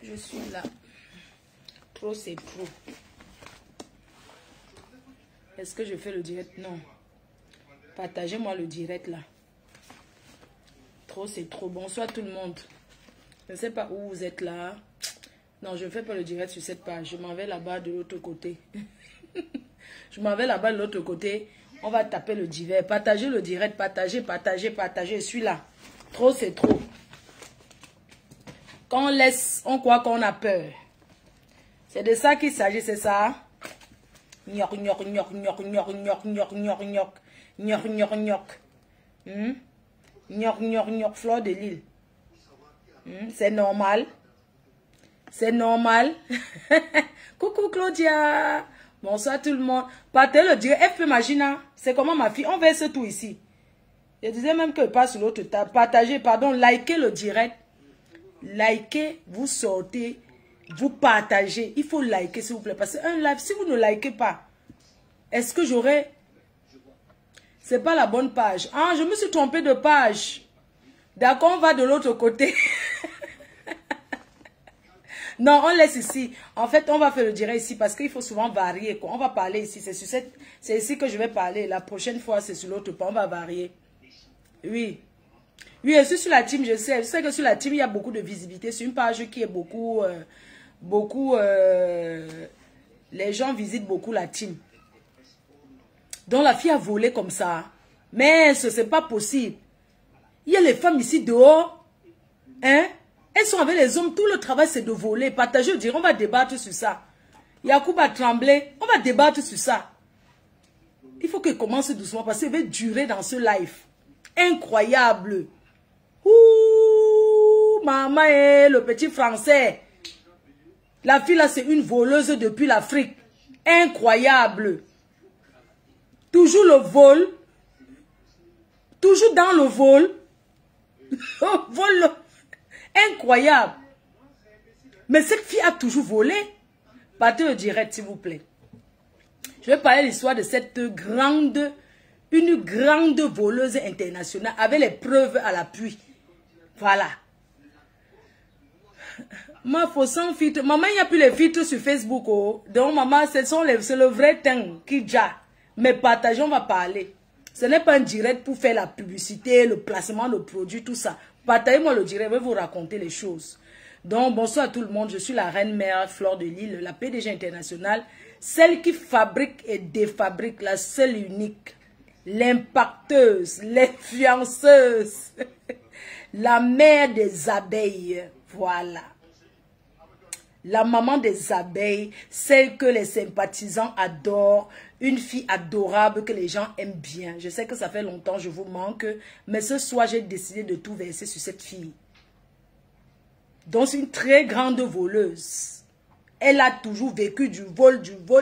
Je suis là. Trop, c'est trop. Est-ce que je fais le direct? Non. Partagez-moi le direct là. Trop, c'est trop. Bonsoir tout le monde. Je ne sais pas où vous êtes là. Non, je ne fais pas le direct sur cette page. Je m'en vais là-bas de l'autre côté. Je m'en vais là-bas de l'autre côté. On va taper le divers. Partagez le direct. Partagez, partagez, partagez. Je suis là. Trop, c'est trop. Quand on laisse, on croit qu'on a peur. C'est de ça qu'il s'agit, c'est ça. Gnoc, gnoc, gnoc, gnoc, gnoc, gnoc, gnoc, gnoc, gnoc. Gnoc, gnoc, gnoc. Gnoc, gnoc, gnoc, fleur de l'île. C'est normal. C'est normal. Coucou Claudia. Bonsoir tout le monde. Partez le direct. FP Magina. C'est comment ma fille? On verse tout ici. Je disais même que pas sur l'autre table. Partagez, pardon, likez le direct. Likez, vous sortez, vous partagez. Il faut liker s'il vous plaît. Parce qu'un live, si vous ne likez pas, est-ce que j'aurai... C'est pas la bonne page. Ah, je me suis trompée de page. D'accord, on va de l'autre côté. Non, on laisse ici. En fait, on va faire le direct ici parce qu'il faut souvent varier, quoi. On va parler ici. C'est ici que je vais parler. La prochaine fois, c'est sur l'autre page. On va varier. Oui. Oui, je suis sur la team, je sais. Je sais que sur la team, il y a beaucoup de visibilité. C'est une page qui est beaucoup... les gens visitent beaucoup la team. Donc, la fille a volé comme ça. Mais ce n'est pas possible. Il y a les femmes ici dehors. Hein? Elles sont avec les hommes. Tout le travail, c'est de voler. Partager, dire, on va débattre sur ça. Yacoub a tremblé. On va débattre sur ça. Il faut qu'elle commence doucement parce qu'elle va durer dans ce live. Incroyable. Ouh, maman et le petit français. La fille là, c'est une voleuse depuis l'Afrique. Incroyable. Toujours le vol. Toujours dans le vol. Vol. Incroyable. Mais cette fille a toujours volé. Partez le direct, s'il vous plaît. Je vais parler de l'histoire de cette grande, une grande voleuse internationale avec les preuves à l'appui. Voilà. Ma faut sans filtre. Maman, il n'y a plus les filtres sur Facebook. Oh. Donc, maman, c'est le vrai teint qui ja. Mais partagez, on va parler. Ce n'est pas un direct pour faire la publicité, le placement de produits, tout ça. Partagez-moi le direct, je vais vous raconter les choses. Donc, bonsoir à tout le monde. Je suis la reine mère Fleur de l'Île, la PDG internationale. Celle qui fabrique et défabrique, la seule unique. L'impacteuse, l'influenceuse. La mère des abeilles. Voilà. La maman des abeilles, celle que les sympathisants adorent, une fille adorable que les gens aiment bien. Je sais que ça fait longtemps, je vous manque, mais ce soir, j'ai décidé de tout verser sur cette fille. Donc, c'est une très grande voleuse. Elle a toujours vécu du vol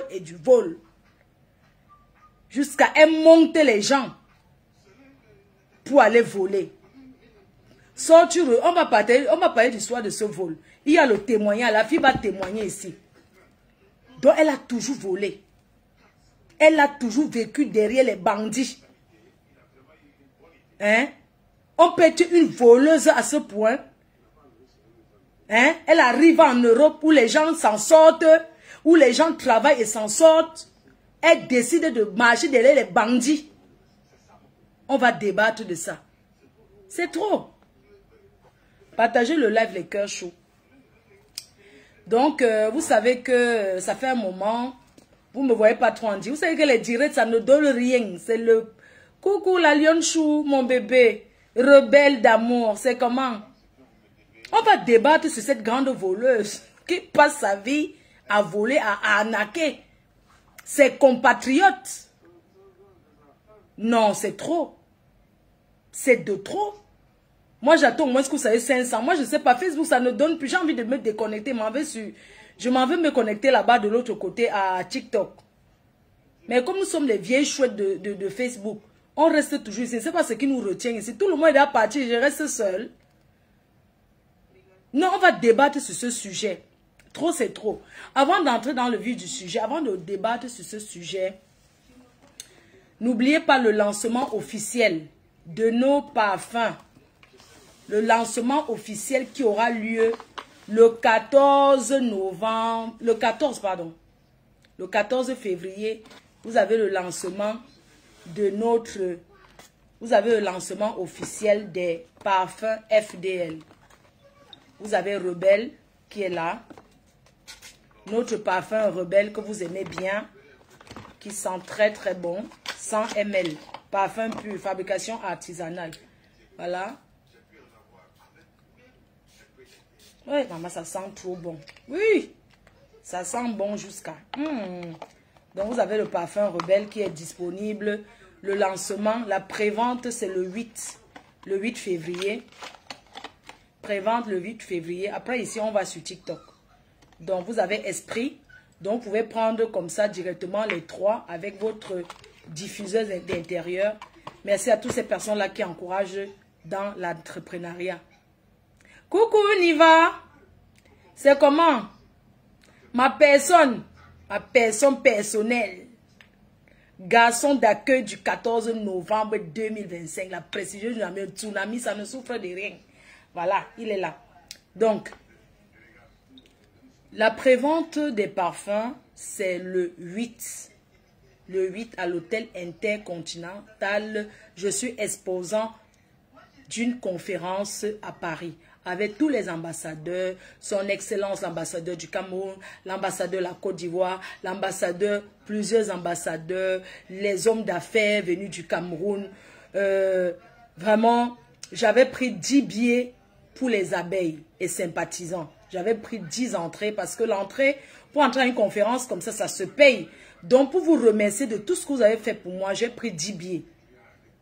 et du vol. Jusqu'à elle monter les gens pour aller voler. Sortireux, on va parler de l'histoire de ce vol. Il y a le témoignage, la fille va témoigner ici. Donc elle a toujours volé. Elle a toujours vécu derrière les bandits. Hein? On peut être une voleuse à ce point. Hein? Elle arrive en Europe où les gens s'en sortent, où les gens travaillent et s'en sortent. Elle décide de marcher derrière les bandits. On va débattre de ça. C'est trop. Partagez le live, les cœurs chauds. Donc, vous savez que ça fait un moment, vous ne me voyez pas trop en dire. Vous savez que les directs, ça ne donne rien. C'est le coucou la lionne chou, mon bébé, rebelle d'amour. C'est comment? On va débattre sur cette grande voleuse qui passe sa vie à voler, à arnaquer ses compatriotes. Non, c'est trop. C'est de trop. Moi, j'attends au moins que vous savez 500. Moi, je ne sais pas. Facebook, ça ne donne plus. J'ai envie de me déconnecter. Je m'en vais me connecter là-bas de l'autre côté à TikTok. Mais comme nous sommes les vieilles chouettes de Facebook, on reste toujours ici. Ce n'est pas ce qui nous retient ici. Tout le monde est à partir. Je reste seule. Non, on va débattre sur ce sujet. Trop, c'est trop. Avant d'entrer dans le vif du sujet, avant de débattre sur ce sujet, n'oubliez pas le lancement officiel de nos parfums. Le lancement officiel qui aura lieu le 14 novembre, le 14, pardon, le 14 février, vous avez le lancement de notre, vous avez le lancement officiel des parfums FDL. Vous avez Rebelle qui est là. Notre parfum Rebelle que vous aimez bien, qui sent très très bon, 100 ml. Parfum pur, fabrication artisanale. Voilà. Oui, maman, ça sent trop bon. Oui, ça sent bon jusqu'à... Donc, vous avez le parfum Rebelle qui est disponible. Le lancement, la prévente, c'est le 8 février. Prévente le 8 février. Après, ici, on va sur TikTok. Donc, vous avez Esprit. Donc, vous pouvez prendre comme ça directement les 3 avec votre diffuseuse d'intérieur. Merci à toutes ces personnes-là qui encouragent dans l'entrepreneuriat. Coucou Niva, c'est comment? Ma personne personnelle, garçon d'accueil du 14 novembre 2025, la prestigieuse tsunami, ça ne souffre de rien. Voilà, il est là. Donc, la prévente des parfums, c'est le 8. Le 8 à l'hôtel Intercontinental. Je suis exposant d'une conférence à Paris avec tous les ambassadeurs, son excellence l'ambassadeur du Cameroun, l'ambassadeur de la Côte d'Ivoire, l'ambassadeur, plusieurs ambassadeurs, les hommes d'affaires venus du Cameroun. Vraiment, j'avais pris 10 billets pour les abeilles et sympathisants. J'avais pris 10 entrées parce que l'entrée, pour entrer à une conférence comme ça, ça se paye. Donc, pour vous remercier de tout ce que vous avez fait pour moi, j'ai pris 10 billets.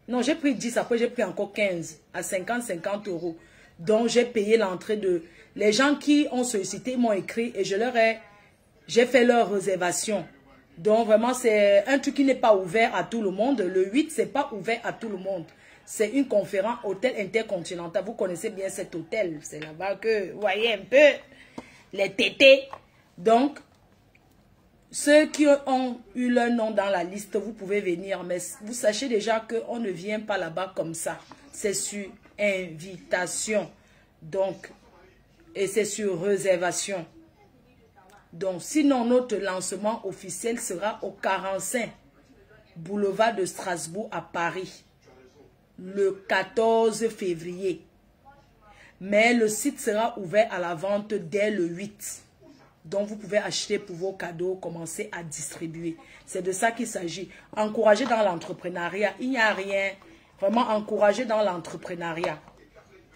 Non, j'ai pris 10, après j'ai pris encore 15 à 50 euros. Donc, j'ai payé l'entrée de... Les gens qui ont sollicité m'ont écrit et j'ai fait leur réservation. Donc, vraiment, c'est un truc qui n'est pas ouvert à tout le monde. Le 8, c'est pas ouvert à tout le monde. C'est une conférence, hôtel Intercontinental. Vous connaissez bien cet hôtel. C'est là-bas que, vous voyez un peu, les tétés. Donc, ceux qui ont eu leur nom dans la liste, vous pouvez venir. Mais vous sachez déjà qu'on ne vient pas là-bas comme ça. C'est sur invitation. Donc, et c'est sur réservation. Donc, sinon, notre lancement officiel sera au 45 boulevard de Strasbourg à Paris. Le 14 février. Mais le site sera ouvert à la vente dès le 8. Donc, vous pouvez acheter pour vos cadeaux, commencer à distribuer. C'est de ça qu'il s'agit. Encourager dans l'entrepreneuriat. Il n'y a rien. Vraiment, encourager dans l'entrepreneuriat.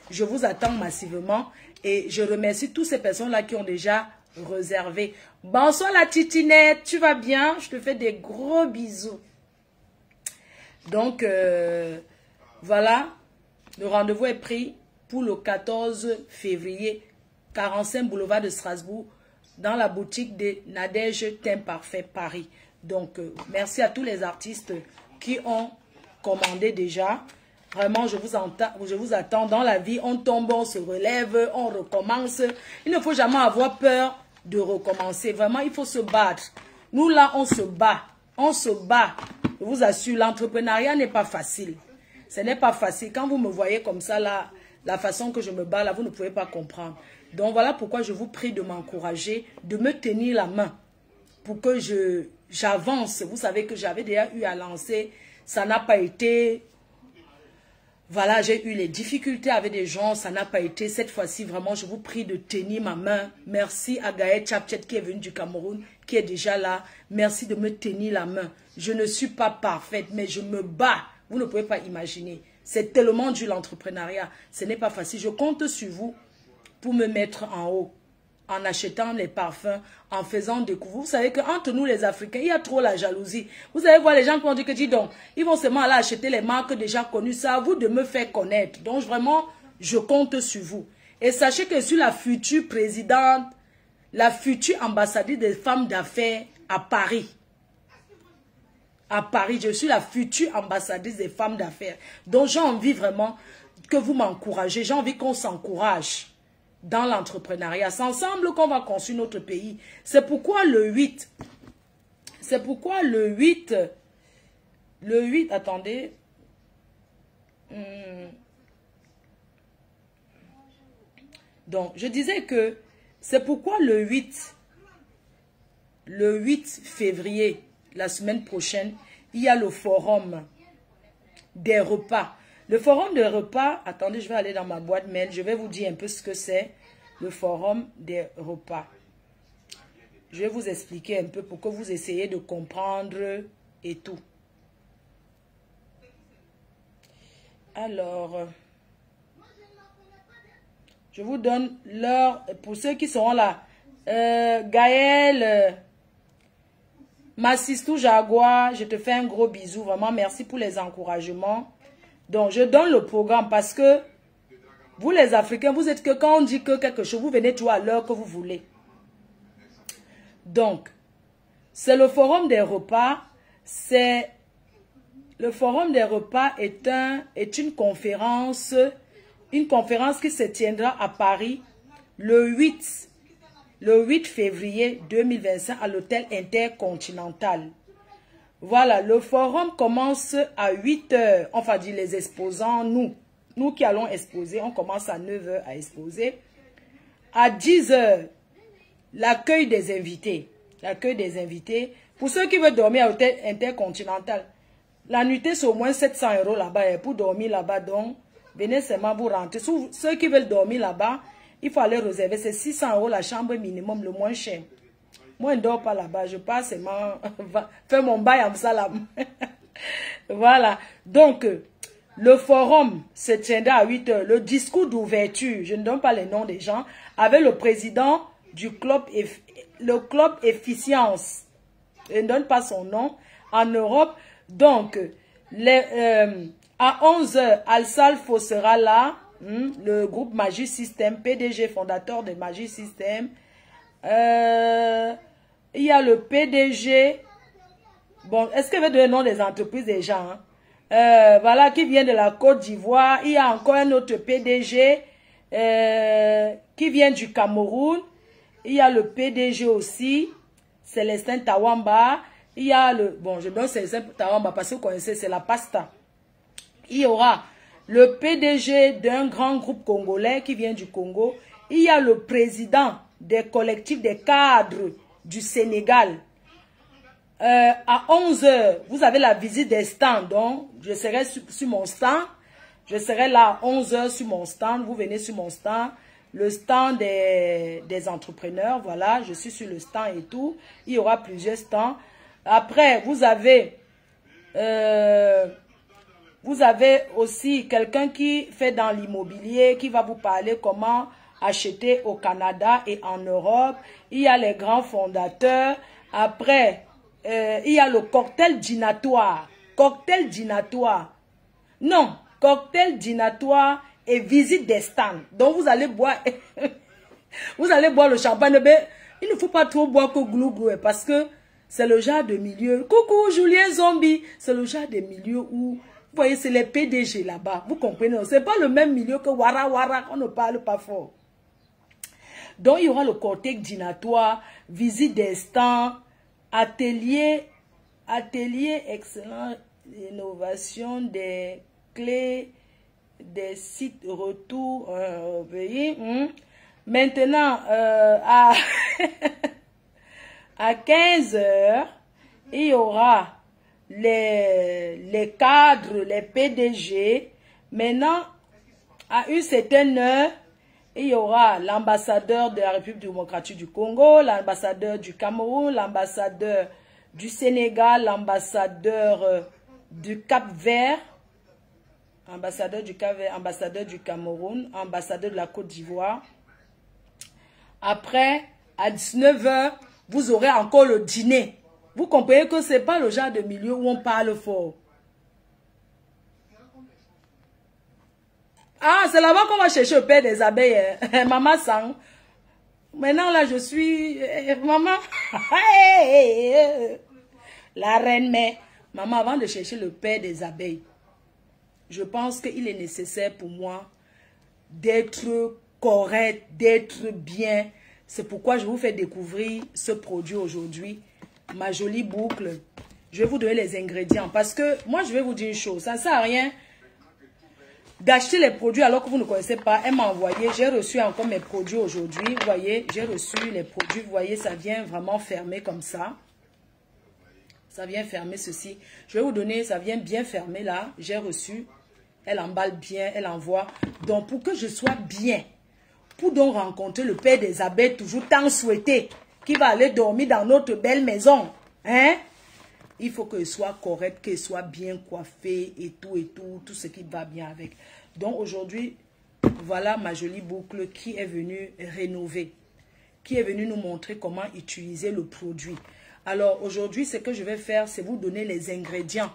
Je vous attends massivement et je remercie toutes ces personnes-là qui ont déjà réservé. Bonsoir la titinette, tu vas bien? Je te fais des gros bisous. Donc, voilà, le rendez-vous est pris pour le 14 février, 45 boulevard de Strasbourg, dans la boutique de Nadège Teint Parfait Paris. Donc, merci à tous les artistes qui ont commandé déjà. Vraiment, je vous attends. Dans la vie, on tombe, on se relève, on recommence. Il ne faut jamais avoir peur de recommencer. Vraiment, il faut se battre. Nous, là, on se bat. On se bat. Je vous assure, l'entrepreneuriat n'est pas facile. Ce n'est pas facile. Quand vous me voyez comme ça, là, la façon que je me bats, là, vous ne pouvez pas comprendre. Donc, voilà pourquoi je vous prie de m'encourager, de me tenir la main pour que j'avance. Vous savez que j'avais déjà eu à lancer. Ça n'a pas été... Voilà, j'ai eu les difficultés avec des gens, ça n'a pas été. Cette fois-ci, vraiment, je vous prie de tenir ma main. Merci à Gaët Chapchet qui est venu du Cameroun, qui est déjà là. Merci de me tenir la main. Je ne suis pas parfaite, mais je me bats. Vous ne pouvez pas imaginer. C'est tellement dur l'entrepreneuriat. Ce n'est pas facile. Je compte sur vous pour me mettre en haut. En achetant les parfums, en faisant découvrir. Vous savez qu'entre nous les Africains, il y a trop la jalousie. Vous allez voir les gens qui vont dire que, dis donc, ils vont seulement aller acheter les marques déjà connues. C'est à vous de me faire connaître. Donc vraiment, je compte sur vous. Et sachez que je suis la future présidente, la future ambassadrice des femmes d'affaires à Paris. À Paris, je suis la future ambassadrice des femmes d'affaires. Donc j'ai envie vraiment que vous m'encouragez. J'ai envie qu'on s'encourage dans l'entrepreneuriat. C'est ensemble qu'on va construire notre pays. C'est pourquoi le 8, attendez. Donc, je disais que C'est pourquoi le 8 février, la semaine prochaine, il y a le forum des repas. Le forum des repas, attendez, je vais aller dans ma boîte mail, je vais vous dire un peu ce que c'est, le forum des repas. Je vais vous expliquer un peu pour que vous essayiez de comprendre et tout. Alors, je vous donne l'heure, pour ceux qui seront là. Gaël, Massistou Jaguar, je te fais un gros bisou. Vraiment, merci pour les encouragements. Donc, je donne le programme parce que vous, les Africains, vous êtes que quand on dit que quelque chose, vous venez toujours à l'heure que vous voulez. Donc, c'est le forum des repas. Le forum des repas est une conférence qui se tiendra à Paris le 8 février 2025 à l'hôtel Intercontinental. Voilà, le forum commence à 8 h. Enfin, dit les exposants, nous qui allons exposer, on commence à 9 h à exposer. À 10 h, l'accueil des invités. L'accueil des invités. Pour ceux qui veulent dormir à l'hôtel Intercontinental, la nuitée c'est au moins 700 € là-bas pour dormir là-bas. Donc, venez seulement vous rentrer. Ceux qui veulent dormir là-bas, il faut aller réserver. C'est 600 € la chambre minimum, le moins cher. Moi, je ne dors pas là-bas. Je passe seulement faire mon bail en salam. Voilà. Donc, le forum se tiendra à 8 h. Le discours d'ouverture, je ne donne pas les noms des gens, avec le président du club, le club Efficience. Je ne donne pas son nom. En Europe. Donc, à 11 h, Alsalfo sera là. Le groupe Magic System, PDG fondateur de Magic System. Il y a le PDG. Bon, est-ce que je vais donner le nom des entreprises des gens? Voilà, qui vient de la Côte d'Ivoire. Il y a encore un autre PDG qui vient du Cameroun. Il y a le PDG aussi, Célestin Tawamba. Il y a le... Bon, je donne Célestin Tawamba parce que vous connaissez, c'est la pasta. Il y aura le PDG d'un grand groupe congolais qui vient du Congo. Il y a le président des collectifs des cadres du Sénégal. À 11 h, vous avez la visite des stands. Donc, je serai sur mon stand. Je serai là à 11 h sur mon stand. Vous venez sur mon stand. Le stand des entrepreneurs. Voilà, je suis sur le stand et tout. Il y aura plusieurs stands. Après, vous avez aussi quelqu'un qui fait dans l'immobilier, qui va vous parler comment acheter au Canada et en Europe. Il y a les grands fondateurs. Après, il y a le cocktail dînatoire. Cocktail dînatoire. Non, cocktail dînatoire et visite des stands. Donc, vous allez boire, vous allez boire le champagne. Mais il ne faut pas trop boire que glou-glou parce que c'est le genre de milieu. Coucou, Julien Zombie. C'est le genre de milieu où, vous voyez, c'est les PDG là-bas. Vous comprenez? C'est pas le même milieu que Wara Wara, on ne parle pas fort. Donc, il y aura le cortège dînatoire, visite des stands, atelier excellent, innovation des clés, des sites retour au pays. Maintenant, à 15 h, il y aura les cadres, les PDG. Maintenant, à une certaine heure, il y aura l'ambassadeur de la République démocratique du Congo, l'ambassadeur du Cameroun, l'ambassadeur du Sénégal, l'ambassadeur du Cap-Vert, ambassadeur du Cap-Vert, ambassadeur du Cameroun, ambassadeur de la Côte d'Ivoire. Après, à 19 h, vous aurez encore le dîner. Vous comprenez que ce n'est pas le genre de milieu où on parle fort. Ah, c'est là-bas qu'on va chercher le père des abeilles. Maman Sang. Maintenant, là, je suis... maman. La reine mère. Maman, avant de chercher le père des abeilles, je pense qu'il est nécessaire pour moi d'être correct, d'être bien. C'est pourquoi je vous fais découvrir ce produit aujourd'hui. Ma jolie boucle. Je vais vous donner les ingrédients. Parce que moi, je vais vous dire une chose. Ça ne sert à rien d'acheter les produits alors que vous ne connaissez pas. Elle m'a envoyé, j'ai reçu encore mes produits aujourd'hui. Vous voyez, j'ai reçu les produits. Vous voyez, ça vient vraiment fermer comme ça. Ça vient fermer ceci. Je vais vous donner, ça vient bien fermer là. J'ai reçu. Elle emballe bien, elle envoie. Donc, pour que je sois bien, pour donc rencontrer le père des abeilles, toujours tant souhaité, qui va aller dormir dans notre belle maison, hein? Il faut qu'elle soit correcte, qu'elle soit bien coiffée et tout ce qui va bien avec. Donc, aujourd'hui, voilà ma jolie boucle qui est venue rénover, qui est venue nous montrer comment utiliser le produit. Alors, aujourd'hui, ce que je vais faire, c'est vous donner les ingrédients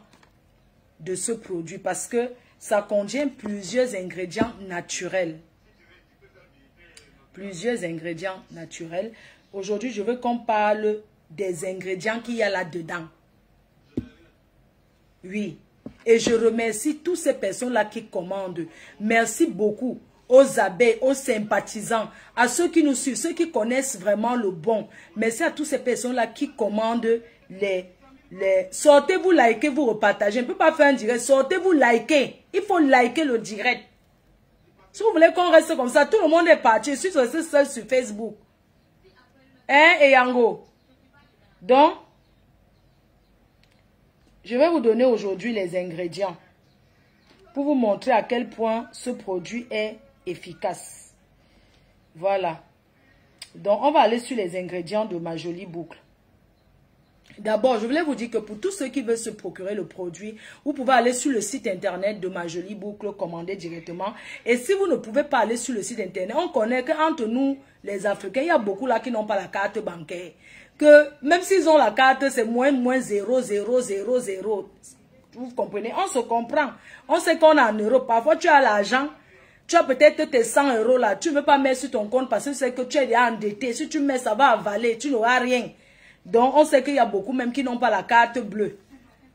de ce produit parce que ça contient plusieurs ingrédients naturels. Plusieurs ingrédients naturels. Aujourd'hui, je veux qu'on parle des ingrédients qu'il y a là-dedans. Oui. Et je remercie toutes ces personnes-là qui commandent. Merci beaucoup aux abeilles, aux sympathisants, à ceux qui nous suivent, ceux qui connaissent vraiment le bon. Merci à toutes ces personnes-là qui commandent Sortez-vous, likez, vous repartagez. On ne peut pas faire un direct. Sortez-vous, likez. Il faut liker le direct. Si vous voulez qu'on reste comme ça, tout le monde est parti. Je suis resté seul sur Facebook. Hein, et Yango. Donc, je vais vous donner aujourd'hui les ingrédients pour vous montrer à quel point ce produit est efficace. Voilà. Donc, on va aller sur les ingrédients de ma jolie boucle. D'abord, je voulais vous dire que pour tous ceux qui veulent se procurer le produit, vous pouvez aller sur le site internet de ma jolie boucle, commander directement. Et si vous ne pouvez pas aller sur le site internet, on connaît qu'entre nous, les Africains, il y a beaucoup là qui n'ont pas la carte bancaire. Que même s'ils ont la carte, c'est moins 0,0000. Vous comprenez? On se comprend. On sait qu'on est en Europe. Parfois, tu as l'argent. Tu as peut-être tes 100 € là. Tu ne veux pas mettre sur ton compte parce que tu sais que tu es déjà endetté. Si tu mets, ça va avaler. Tu n'auras rien. Donc, on sait qu'il y a beaucoup même qui n'ont pas la carte bleue.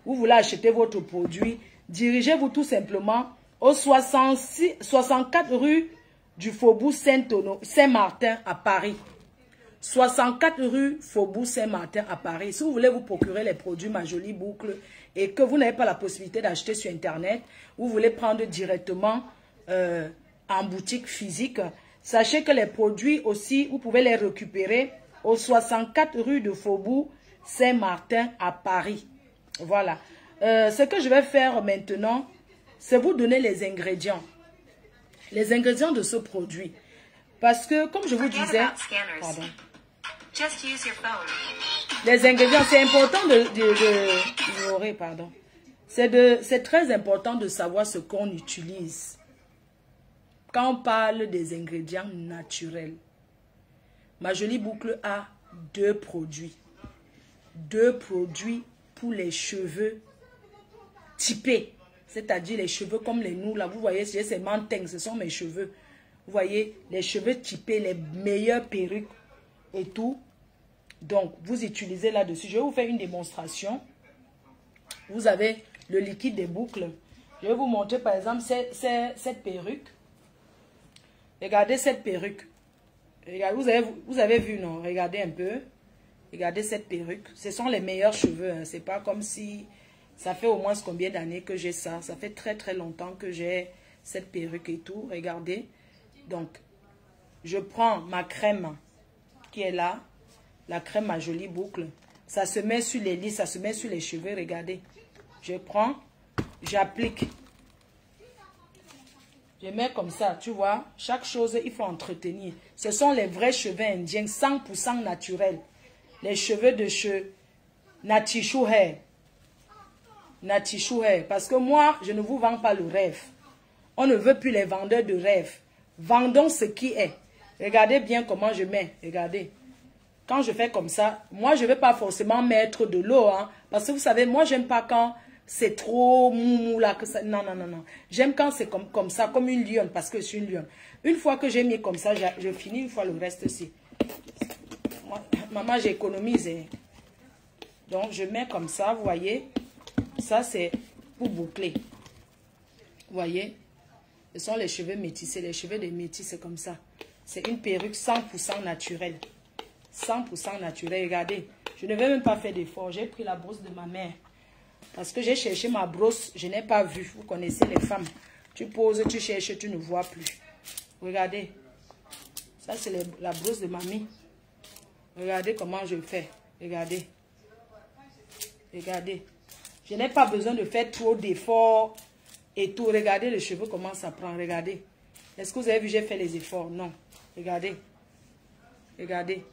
Vous voulez acheter votre produit. Dirigez-vous tout simplement au 64 rue du Faubourg Saint-Martin à Paris. 64 rue Faubourg Saint-Martin à Paris. Si vous voulez vous procurer les produits Ma Jolie Boucle et que vous n'avez pas la possibilité d'acheter sur Internet, vous voulez prendre directement en boutique physique, sachez que les produits aussi, vous pouvez les récupérer au 64 rue de Faubourg Saint-Martin à Paris. Voilà. Ce que je vais faire maintenant, c'est vous donner les ingrédients. Les ingrédients de ce produit. Parce que, comme je vous disais... Pardon. Les ingrédients, c'est important d'ignorer, pardon. C'est très important de savoir ce qu'on utilise. Quand on parle des ingrédients naturels, Ma Jolie Boucle a deux produits. Deux produits pour les cheveux typés. C'est-à-dire les cheveux comme les nous, là. Vous voyez, c'est Manteng, ce sont mes cheveux. Vous voyez, les cheveux typés, les meilleures perruques et tout. Donc, vous utilisez là-dessus. Je vais vous faire une démonstration. Vous avez le liquide des boucles. Je vais vous montrer, par exemple, cette perruque. Regardez cette perruque. Regardez, vous avez vu, non? Regardez un peu. Regardez cette perruque. Ce sont les meilleurs cheveux. Hein. C'est pas comme si... Ça fait au moins combien d'années que j'ai ça. Ça fait très très longtemps que j'ai cette perruque et tout. Regardez. Donc, je prends ma crème qui est là. La crème Ma Jolie Boucle. Ça se met sur les lits, ça se met sur les cheveux. Regardez. Je prends, j'applique. Je mets comme ça, tu vois. Chaque chose, il faut entretenir. Ce sont les vrais cheveux indiens, 100% naturels. Les cheveux de Natishu Hair. Natishu Hair. Parce que moi, je ne vous vends pas le rêve. On ne veut plus les vendeurs de rêve. Vendons ce qui est. Regardez bien comment je mets. Regardez. Quand je fais comme ça, moi, je ne vais pas forcément mettre de l'eau. Hein, parce que vous savez, moi, j'aime pas quand c'est trop mou là. Que ça, non, non, non, non. J'aime quand c'est comme ça, comme une lionne, parce que je suis une lionne. Une fois que j'ai mis comme ça, je finis une fois le reste aussi. Moi, maman, j'économise. Donc, je mets comme ça, vous voyez. Ça, c'est pour boucler. Vous voyez. Ce sont les cheveux métissés. Les cheveux des métis, c'est comme ça. C'est une perruque 100% naturelle. 100% naturel. Regardez, je ne vais même pas faire d'effort. J'ai pris la brosse de ma mère. Parce que j'ai cherché ma brosse, je n'ai pas vu. Vous connaissez les femmes. Tu poses, tu cherches, tu ne vois plus. Regardez. Ça, c'est la brosse de mamie. Regardez comment je fais. Regardez. Regardez. Je n'ai pas besoin de faire trop d'efforts et tout. Regardez les cheveux, comment ça prend. Regardez. Est-ce que vous avez vu, j'ai fait les efforts? Non. Regardez. Regardez.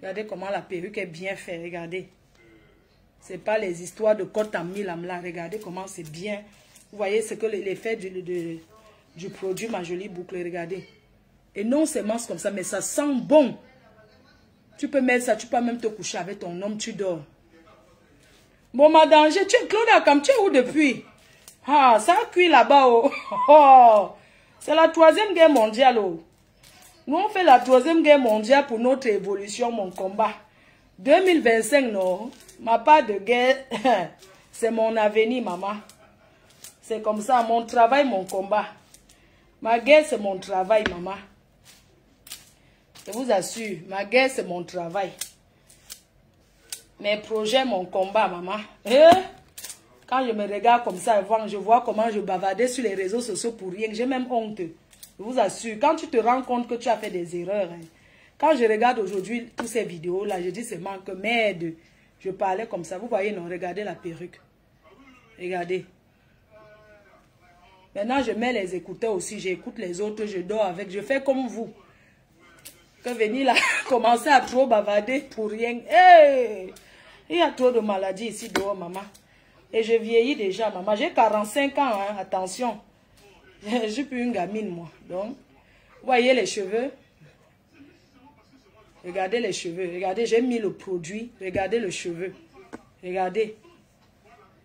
Regardez comment la perruque est bien faite. Regardez. Ce n'est pas les histoires de côte à mille là. Regardez comment c'est bien. Vous voyez ce que l'effet du produit Ma Jolie Boucle. Regardez. Et non seulement comme ça, mais ça sent bon. Tu peux mettre ça, tu peux même te coucher avec ton homme, tu dors. Bon, ma danger, Claude Akam, tu es où depuis? Ah, ça a cuit là-bas. Oh. Oh. C'est la 3e guerre mondiale. Oh. Nous, on fait la 3e guerre mondiale pour notre évolution, mon combat. 2025, non. Ma part de guerre, c'est mon avenir, maman. C'est comme ça, mon travail, mon combat. Ma guerre, c'est mon travail, maman. Je vous assure, ma guerre, c'est mon travail. Mes projets, mon combat, maman. Et quand je me regarde comme ça, je vois comment je bavardais sur les réseaux sociaux pour rien. J'ai même honte. Je vous assure, quand tu te rends compte que tu as fait des erreurs, hein, quand je regarde aujourd'hui toutes ces vidéos-là, je dis seulement que merde, je parlais comme ça. Vous voyez, non, regardez la perruque. Regardez. Maintenant, je mets les écouteurs aussi, j'écoute les autres, je dors avec, je fais comme vous. Que venir là, commencer à trop bavarder pour rien. Hey! Il y a trop de maladies ici dehors, maman. Et je vieillis déjà, maman. J'ai 45 ans, hein, attention. Je suis plus une gamine, moi. Donc, vous voyez les cheveux? Regardez les cheveux. Regardez, j'ai mis le produit. Regardez le cheveu. Regardez.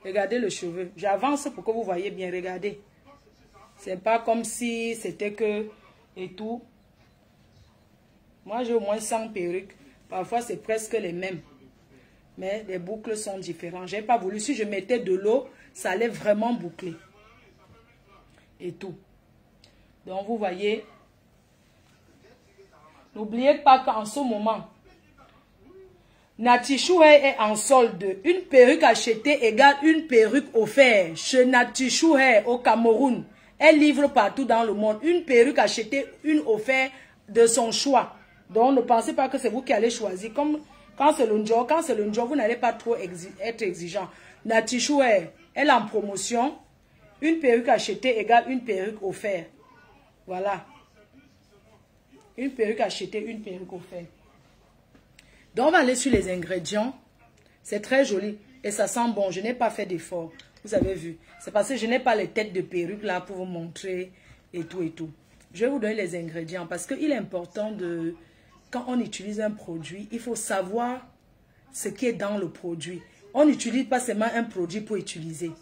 Regardez le cheveu. J'avance pour que vous voyez bien. Regardez. C'est pas comme si c'était que et tout. Moi, j'ai au moins 100 perruques. Parfois, c'est presque les mêmes. Mais les boucles sont différentes. Je n'ai pas voulu. Si je mettais de l'eau, ça allait vraiment boucler. Et tout. Donc, vous voyez. N'oubliez pas qu'en ce moment, Nati Chouhey est en solde. Une perruque achetée égale une perruque offerte. Chez Nati Chouhey au Cameroun. Elle livre partout dans le monde. Une perruque achetée, une offerte de son choix. Donc, ne pensez pas que c'est vous qui allez choisir. Comme quand c'est le job, vous n'allez pas trop être exigeant. Nati Chouhey, elle est en promotion. Une perruque achetée égale une perruque offerte. Voilà. Une perruque achetée, une perruque offerte. Donc, on va aller sur les ingrédients. C'est très joli. Et ça sent bon. Je n'ai pas fait d'effort. Vous avez vu. C'est parce que je n'ai pas les têtes de perruque là pour vous montrer et tout et tout. Je vais vous donner les ingrédients parce qu'il est important de... Quand on utilise un produit, il faut savoir ce qui est dans le produit. On n'utilise pas seulement un produit pour utiliser.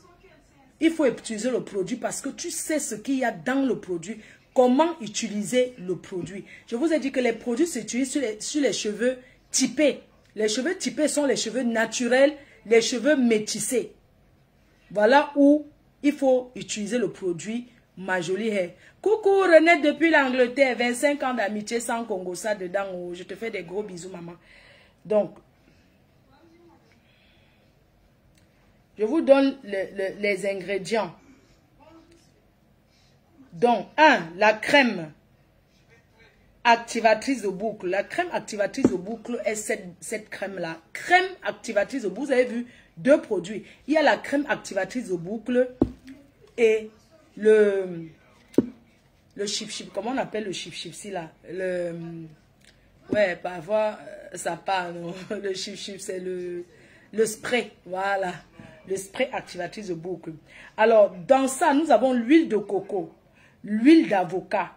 Il faut utiliser le produit parce que tu sais ce qu'il y a dans le produit. Comment utiliser le produit. Je vous ai dit que les produits s'utilisent sur les cheveux typés. Les cheveux typés sont les cheveux naturels, les cheveux métissés. Voilà où il faut utiliser le produit Ma Jolie Hair. Coucou Renette depuis l'Angleterre, 25 ans d'amitié sans Congo, ça dedans. Oh, je te fais des gros bisous maman. Donc, je vous donne les ingrédients. Donc, 1, la crème activatrice de boucle. La crème activatrice de boucle est cette crème-là. Crème activatrice de boucle, vous avez vu, 2 produits. Il y a la crème activatrice de boucle et le chip-chip. Comment on appelle le chip-chip si là? Ouais, parfois, ça part. Non? Le chip-chip, c'est le spray. Voilà. Le spray activatrice de boucle. Alors, dans ça, nous avons l'huile de coco. L'huile d'avocat.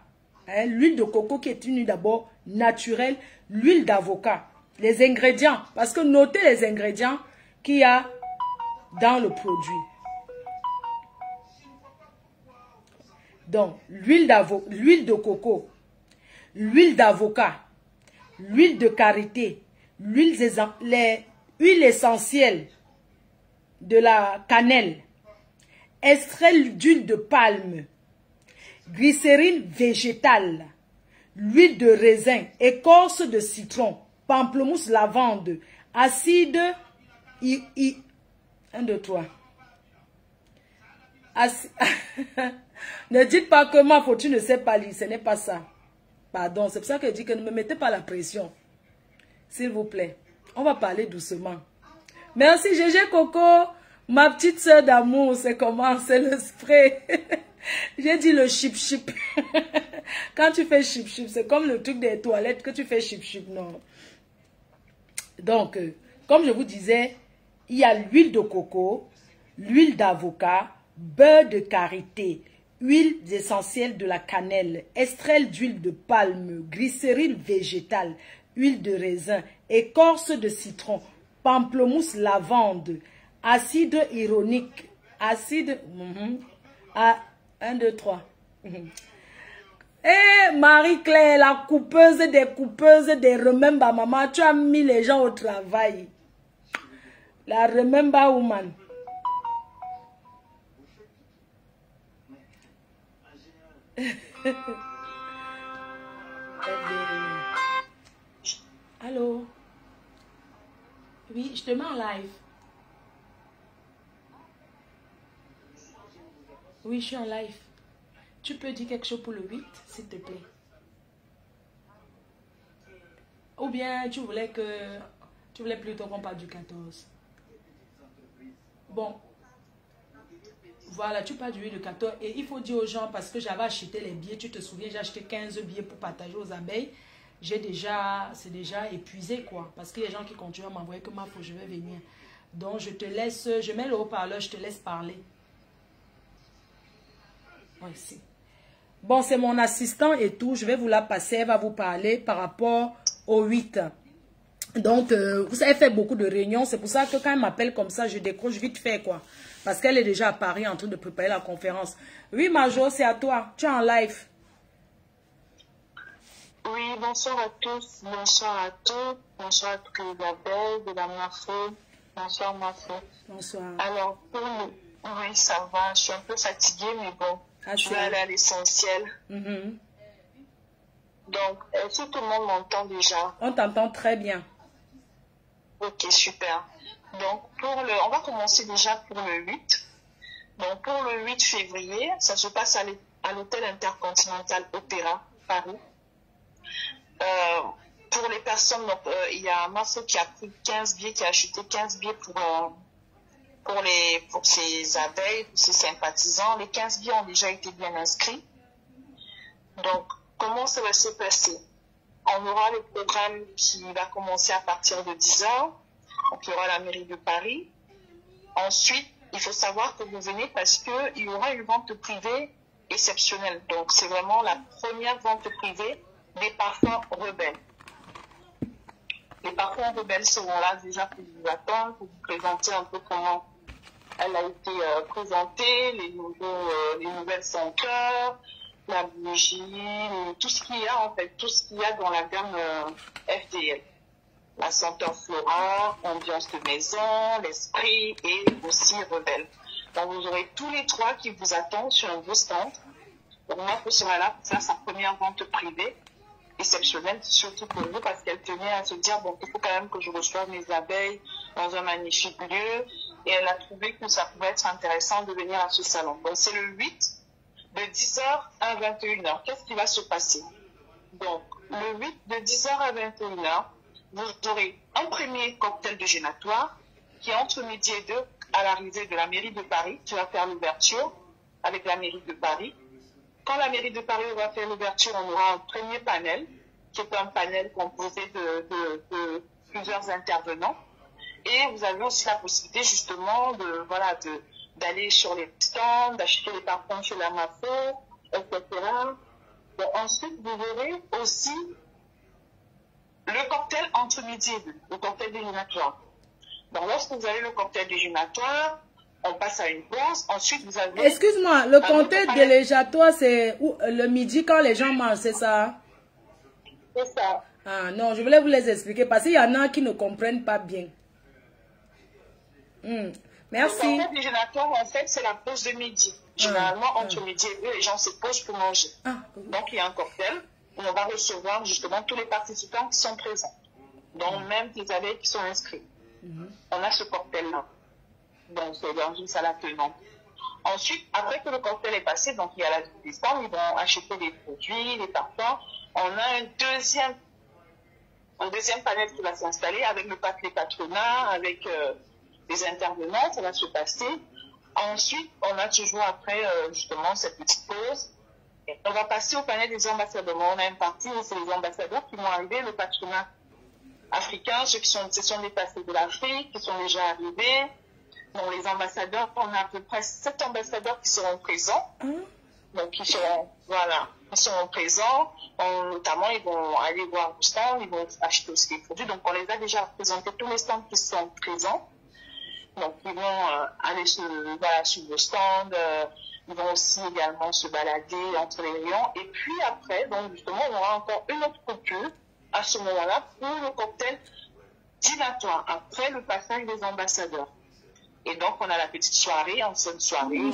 Hein, l'huile de coco qui est une huile d'abord naturelle. L'huile d'avocat. Les ingrédients. Parce que notez les ingrédients qu'il y a dans le produit. Donc, l'huile de coco, l'huile d'avocat, l'huile de karité, l'huile essentielle de la cannelle, extrait d'huile de palme, glycérine végétale, l'huile de raisin, écorce de citron, pamplemousse lavande, acide 1, 2, 3. Ne dites pas que ma faute, tu ne sais pas lire. Ce n'est pas ça. Pardon, c'est pour ça que je dis que ne me mettez pas la pression. S'il vous plaît. On va parler doucement. Merci Gégé Coco. Ma petite soeur d'amour, c'est comment? C'est le spray. J'ai dit le chip-chip. Quand tu fais chip-chip, c'est comme le truc des toilettes que tu fais chip-chip. Non. Donc, comme je vous disais, il y a l'huile de coco, l'huile d'avocat, beurre de karité, huile essentielle de la cannelle, estrel d'huile de palme, glycérine végétale, huile de raisin, écorce de citron, pamplemousse lavande, acide ironique, acide... 1, 2, 3. Eh, Marie-Claire, la coupeuse des Remember Maman, tu as mis les gens au travail. La Remember Woman. Allô? Oui, je te mets en live. Oui, je suis en live. Tu peux dire quelque chose pour le 8, s'il te plaît? Ou bien tu voulais plutôt qu'on parle du 14? Bon. Voilà, tu parles du 8 de 14. Et il faut dire aux gens, parce que j'avais acheté les billets, tu te souviens, j'ai acheté 15 billets pour partager aux abeilles. C'est déjà épuisé, quoi. Parce qu'il y a des gens qui continuent à m'envoyer que ma faute, je vais venir. Donc, je te laisse, je mets le haut-parleur, je te laisse parler. Ici. Bon, c'est mon assistant et tout. Je vais vous la passer. Elle va vous parler par rapport au 8. Donc, vous avez fait beaucoup de réunions. C'est pour ça que quand elle m'appelle comme ça, je décroche vite fait, quoi. Parce qu'elle est déjà à Paris en train de préparer la conférence. Oui, Marjo, c'est à toi. Tu es en live. Oui, bonsoir à tous. Bonsoir à tous. Bonsoir à toutes les abeilles de la Mafo. Bonsoir, Mafo. Bonsoir. Alors, oui, ça va. Je suis un peu fatiguée, mais bon. Je vais aller à l'essentiel. Donc, est-ce que tout le monde m'entend déjà? On t'entend très bien. Ok, super. Donc, on va commencer déjà pour le 8. Donc, pour le 8 février, ça se passe à l'hôtel Intercontinental Opéra, Paris. Pour les personnes, donc, il y a Marceau qui a pris 15 billets, qui a acheté 15 billets pour ses abeilles, pour ses sympathisants. Les 15 billets ont déjà été bien inscrits. Donc, comment ça va se passer? On aura le programme qui va commencer à partir de 10 h. Donc, il y aura la mairie de Paris. Ensuite, il faut savoir que vous venez parce qu'il y aura une vente privée exceptionnelle. Donc, c'est vraiment la première vente privée des parfums rebelles. Les parfums rebelles seront là déjà pour vous attendre, pour vous présenter un peu comment elle a été présentée, les nouvelles senteurs, la bougie, tout ce qu'il y a en fait, tout ce qu'il y a dans la gamme FDL. La senteur flora, ambiance de maison, l'esprit et aussi rebelle. Donc vous aurez tous les trois qui vous attendent sur un beau stand. Donc Marco sera là pour faire sa première vente privée, exceptionnelle, surtout pour vous, parce qu'elle tenait à se dire, bon, il faut quand même que je reçoive mes abeilles dans un magnifique lieu. Et elle a trouvé que ça pouvait être intéressant de venir à ce salon. Donc c'est le 8, de 10 h à 21 h. Qu'est-ce qui va se passer? Donc le 8, de 10 h à 21 h, vous aurez un premier cocktail déjeunatoire qui est entre midi et 2 à l'arrivée de la mairie de Paris, qui va faire l'ouverture avec la mairie de Paris. Quand la mairie de Paris va faire l'ouverture, on aura un premier panel, qui est un panel composé de plusieurs intervenants. Et vous avez aussi la possibilité justement d'aller sur les stands, d'acheter les parfums chez la Mafo, etc. Bon, ensuite, vous verrez aussi le cocktail entre midi et 2, le cocktail déjeunatoire. Donc, lorsque vous avez le cocktail déjeunatoire, on passe à une pause. Ensuite, vous avez... Excuse-moi, le cocktail déjeunatoire, c'est le midi quand les gens mangent, c'est ça? C'est ça. Ah non, je voulais vous les expliquer parce qu'il y en a qui ne comprennent pas bien. Merci. Le cocktail déjeunatoire, en fait, c'est la pause de midi. Généralement, entre midi et 2, les gens se posent pour manger. Donc, il y a un cocktail où on va recevoir justement tous les participants qui sont présents. Donc, même les abeilles qui sont inscrits. On a ce cocktail-là. Donc, c'est dans une salle attenante. Ensuite, après que le cocktail est passé, donc il y a la décembre, ils vont acheter des produits, des parfums. On a un deuxième panel qui va s'installer avec les patronats, avec les intervenants, ça va se passer. Ensuite, on a toujours après justement cette petite pause. Et on va passer au panel des ambassadeurs. On a une partie où c'est les ambassadeurs qui vont arriver, le patronat africain, ce sont des passés de l'Afrique qui sont déjà arrivés. Donc les ambassadeurs, on a à peu près 7 ambassadeurs qui seront présents. Donc ils seront présents. Notamment, ils vont aller voir le stand, ils vont acheter aussi des produits. Donc on les a déjà présentés, tous les stands qui sont présents. Donc ils vont aller sur le stand, ils vont aussi également se balader entre les rayons. Et puis après, donc justement, on aura encore une autre coupure à ce moment-là pour le cocktail dînatoire, après le passage des ambassadeurs. Et donc, on a la petite soirée, ancienne soirée,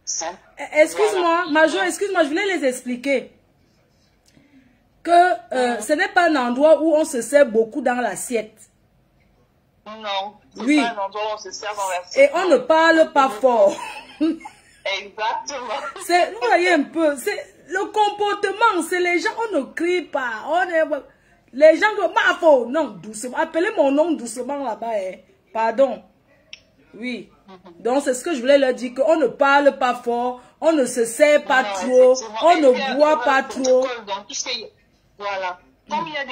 simple. Excuse-moi, voilà. Major, excuse-moi, je voulais les expliquer que ce n'est pas un endroit où on se sert beaucoup dans l'assiette. Non, c'est pas un endroit où on se sert dans l'assiette. Et on ne parle pas fort. Exactement. Vous voyez un peu, c'est le comportement, c'est les gens, on ne crie pas. Les gens disent, non, doucement, appelez mon nom doucement là-bas. Pardon. Oui. Donc, c'est ce que je voulais leur dire, qu'on ne parle pas fort, on ne se sert pas trop, on ne boit pas trop. Donc, voilà. Comme il y a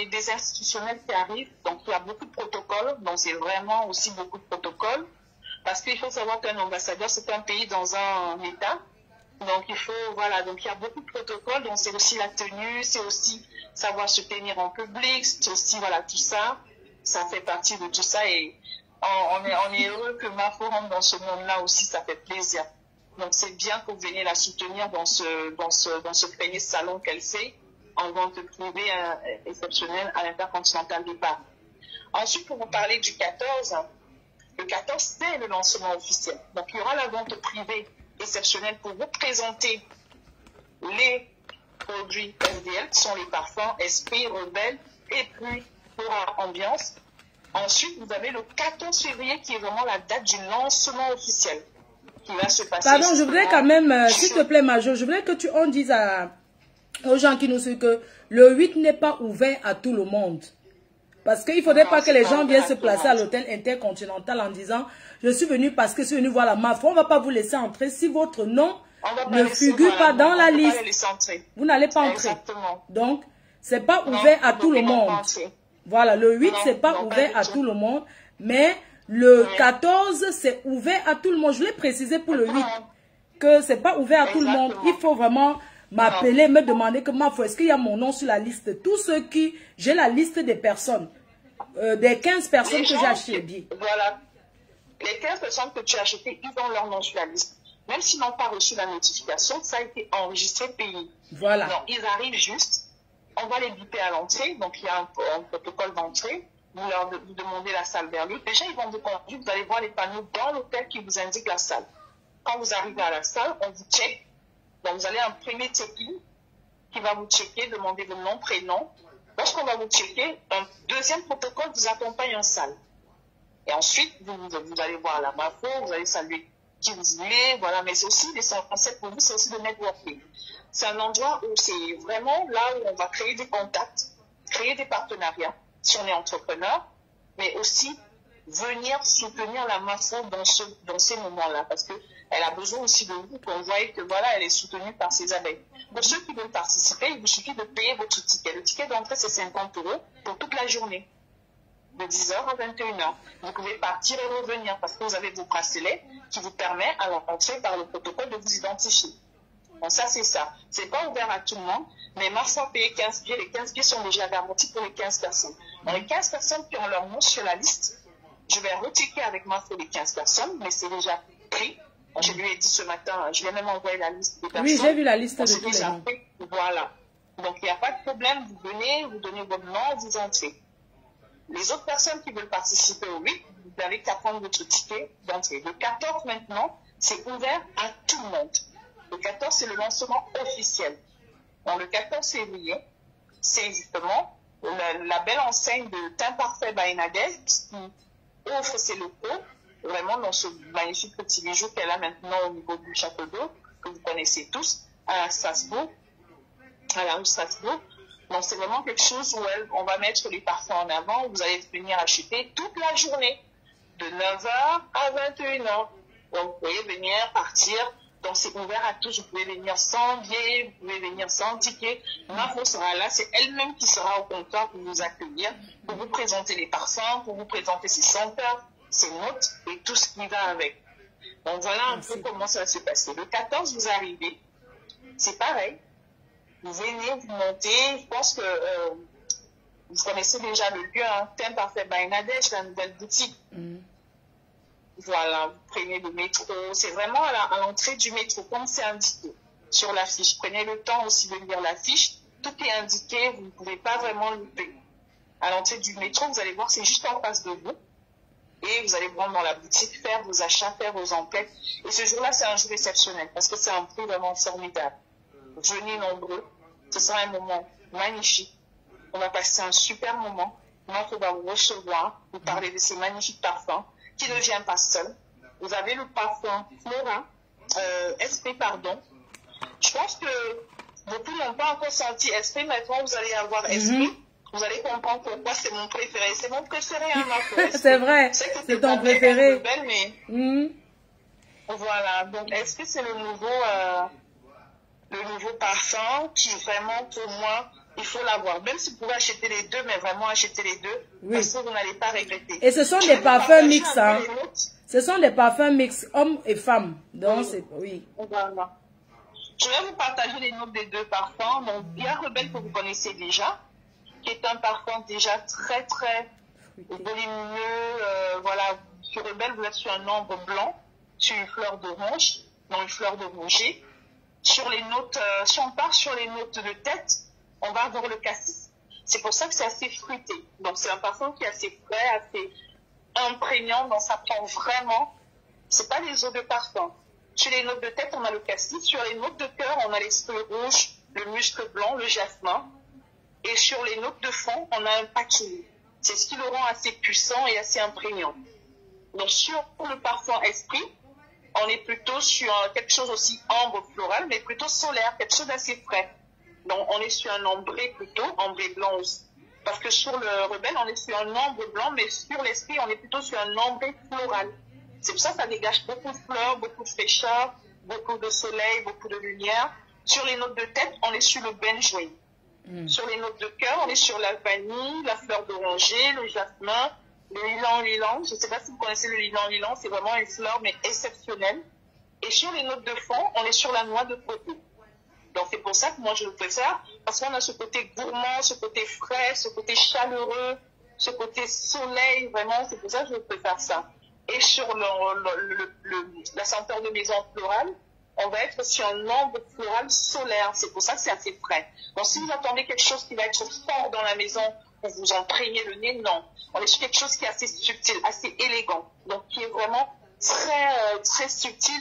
des institutionnels qui arrivent, donc il y a beaucoup de protocoles, donc c'est vraiment aussi beaucoup de protocoles, parce qu'il faut savoir qu'un ambassadeur, c'est un pays dans un État, donc il faut, donc il y a beaucoup de protocoles, donc c'est aussi la tenue, c'est aussi savoir se tenir en public, c'est aussi, tout ça, ça fait partie de tout ça, et on est heureux que Mafo rentre dans ce monde-là aussi, ça fait plaisir. Donc c'est bien que vous veniez la soutenir dans ce premier salon qu'elle fait, en vente privée exceptionnelle à l'Intercontinental de Paris. Ensuite, pour vous parler du 14, le 14, c'est le lancement officiel. Donc, il y aura la vente privée exceptionnelle pour vous présenter les produits SDL, qui sont les parfums Esprit, Rebelle, et puis pour Ambiance. Ensuite, vous avez le 14 février, qui est vraiment la date du lancement officiel, qui va se passer. Pardon, je voudrais quand même, s'il te plaît, Major, je voudrais que on dise aux gens qui nous suivent que le 8 n'est pas ouvert à tout le monde. Parce qu'il ne faudrait pas que les gens viennent se placer à l'hôtel Intercontinental en disant « Je suis venu parce que je suis venu voir la Mafo ». On ne va pas vous laisser entrer si votre nom ne figure pas dans la liste. Vous n'allez pas entrer. Exactement. Donc, ce n'est pas ouvert à tout le monde. Voilà, le 8, ce n'est pas ouvert à tout le monde. Mais le 14, c'est ouvert à tout le monde. Je l'ai précisé pour le 8, que ce n'est pas ouvert à tout le monde. Il faut vraiment m'appeler, me demander que Mafo, est-ce qu'il y a mon nom sur la liste? Tous ceux qui, j'ai la liste des personnes, des 15 personnes que j'ai achetées. Voilà. Les 15 personnes que tu as achetées, ils ont leur nom sur la liste. Même s'ils n'ont pas reçu la notification, ça a été enregistré, payé. Voilà. Donc, ils arrivent juste, on va les biper à l'entrée, donc il y a un protocole d'entrée, vous demandez la salle vers lui. Déjà, ils vont vous conduire, vous allez voir les panneaux dans l'hôtel qui vous indiquent la salle. Quand vous arrivez à la salle, on vous check. Donc, vous allez un premier check-in qui va vous checker, demander votre nom, prénom. Lorsqu'on va vous checker, un deuxième protocole vous accompagne en salle. Et ensuite, vous allez voir la Mafo, vous allez saluer qui vous voulez, voilà. Mais c'est aussi, l'essentiel pour vous, c'est aussi de networking. C'est un endroit où c'est vraiment là où on va créer des contacts, créer des partenariats, si on est entrepreneur, mais aussi venir soutenir la Mafo dans ces moments-là, parce que elle a besoin aussi de vous, qu'on voie que voilà, elle est soutenue par ses abeilles. Pour ceux qui veulent participer, il vous suffit de payer votre ticket. Le ticket d'entrée, c'est 50 € pour toute la journée, de 10h à 21h. Vous pouvez partir et revenir parce que vous avez vos bracelets qui vous permettent à l'entrée par le protocole de vous identifier. Bon, ça, c'est ça. C'est pas ouvert à tout le monde, mais Mafo a payé 15 billets. Les 15 billets sont déjà garantis pour les 15 personnes. Dans les 15 personnes qui ont leur nom sur la liste, je vais retiquer avec Mafo les 15 personnes, mais c'est déjà pris. Je lui ai dit ce matin, je lui ai même envoyé la liste des personnes. Oui, j'ai vu la liste de tous les noms. Voilà. Donc, il n'y a pas de problème. Vous venez, vous donnez votre nom, vous entrez. Les autres personnes qui veulent participer au 8, vous n'avez qu'à prendre votre ticket d'entrée. Le 14, maintenant, c'est ouvert à tout le monde. Le 14, c'est le lancement officiel. Donc, le 14 février, c'est justement la belle enseigne de Teint Parfait by Nadège qui offre ses locaux vraiment dans ce magnifique petit bijou qu'elle a maintenant au niveau du château d'eau, que vous connaissez tous, à Strasbourg, à la rue Strasbourg. Donc, c'est vraiment quelque chose où on va mettre les parfums en avant. Vous allez venir acheter toute la journée, de 9h à 21h. Donc, vous pouvez venir, partir. Donc, c'est ouvert à tous. Vous pouvez venir sans billet, vous pouvez venir sans ticket. Marco sera là. C'est elle-même qui sera au comptoir pour vous accueillir, pour vous présenter les parfums, pour vous présenter ses senteurs, ses notes et tout ce qui va avec. Donc, voilà un peu comment ça va se passer. Le 14, vous arrivez. C'est pareil. Vous venez, vous montez. Je pense que vous connaissez déjà le lieu, hein, Thème Parfait by Nadège, la nouvelle boutique. Voilà, vous prenez le métro. C'est vraiment à l'entrée du métro, comme c'est indiqué sur l'affiche. Prenez le temps aussi de lire l'affiche. Tout est indiqué, vous ne pouvez pas vraiment louper. À l'entrée du métro, vous allez voir, c'est juste en face de vous. Et vous allez voir dans la boutique, faire vos achats, faire vos enquêtes. Et ce jour-là, c'est un jour exceptionnel parce que c'est un prix vraiment formidable. Venez nombreux. Ce sera un moment magnifique. On va passer un super moment. On va vous recevoir, vous parler de ces magnifiques parfums qui ne viennent pas seuls. Vous avez le parfum Flora, Esprit, pardon. Je pense que beaucoup n'ont pas encore senti Esprit. Maintenant, vous allez avoir Esprit. Vous allez comprendre pourquoi c'est mon préféré. C'est mon préféré, hein, Marco. C'est vrai, c'est ton préféré. Belle, mais... Voilà, donc Esprit, c'est le nouveau parfum qui vraiment, pour moi, il faut l'avoir. Même si vous pouvez acheter les deux, mais vraiment acheter les deux, parce que vous n'allez pas regretter. Et ce sont des parfums mix, hein. Ce sont des parfums mix, hommes et femmes. Donc, c'est... Oui. Voilà. Je vais vous partager les notes des deux parfums. Donc, il y a Rebelle que vous connaissez déjà, qui est un parfum déjà très, très volumineux. Voilà, sur Rebelle, vous êtes sur un ombre blanc, sur une fleur d'orange, dans une fleur d'oranger. Sur les notes, si on part sur les notes de tête, on va avoir le cassis. C'est pour ça que c'est assez fruité. Donc, c'est un parfum qui est assez frais, assez imprégnant. Donc, ça prend vraiment... C'est pas les eaux de parfum. Sur les notes de tête, on a le cassis. Sur les notes de cœur, on a l'esprit rouge, le musc blanc, le jasmin. Et sur les notes de fond, on a un patchouli. C'est ce qui le rend assez puissant et assez imprégnant. Donc, sur le parfum esprit, on est plutôt sur quelque chose aussi ambre floral, mais plutôt solaire, quelque chose d'assez frais. Donc, on est sur un ambré plutôt, ambré blanc aussi. Parce que sur le Rebelle, on est sur un ambre blanc, mais sur l'esprit, on est plutôt sur un ambré floral. C'est pour ça que ça dégage beaucoup de fleurs, beaucoup de fraîcheur, beaucoup de soleil, beaucoup de lumière. Sur les notes de tête, on est sur le benjoin. Sur les notes de cœur, on est sur la vanille, la fleur d'oranger, le jasmin, le lilan. Je ne sais pas si vous connaissez le lilan. C'est vraiment une fleur, mais exceptionnelle. Et sur les notes de fond, on est sur la noix de coco. Donc, c'est pour ça que moi, je le préfère, parce qu'on a ce côté gourmand, ce côté frais, ce côté chaleureux, ce côté soleil, vraiment, c'est pour ça que je préfère ça. Et sur la senteur de maison florale, on va être sur un ambre floral solaire. C'est pour ça que c'est assez frais. Donc, si vous attendez quelque chose qui va être fort dans la maison, pour vous imprégner le nez, non. On est sur quelque chose qui est assez subtil, assez élégant. Donc, qui est vraiment très, très subtil,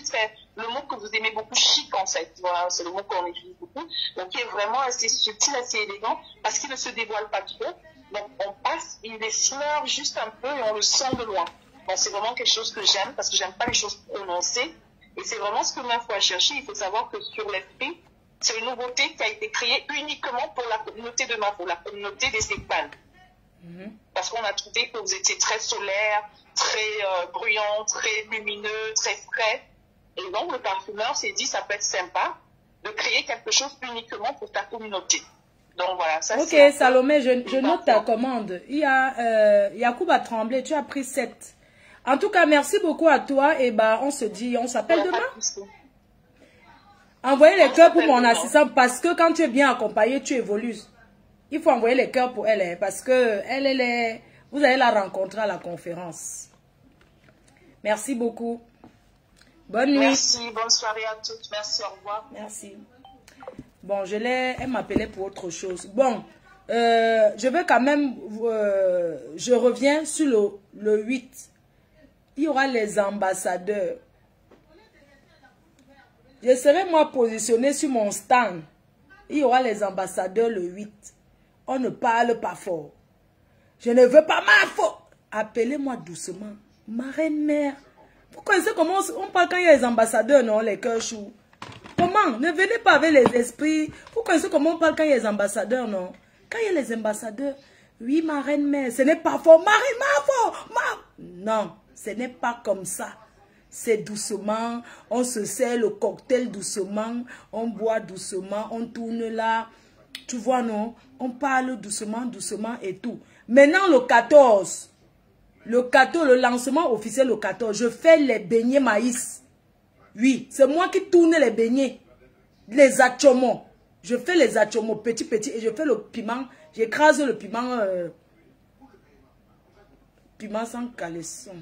le mot que vous aimez beaucoup, chic en fait. Voilà, c'est le mot qu'on utilise beaucoup. Donc, qui est vraiment assez subtil, assez élégant, parce qu'il ne se dévoile pas trop. Donc, on passe, il effleure juste un peu et on le sent de loin. Donc, c'est vraiment quelque chose que j'aime, parce que j'aime pas les choses prononcées. Et c'est vraiment ce que moi, il faut chercher. Il faut savoir que sur l'esprit, c'est une nouveauté qui a été créée uniquement pour la communauté de Mafo, la communauté des Ségpales. Parce qu'on a trouvé que vous étiez très solaire, très bruyant, très lumineux, très frais. Et donc, le parfumeur s'est dit, ça peut être sympa de créer quelque chose uniquement pour ta communauté. Donc, voilà. Ça, ok, Salomé, je note ta commande. Il y a Yacouba Tremblay, tu as pris 7. En tout cas, merci beaucoup à toi. Et bah, on se dit, on s'appelle demain. Envoyez les cœurs pour mon assistant parce que quand tu es bien accompagné, tu évolues. Il faut envoyer les cœurs pour elle parce que vous allez la rencontrer à la conférence. Merci beaucoup. Bonne nuit. Merci, bonne soirée à toutes. Merci, au revoir. Merci. Bon, elle m'appelait pour autre chose. Bon, je vais quand même, je reviens sur le 8. Il y aura les ambassadeurs. Je serai moi positionné sur mon stand. Il y aura les ambassadeurs le 8. On ne parle pas fort. Je ne veux pas ma faute. Appelez-moi doucement. Ma reine mère. Vous connaissez comment on parle quand il y a les ambassadeurs, non, les cœurs choux? Comment? Ne venez pas avec les esprits. Vous connaissez comment on parle quand il y a les ambassadeurs, non? Quand il y a les ambassadeurs, oui, ma reine mère, ce n'est pas fort. Marine, ma fort, non, ce n'est pas comme ça. C'est doucement, on se sert le cocktail doucement, on boit doucement, on tourne là. Tu vois, non? On parle doucement, doucement et tout. Maintenant, le 14, le lancement officiel le 14, je fais les beignets maïs. Oui, c'est moi qui tourne les beignets. Les achomos. Je fais les achomos petit, petit et je fais le piment. J'écrase le piment. Piment sans caleçon.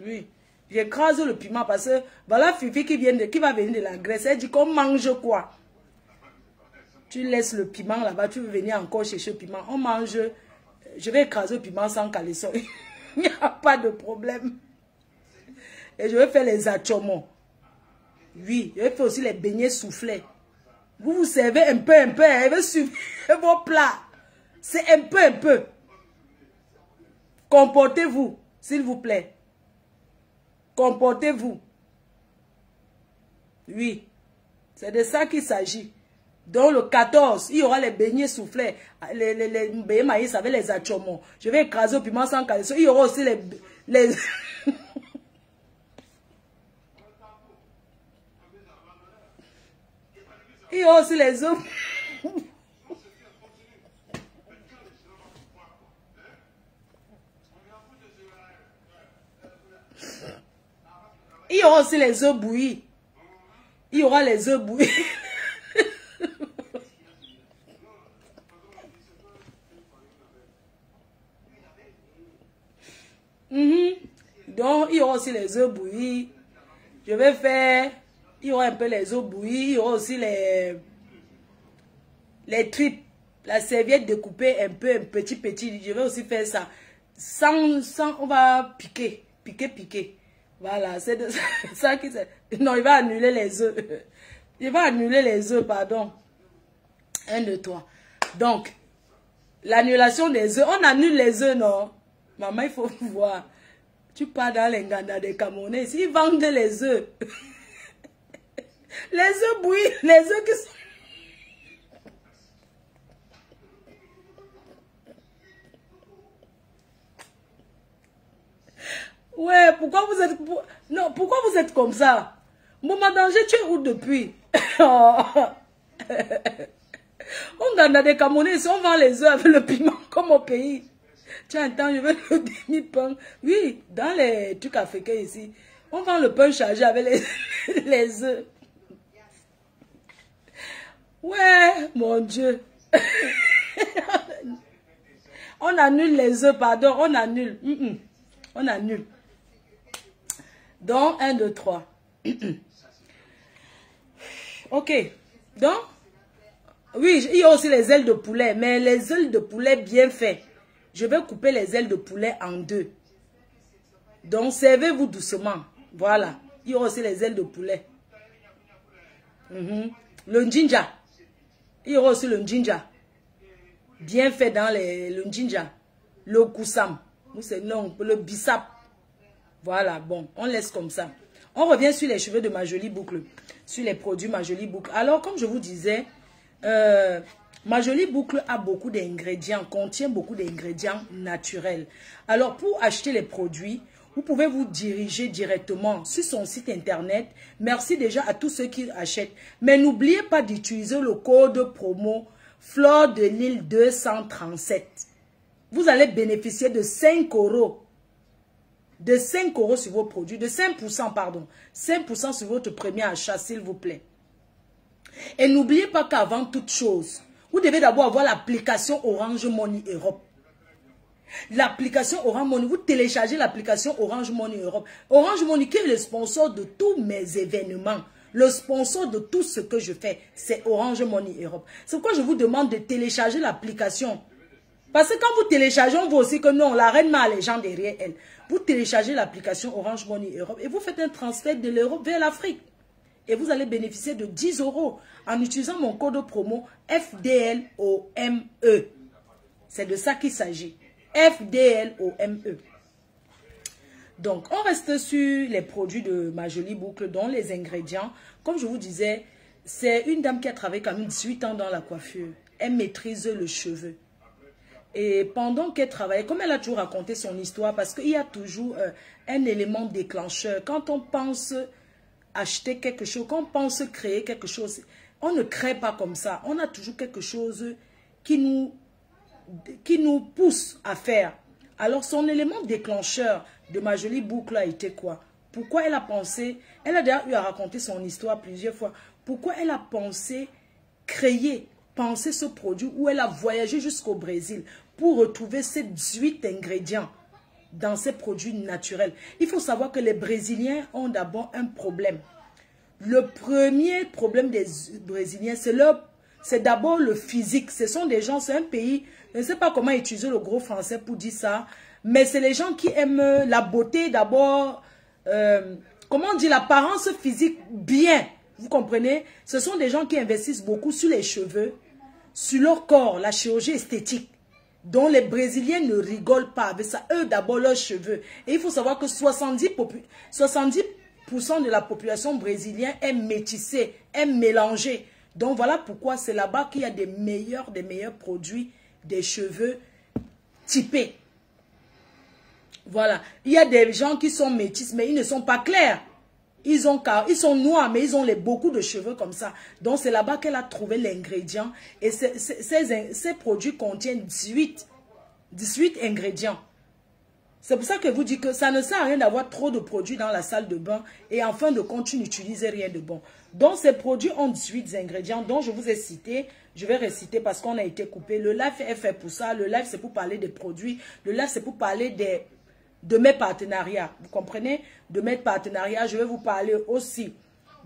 Oui. J'écrase le piment parce que voilà Fifi qui va venir de la Grèce. Elle dit qu'on mange quoi? Tu laisses le piment là-bas, tu veux venir encore chercher le piment. On mange. Je vais écraser le piment sans caleçon. Il n'y a pas de problème. Et je vais faire les achomos. Oui, je vais faire aussi les beignets soufflés. Vous vous servez un peu, elle veut suivre vos plats. C'est un peu. Comportez-vous, s'il vous plaît. Comportez-vous. Oui, c'est de ça qu'il s'agit. Donc le 14, il y aura les beignets soufflés, les beignets maïs avec les achomos. Je vais écraser au piment sans caleçon. Il y aura aussi les... Il y aura aussi les œufs. Il y aura aussi les œufs bouillis. Il y aura les œufs bouillis. Donc, il y aura aussi les œufs bouillis. Je vais faire... Il y aura un peu les œufs bouillis. Il y aura aussi les tripes. La serviette découpée un peu, un petit. Je vais aussi faire ça. Sans on va piquer. Voilà, c'est de ça qui... Non, il va annuler les œufs. Il va annuler les œufs, pardon. 1, 2, 3. Donc, l'annulation des œufs. On annule les œufs, non? Maman, il faut voir. Tu pars dans les Nganda des Camerounais. Ils vendent les œufs. Les œufs bouillis. Les œufs qui sont... Ouais, pourquoi vous êtes... Non, pourquoi vous êtes comme ça? Maman Danger, tu es où depuis? On a des Camerounais, si on vend les œufs avec le piment, comme au pays. Tu entends, je veux le demi-pain. Oui, dans les trucs africains ici, on vend le pain chargé avec les œufs. Ouais, mon Dieu. On annule les œufs, pardon, on annule. On annule. Donc, 1, 2, 3. Ok. Donc, oui, il y a aussi les ailes de poulet, mais les ailes de poulet bien faites. Je vais couper les ailes de poulet en 2. Donc, servez-vous doucement. Voilà. Il y a aussi les ailes de poulet. Le ginger. Il y aura aussi le ginger. Bien fait dans le ginger. Le koussam. Non, le bissap. Voilà, bon, on laisse comme ça. On revient sur les cheveux de ma jolie boucle. Sur les produits ma jolie boucle. Alors, comme je vous disais, ma jolie boucle a beaucoup d'ingrédients, contient beaucoup d'ingrédients naturels. Alors, pour acheter les produits, vous pouvez vous diriger directement sur son site internet. Merci déjà à tous ceux qui achètent. Mais n'oubliez pas d'utiliser le code promo Fleur de Lille 237. Vous allez bénéficier de 5 €. De 5 € sur vos produits. De 5%, pardon. 5% sur votre premier achat, s'il vous plaît. Et n'oubliez pas qu'avant toute chose, vous devez d'abord avoir l'application Orange Money Europe. L'application Orange Money, vous téléchargez l'application Orange Money Europe. Orange Money qui est le sponsor de tous mes événements. Le sponsor de tout ce que je fais, c'est Orange Money Europe. C'est pourquoi je vous demande de télécharger l'application. Parce que quand vous téléchargez, on voit aussi que non, la reine m'a les gens derrière elle. Vous téléchargez l'application Orange Money Europe et vous faites un transfert de l'Europe vers l'Afrique. Et vous allez bénéficier de 10 € en utilisant mon code promo FDLOME. C'est de ça qu'il s'agit. FDLOME. Donc, on reste sur les produits de Ma Jolie Boucle, dont les ingrédients. Comme je vous disais, c'est une dame qui a travaillé quand même 18 ans dans la coiffure. Elle maîtrise le cheveu. Et pendant qu'elle travaillait, comme elle a toujours raconté son histoire, parce qu'il y a toujours un élément déclencheur. Quand on pense acheter quelque chose, quand on pense créer quelque chose, on ne crée pas comme ça. On a toujours quelque chose qui nous pousse à faire. Alors, son élément déclencheur de Ma Jolie Boucle a été quoi? Pourquoi elle a pensé, elle a d'ailleurs eu à raconter son histoire plusieurs fois, pourquoi elle a pensé penser ce produit, où elle a voyagé jusqu'au Brésil pour retrouver ces 18 ingrédients dans ces produits naturels. Il faut savoir que les Brésiliens ont d'abord un problème. Le premier problème des Brésiliens, c'est d'abord le physique. Ce sont des gens, c'est un pays, je ne sais pas comment utiliser le gros français pour dire ça, mais c'est les gens qui aiment la beauté d'abord, comment on dit, l'apparence physique bien. Vous comprenez? Ce sont des gens qui investissent beaucoup sur les cheveux, sur leur corps, la chirurgie esthétique, dont les Brésiliens ne rigolent pas avec ça. Eux, d'abord, leurs cheveux. Et il faut savoir que 70% de la population brésilienne est métissée, est mélangée. Donc, voilà pourquoi c'est là-bas qu'il y a des meilleurs produits des cheveux typés. Voilà. Il y a des gens qui sont métis, mais ils ne sont pas clairs. Ils sont noirs, mais ils ont beaucoup de cheveux comme ça. Donc, c'est là-bas qu'elle a trouvé l'ingrédient. Et ces produits contiennent 18 ingrédients. C'est pour ça que je vous dis que ça ne sert à rien d'avoir trop de produits dans la salle de bain. Et en fin de compte, tu n'utilises rien de bon. Donc, ces produits ont 18 ingrédients dont je vous ai cité. Je vais réciter parce qu'on a été coupé. Le live est fait pour ça. Le live, c'est pour parler des produits. Le live, c'est pour parler de mes partenariats. Vous comprenez? De mes partenariats, je vais vous parler aussi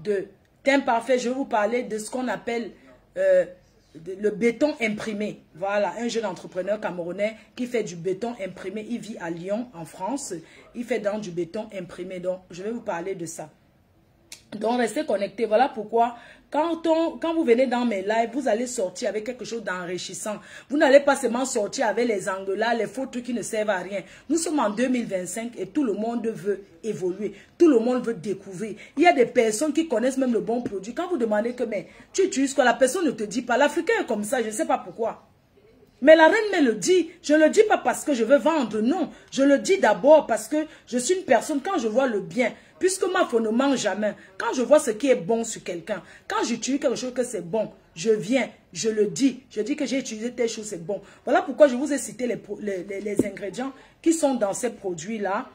de Teint Parfait. Je vais vous parler de ce qu'on appelle le béton imprimé. Voilà, un jeune entrepreneur camerounais qui fait du béton imprimé. Il vit à Lyon, en France. Il fait dans du béton imprimé. Donc, je vais vous parler de ça. Donc, restez connectés. Voilà pourquoi, quand vous venez dans mes lives, vous allez sortir avec quelque chose d'enrichissant. Vous n'allez pas seulement sortir avec les engueulades, les faux trucs qui ne servent à rien. Nous sommes en 2025 et tout le monde veut évoluer. Tout le monde veut découvrir. Il y a des personnes qui connaissent même le bon produit. Quand vous demandez que, mais tu utilises quoi, la personne ne te dit pas. L'Africain est comme ça, je ne sais pas pourquoi. Mais la reine me le dit. Je ne le dis pas parce que je veux vendre, non. Je le dis d'abord parce que je suis une personne, quand je vois le bien, puisque ma femme ne ment jamais, quand je vois ce qui est bon sur quelqu'un, quand j'utilise quelque chose que c'est bon, je viens, je le dis. Je dis que j'ai utilisé telle chose, c'est bon. Voilà pourquoi je vous ai cité les ingrédients qui sont dans ces produits-là.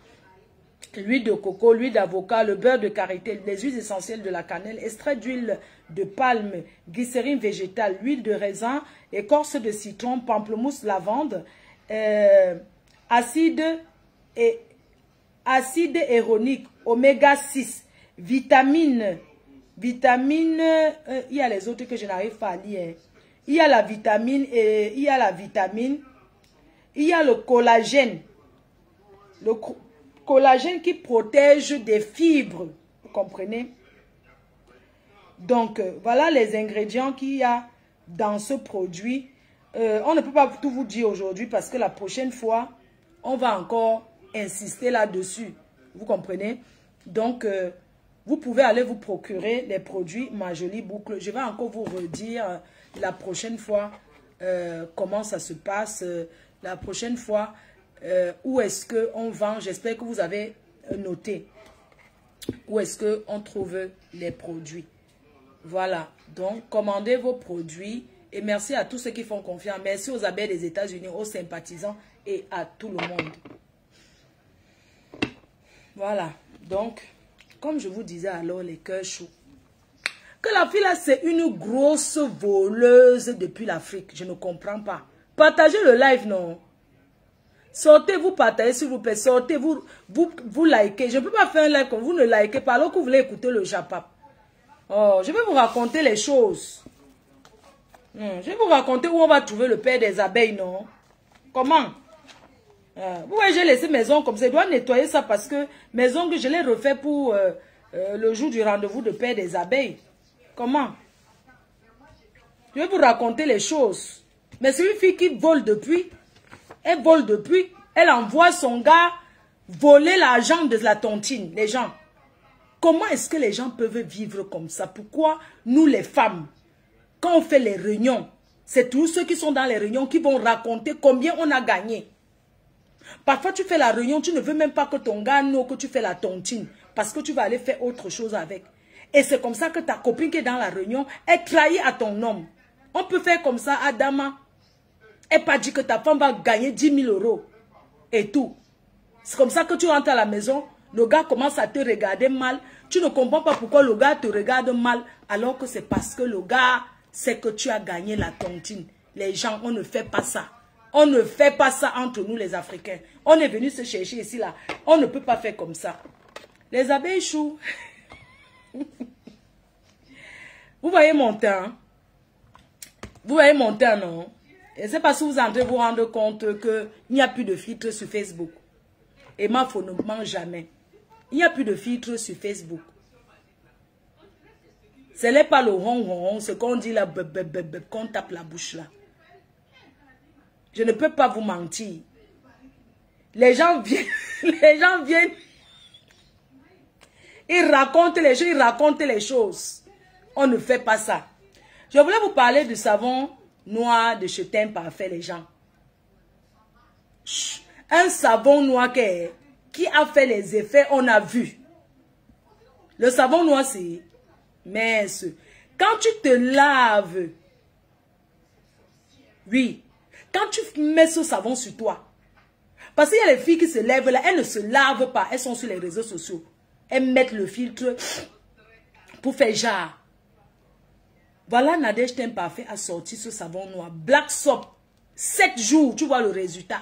L'huile de coco, l'huile d'avocat, le beurre de karité, les huiles essentielles de la cannelle, extrait d'huile de palme, glycérine végétale, l'huile de raisin, écorce de citron, pamplemousse, lavande, acide héronique, oméga 6, vitamine, il y a les autres que je n'arrive pas à lire. Il y a la vitamine, il y a le collagène. Le collagène qui protège des fibres, vous comprenez? Donc, voilà les ingrédients qu'il y a dans ce produit. On ne peut pas tout vous dire aujourd'hui parce que la prochaine fois, on va encore insister là-dessus. Vous comprenez? Donc, vous pouvez aller vous procurer les produits Ma Jolie Boucle. Je vais encore vous redire la prochaine fois comment ça se passe. La prochaine fois, où est-ce qu'on vend. J'espère que vous avez noté. Où est-ce qu'on trouve les produits. Voilà. Donc, commandez vos produits. Et merci à tous ceux qui font confiance. Merci aux abeilles des États-Unis, aux sympathisants et à tout le monde. Voilà. Donc, comme je vous disais alors, les cœurs chauds. Que la fille là, c'est une grosse voleuse depuis l'Afrique. Je ne comprends pas. Partagez le live, non? Sortez, vous partagez, s'il vous plaît. Sortez, vous likez. Je ne peux pas faire un like comme vous ne likez pas alors que vous voulez écouter le Japap. Oh, je vais vous raconter les choses. Je vais vous raconter où on va trouver le père des abeilles, non? Comment? Vous voyez, j'ai laissé mes ongles comme ça. Je dois nettoyer ça parce que mes ongles, je les refais pour le jour du rendez-vous de père des abeilles. Comment? Je vais vous raconter les choses. Mais c'est une fille qui vole depuis. Elle vole depuis. Elle envoie son gars voler l'argent de la tontine, les gens. Comment est-ce que les gens peuvent vivre comme ça? Pourquoi nous les femmes, quand on fait les réunions, c'est tous ceux qui sont dans les réunions qui vont raconter combien on a gagné. Parfois tu fais la réunion, tu ne veux même pas que ton gars know que tu fais la tontine, parce que tu vas aller faire autre chose avec. Et c'est comme ça que ta copine qui est dans la réunion est trahie à ton homme. On peut faire comme ça à Dama. Et pas dire que ta femme va gagner 10 000 € et tout. C'est comme ça que tu rentres à la maison, le gars commence à te regarder mal. Tu ne comprends pas pourquoi le gars te regarde mal, alors que c'est parce que le gars sait que tu as gagné la tontine. Les gens, on ne fait pas ça. On ne fait pas ça entre nous les Africains. On est venu se chercher ici là. On ne peut pas faire comme ça. Les abeilles chou. Vous voyez mon teint? Vous voyez mon teint, non? Et c'est parce que vous entrez vous rendre compte qu'il n'y a plus de filtre sur Facebook. Et ma faux ne ment jamais. Il n'y a plus de filtre sur Facebook. Ce n'est pas le ron, ce qu'on dit là, qu'on tape la bouche là. Je ne peux pas vous mentir. Les gens viennent, ils racontent les choses. On ne fait pas ça. Je voulais vous parler du savon noir de Chetin Parfait, les gens. Un savon noir qui a fait les effets, on a vu. Le savon noir, c'est mince. Quand tu te laves, oui, quand tu mets ce savon sur toi, parce qu'il y a les filles qui se lèvent là, elles ne se lavent pas, elles sont sur les réseaux sociaux. Elles mettent le filtre pour faire genre. Voilà, Nadège Teint Parfait a sorti ce savon noir. Black Soap. 7 jours, tu vois le résultat.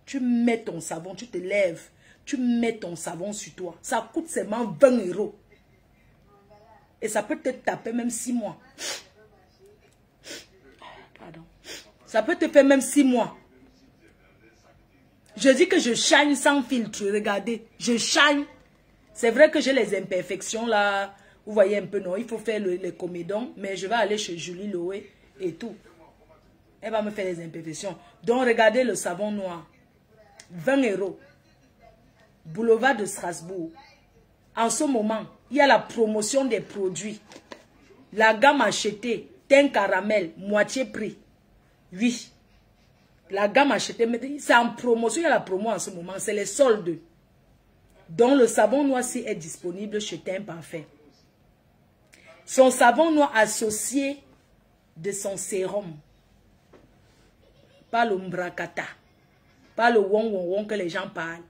Tu mets ton savon, tu te lèves. Tu mets ton savon sur toi. Ça coûte seulement 20 €. Et ça peut te taper même 6 mois. Pardon. Ça peut te faire même 6 mois. Je dis que je shine sans filtre. Regardez, je shine. C'est vrai que j'ai les imperfections là. Vous voyez un peu, non, il faut faire les comédons. Mais je vais aller chez Julie Loé et tout. Elle va me faire les imperfections. Donc, regardez le savon noir. 20 €. Boulevard de Strasbourg. En ce moment, il y a la promotion des produits. La gamme achetée, teint caramel, moitié prix. Oui. La gamme achetée, c'est en promotion. Il y a la promo en ce moment. C'est les soldes. Donc, le savon noir est disponible chez Teint Parfait. Son savon noir associé de son sérum. Pas le mbrakata. Pas le wong que les gens parlent.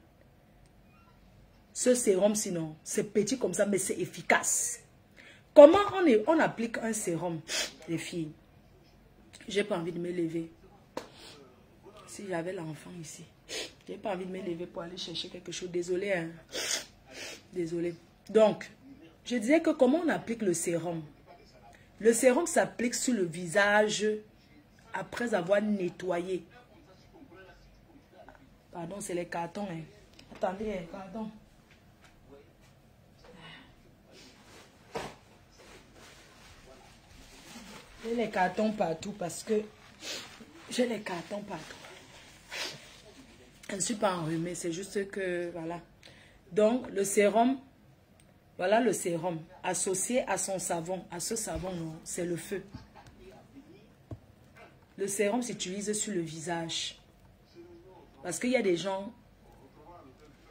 Ce sérum, sinon, c'est petit comme ça, mais c'est efficace. Comment on applique un sérum, les filles? J'ai pas envie de me lever. Si j'avais l'enfant ici, j'ai pas envie de me lever pour aller chercher quelque chose. Désolée, hein. Désolée. Donc, je disais que comment on applique le sérum? Le sérum s'applique sur le visage après avoir nettoyé. Pardon, c'est les cartons. Hein. Attendez, pardon. J'ai les cartons partout parce que j'ai les cartons partout. Je ne suis pas enrhumée, c'est juste que, voilà. Donc, le sérum, voilà le sérum, associé à son savon, à ce savon, c'est le feu. Le sérum s'utilise sur le visage. Parce qu'il y a des gens,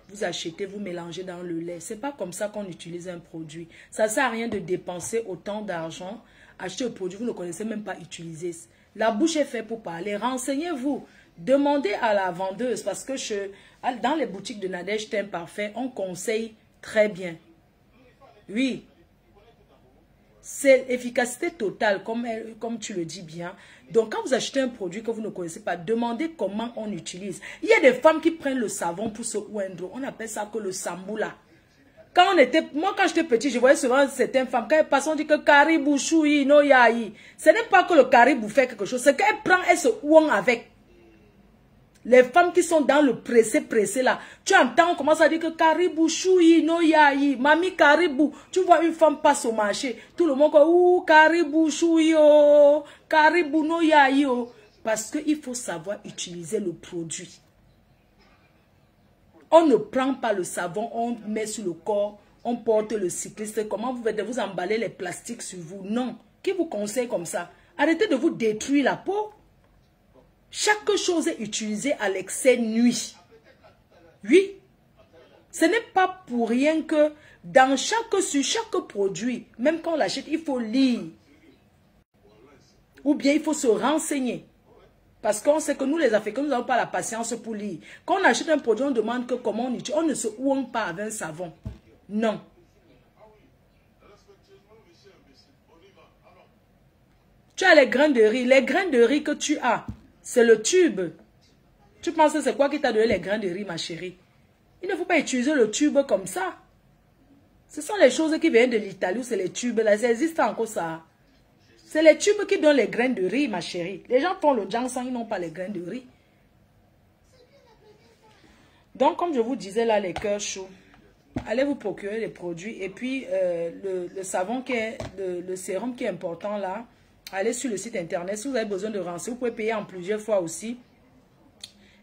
vous achetez, vous mélangez dans le lait. C'est pas comme ça qu'on utilise un produit. Ça ne sert à rien de dépenser autant d'argent, acheter un produit, vous ne connaissez même pas utiliser. La bouche est faite pour parler. Renseignez-vous. Demandez à la vendeuse parce que dans les boutiques de Nadège Teint Parfait, on conseille très bien. Oui. C'est efficacité totale, comme tu le dis bien. Donc, quand vous achetez un produit que vous ne connaissez pas, demandez comment on utilise. Il y a des femmes qui prennent le savon pour se oindre. On appelle ça que le samboula. Moi, quand j'étais petit, je voyais souvent certaines femmes, quand elles passent, on dit que caribou, choui, no yaï. Ce n'est pas que le caribou fait quelque chose, c'est qu'elle prend, elle se ouang avec. Les femmes qui sont dans le pressé là, tu entends, on commence à dire que caribou, choui, no yaï, mami caribou. Tu vois une femme passe au marché, tout le monde dit, ouh, caribou, choui, oh, caribou, no yaï, oh. Parce qu'il faut savoir utiliser le produit. On ne prend pas le savon, on met sur le corps, on porte le cycliste. Comment vous faites vous emballer les plastiques sur vous? Non. Qui vous conseille comme ça? Arrêtez de vous détruire la peau. Chaque chose est utilisée à l'excès nuit. Oui. Ce n'est pas pour rien que sur chaque produit, même quand on l'achète, il faut lire. Ou bien il faut se renseigner. Parce qu'on sait que nous les Africains, nous n'avons pas la patience pour lire. Quand on achète un produit, on demande que comment on utilise. On ne se ouonne pas avec un savon. Non. Tu as les grains de riz. Les grains de riz que tu as, c'est le tube. Tu penses que c'est quoi qui t'a donné les grains de riz, ma chérie? Il ne faut pas utiliser le tube comme ça. Ce sont les choses qui viennent de l'Italie, c'est les tubes. Là, ça existe encore ça. C'est les tubes qui donnent les grains de riz, ma chérie. Les gens font le ginseng, ils n'ont pas les grains de riz. Donc, comme je vous disais là, les cœurs chauds, allez vous procurer les produits. Et puis, le savon qui est, le sérum qui est important là, allez sur le site internet. Si vous avez besoin de renseignements, vous pouvez payer en plusieurs fois aussi.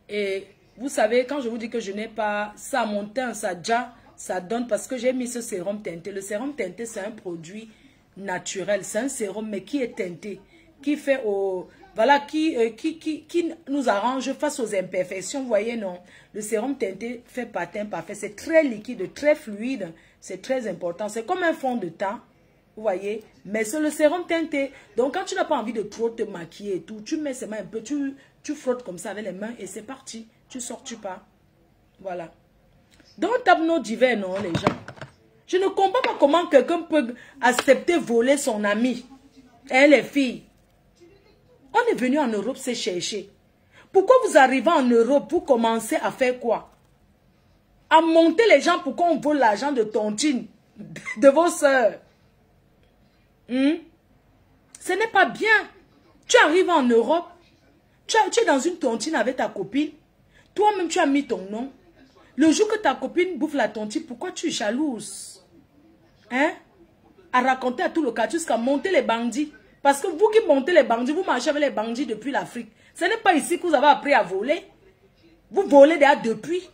Et vous savez, quand je vous dis que je n'ai pas ça à mon teint, ça donne parce que j'ai mis ce sérum teinté. Le sérum teinté, c'est un produit naturel. C'est un sérum, mais qui est teinté. Qui fait au... Voilà, qui nous arrange face aux imperfections. Vous voyez, non? Le sérum teinté fait patin parfait. C'est très liquide, très fluide. C'est très important. C'est comme un fond de teint. Vous voyez? Mais c'est le sérum teinté. Donc, quand tu n'as pas envie de trop te maquiller et tout, tu mets ses mains un peu, tu frottes comme ça avec les mains et c'est parti. Tu sors, tu pars. Voilà. Donc, tableau divers, non, les gens. Je ne comprends pas comment quelqu'un peut accepter voler son ami. Hein, les filles. On est venu en Europe se chercher. Pourquoi vous arrivez en Europe pour commencer à faire quoi? À monter les gens pour qu'on vole l'argent de tontine, de vos soeurs. Ce n'est pas bien. Tu arrives en Europe, tu es dans une tontine avec ta copine. Toi-même, tu as mis ton nom. Le jour que ta copine bouffe la tontine, pourquoi tu es jalouse? Hein? À raconter à tout le quartier jusqu'à monter les bandits. Parce que vous qui montez les bandits, vous marchez avec les bandits depuis l'Afrique. Ce n'est pas ici que vous avez appris à voler. Vous volez déjà depuis.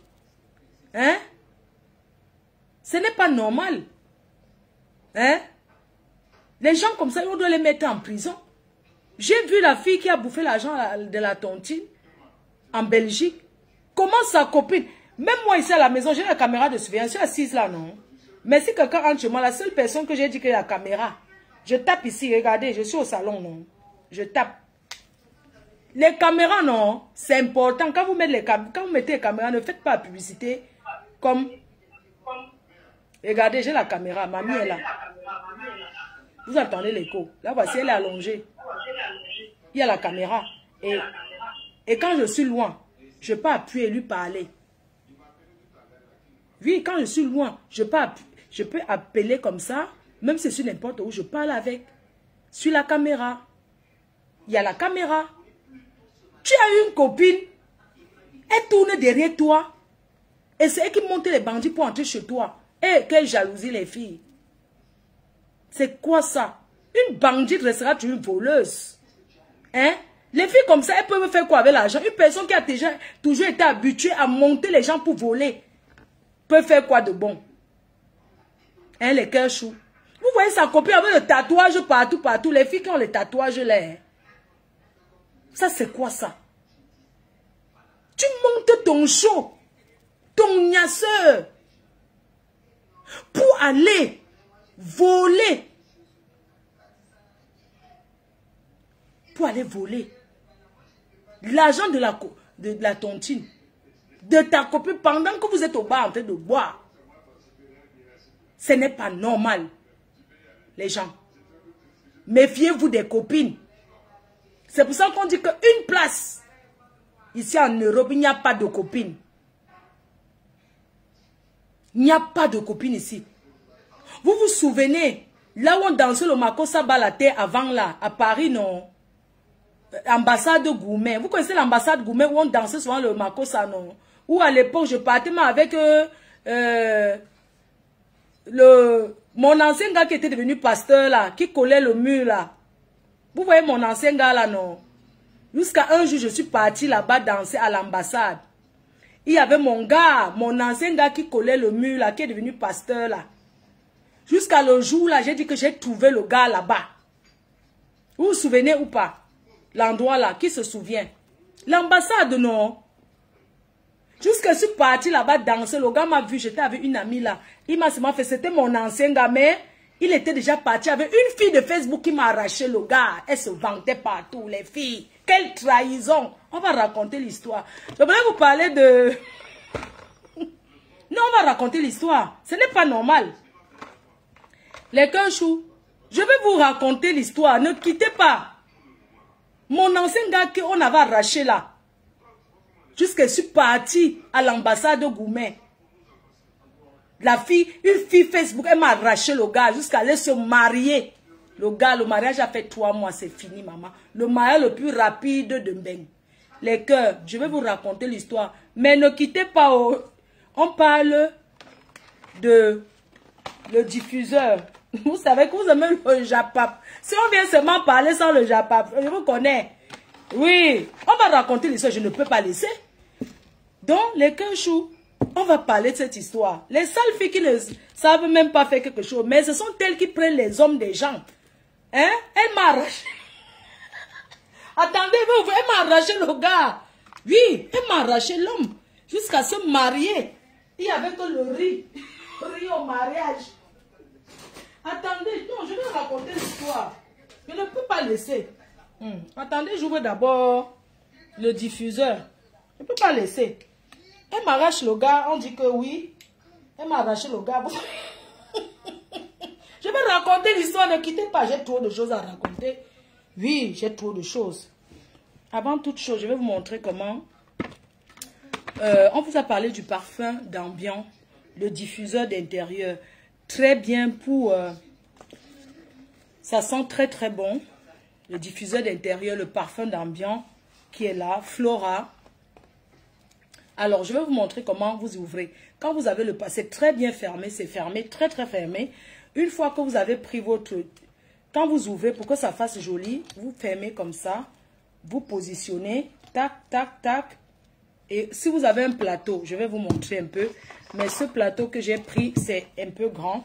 Hein? Ce n'est pas normal. Hein? Les gens comme ça, on doit les mettre en prison. J'ai vu la fille qui a bouffé l'argent de la tontine en Belgique. Comment sa copine... Même moi ici à la maison, j'ai la caméra de surveillance. Je suis assise là, non? Mais si quelqu'un entre chez moi, la seule personne que j'ai dit que la caméra, je tape ici, regardez, je suis au salon, non? Je tape. Les caméras, non, c'est important. Quand vous mettez les caméras, ne faites pas la publicité comme... Regardez, j'ai la caméra, mamie est là. Vous entendez l'écho. Là, voici, elle est allongée. Il y a la caméra. Et quand je suis loin, je peux appuyer et lui parler. Oui, quand je suis loin, je peux appeler comme ça, même si c'est n'importe où, je parle avec. Sur la caméra. Il y a la caméra. Tu as une copine, elle tourne derrière toi, et c'est elle qui monte les bandits pour entrer chez toi. Eh, quelle jalousie les filles. C'est quoi ça? Une bandite restera une voleuse. Hein? Les filles comme ça, elles peuvent faire quoi avec l'argent? Une personne qui a déjà toujours été habituée à monter les gens pour voler peut faire quoi de bon? Hein, les cœurs choux. Vous voyez sa copine avec le tatouage partout. Les filles qui ont les tatouages là. Ça, c'est quoi ça? Tu montes ton show, ton gnasseur, pour aller voler. Pour aller voler l'argent de la tontine, de ta copine pendant que vous êtes au bar en train de boire. Ce n'est pas normal, les gens. Méfiez-vous des copines. C'est pour ça qu'on dit qu'une place, ici en Europe, il n'y a pas de copines. Il n'y a pas de copines ici. Vous vous souvenez, là où on dansait le Makossa Balaté avant là, à Paris, non? Ambassade Goumet. Vous connaissez l'ambassade Goumet où on dansait souvent le Makossa, non? Où à l'époque, je partais avec mon ancien gars qui était devenu pasteur là, qui collait le mur là. Vous voyez mon ancien gars là, non? Jusqu'à un jour, je suis partie là-bas danser à l'ambassade. Il y avait mon gars, mon ancien gars qui collait le mur là, qui est devenu pasteur là. Jusqu'à le jour là, j'ai dit que j'ai trouvé le gars là-bas. Vous vous souvenez ou pas? L'endroit là, qui se souvient? L'ambassade, non? Jusqu'à ce parti là-bas danser, le gars m'a vu, j'étais avec une amie là. Il m'a seulement fait, c'était mon ancien gars, mais il était déjà parti avec une fille de Facebook qui m'a arraché le gars. Elle se vantait partout, les filles. Quelle trahison! On va raconter l'histoire. Je voulais vous parler de... Non, on va raconter l'histoire. Ce n'est pas normal. Les Keuchou, je vais vous raconter l'histoire. Ne quittez pas. Mon ancien gars qu'on avait arraché là. Jusqu'à je suis parti à l'ambassade de Goumet. La fille, une fille Facebook, elle m'a arraché le gars jusqu'à aller se marier. Le gars, le mariage a fait 3 mois, c'est fini, maman. Le mariage le plus rapide de Mbeng. Les cœurs, je vais vous raconter l'histoire. Mais ne quittez pas. On parle de le diffuseur. Vous savez que vous aimez le Japap. Si on vient seulement parler sans le Japap, je vous connais. Oui, on va raconter l'histoire, je ne peux pas laisser. Donc, les Keuchou, on va parler de cette histoire. Les sales filles qui ne savent même pas faire quelque chose, mais ce sont elles qui prennent les hommes des gens. Hein? Elle m'a arraché. Attendez, elle m'a arraché le gars. Oui, elle m'a arraché l'homme. Jusqu'à se marier. Il n'y avait que le riz. Le riz au mariage. Attendez, non, je vais raconter l'histoire. Je ne peux pas laisser. Attendez, j'ouvre d'abord le diffuseur. Je ne peux pas laisser. Elle m'arrache le gars, on dit que oui. Elle m'a arraché le gars. Je vais raconter l'histoire, ne quittez pas, j'ai trop de choses à raconter. Oui, j'ai trop de choses. Avant toute chose, je vais vous montrer comment... on vous a parlé du parfum d'ambiance, le diffuseur d'intérieur. Très bien pour... ça sent très très bon. Le diffuseur d'intérieur, le parfum d'ambiance qui est là, Flora. Alors, je vais vous montrer comment vous ouvrez. Quand vous avez le passé très bien fermé, c'est fermé, très très fermé. Une fois que vous avez pris votre... Quand vous ouvrez, pour que ça fasse joli, vous fermez comme ça. Vous positionnez, tac, tac, tac. Et si vous avez un plateau, je vais vous montrer un peu. Mais ce plateau que j'ai pris, c'est un peu grand.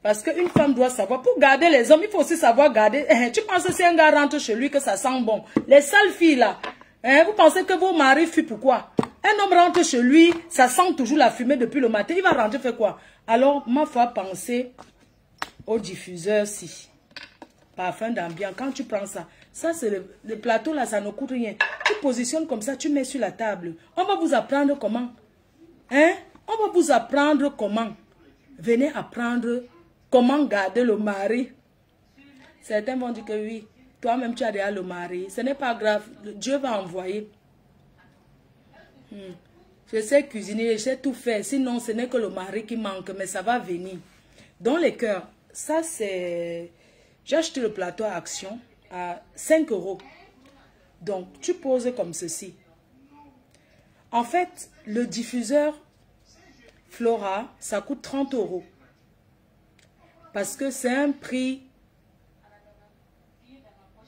Parce qu'une femme doit savoir. Pour garder les hommes, il faut aussi savoir garder. Tu penses que si un gars rentre chez lui, que ça sent bon. Les sales filles là, vous pensez que vos maris fuient pourquoi? Un homme rentre chez lui, ça sent toujours la fumée depuis le matin. Il va rentrer faire quoi? Alors, ma foi, pensez au diffuseur-ci. Parfum d'ambiance. Quand tu prends ça, ça c'est le plateau là, ça ne coûte rien. Tu positionnes comme ça, tu mets sur la table. On va vous apprendre comment. Hein? On va vous apprendre comment. Venez apprendre comment garder le mari. Certains vont dire que oui, toi-même tu as déjà le mari. Ce n'est pas grave, Dieu va envoyer. Je sais cuisiner, je sais tout faire. Sinon, ce n'est que le mari qui manque, mais ça va venir. Dans les cœurs, ça c'est... J'ai acheté le plateau à Action à 5 €. Donc, tu poses comme ceci. En fait, le diffuseur Flora, ça coûte 30 €. Parce que c'est un prix...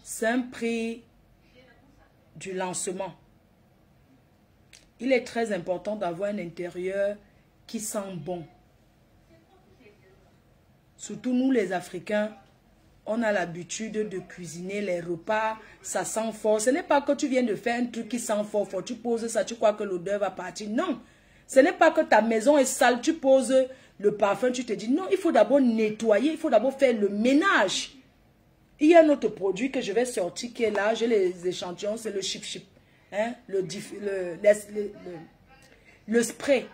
C'est un prix du lancement. Il est très important d'avoir un intérieur qui sent bon. Surtout nous les Africains, on a l'habitude de cuisiner les repas, ça sent fort. Ce n'est pas que tu viens de faire un truc qui sent fort, tu poses ça, tu crois que l'odeur va partir. Non, ce n'est pas que ta maison est sale, tu poses le parfum, tu te dis non, il faut d'abord nettoyer, il faut d'abord faire le ménage. Il y a un autre produit que je vais sortir qui est là, j'ai les échantillons, c'est le chip-chip. Hein? Le spray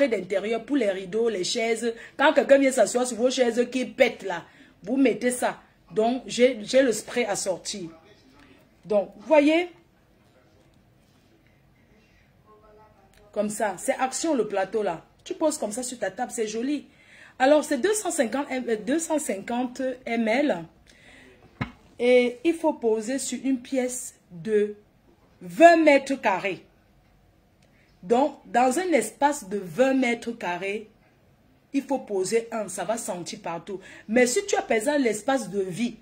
d'intérieur pour les rideaux, les chaises. Quand quelqu'un vient s'asseoir sur vos chaises qui pètent là, vous mettez ça. Donc, j'ai le spray à sortir. Donc, vous voyez, comme ça, c'est Action le plateau là. Tu poses comme ça sur ta table, c'est joli. Alors, c'est 250 ml. Et il faut poser sur une pièce de 20 mètres carrés. Donc, dans un espace de 20 mètres carrés, il faut poser un, ça va sentir partout. Mais si tu as par exemple l'espace de vie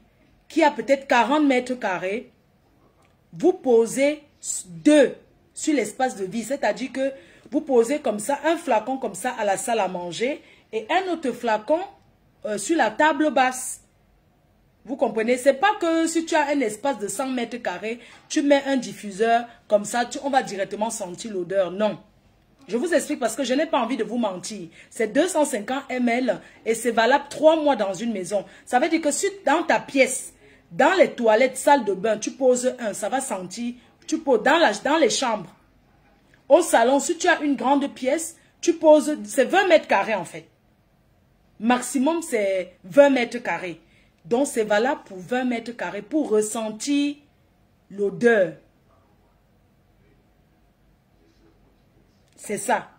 qui a peut-être 40 mètres carrés, vous posez 2 sur l'espace de vie. C'est-à-dire que Vous posez comme ça, un flacon comme ça à la salle à manger et un autre flacon sur la table basse. Vous comprenez? C'est pas que si tu as un espace de 100 mètres carrés, tu mets un diffuseur comme ça, on va directement sentir l'odeur. Non. Je vous explique parce que je n'ai pas envie de vous mentir. C'est 250 ml et c'est valable 3 mois dans une maison. Ça veut dire que si dans ta pièce, dans les toilettes, salle de bain, tu poses un, ça va sentir. Tu poses dans les chambres. Au salon, si tu as une grande pièce, tu poses, c'est 20 mètres carrés en fait. Maximum, c'est 20 mètres carrés. Donc, c'est valable pour 20 mètres carrés pour ressentir l'odeur. C'est ça.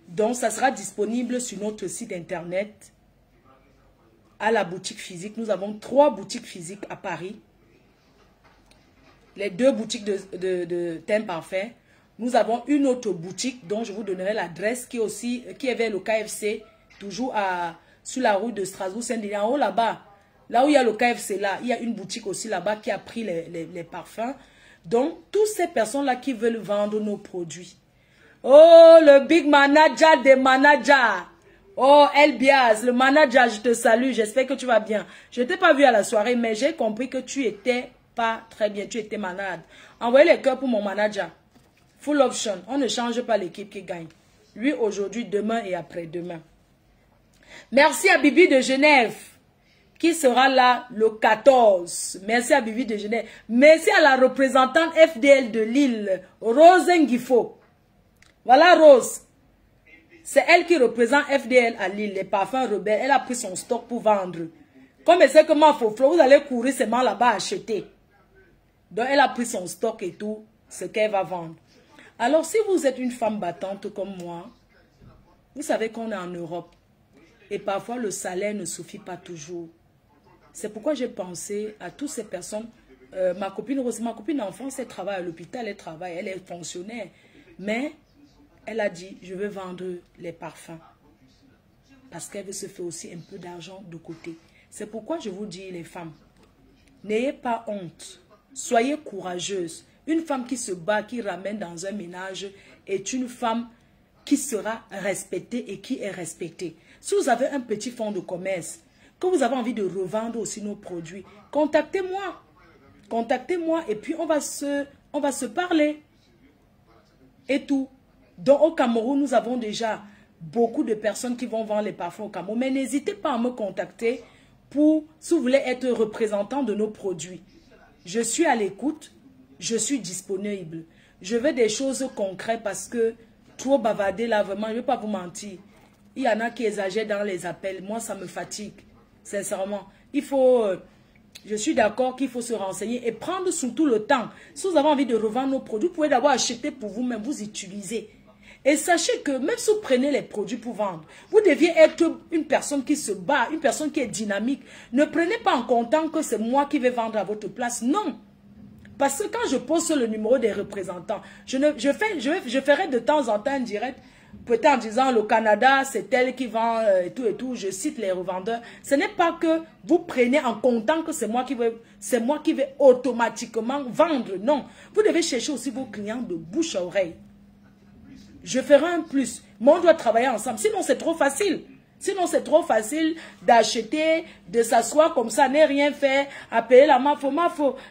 Donc, ça sera disponible sur notre site internet, à la boutique physique. Nous avons 3 boutiques physiques à Paris. Les 2 boutiques de thème parfait. Nous avons une autre boutique dont je vous donnerai l'adresse qui est vers le KFC, toujours sur la rue de Strasbourg-Saint-Denis, en haut là-bas. Là où il y a le KFC, là, il y a une boutique aussi là-bas qui a pris les parfums. Donc, toutes ces personnes-là qui veulent vendre nos produits. Oh, le big manager des managers. Oh, Elbiaz, le manager, je te salue. J'espère que tu vas bien. Je ne t'ai pas vu à la soirée, mais j'ai compris que tu étais pas très bien. Tu étais malade. Envoyez les cœurs pour mon manager. Full option. On ne change pas l'équipe qui gagne. Lui, aujourd'hui, demain et après-demain. Merci à Bibi de Genève, qui sera là le 14. Merci à Bibi de Genève. Merci à la représentante FDL de Lille, Rose Nguifo. Voilà Rose. C'est elle qui représente FDL à Lille, les parfums rebelles. Elle a pris son stock pour vendre. Comme elle sait que vous allez courir seulement là-bas acheter. Donc elle a pris son stock et tout, ce qu'elle va vendre. Alors si vous êtes une femme battante comme moi, vous savez qu'on est en Europe. Et parfois, le salaire ne suffit pas toujours. C'est pourquoi j'ai pensé à toutes ces personnes. Ma copine d'enfance, elle travaille à l'hôpital, elle est fonctionnaire. Mais elle a dit, je veux vendre les parfums. Parce qu'elle veut se faire aussi un peu d'argent de côté. C'est pourquoi je vous dis, les femmes, n'ayez pas honte. Soyez courageuses. Une femme qui se bat, qui ramène dans un ménage, est une femme qui sera respectée et qui est respectée. Si vous avez un petit fonds de commerce, que vous avez envie de revendre aussi nos produits, contactez-moi. Contactez-moi et puis on va se parler. Et tout. Donc au Cameroun, nous avons déjà beaucoup de personnes qui vont vendre les parfums au Cameroun. Mais n'hésitez pas à me contacter si vous voulez être représentant de nos produits. Je suis à l'écoute, je suis disponible. Je veux des choses concrètes parce que trop bavarder là, vraiment, je ne vais pas vous mentir. Il y en a qui exagèrent dans les appels. Moi, ça me fatigue. Sincèrement. Je suis d'accord qu'il faut se renseigner et prendre surtout le temps. Si vous avez envie de revendre nos produits, vous pouvez d'abord acheter pour vous-même, vous utilisez. Et sachez que même si vous prenez les produits pour vendre, vous deviez être une personne qui se bat, une personne qui est dynamique. Ne prenez pas en comptant que c'est moi qui vais vendre à votre place. Non. Parce que quand je pose le numéro des représentants, je ferai de temps en temps un direct, peut-être en disant le Canada, c'est elle qui vend et tout, je cite les revendeurs. Ce n'est pas que vous prenez en comptant que c'est moi qui vais automatiquement vendre. Non, vous devez chercher aussi vos clients de bouche à oreille. Je ferai un plus, mais on doit travailler ensemble, sinon c'est trop facile. Sinon, c'est trop facile d'acheter, de s'asseoir comme ça, ne rien faire, appeler la mafo.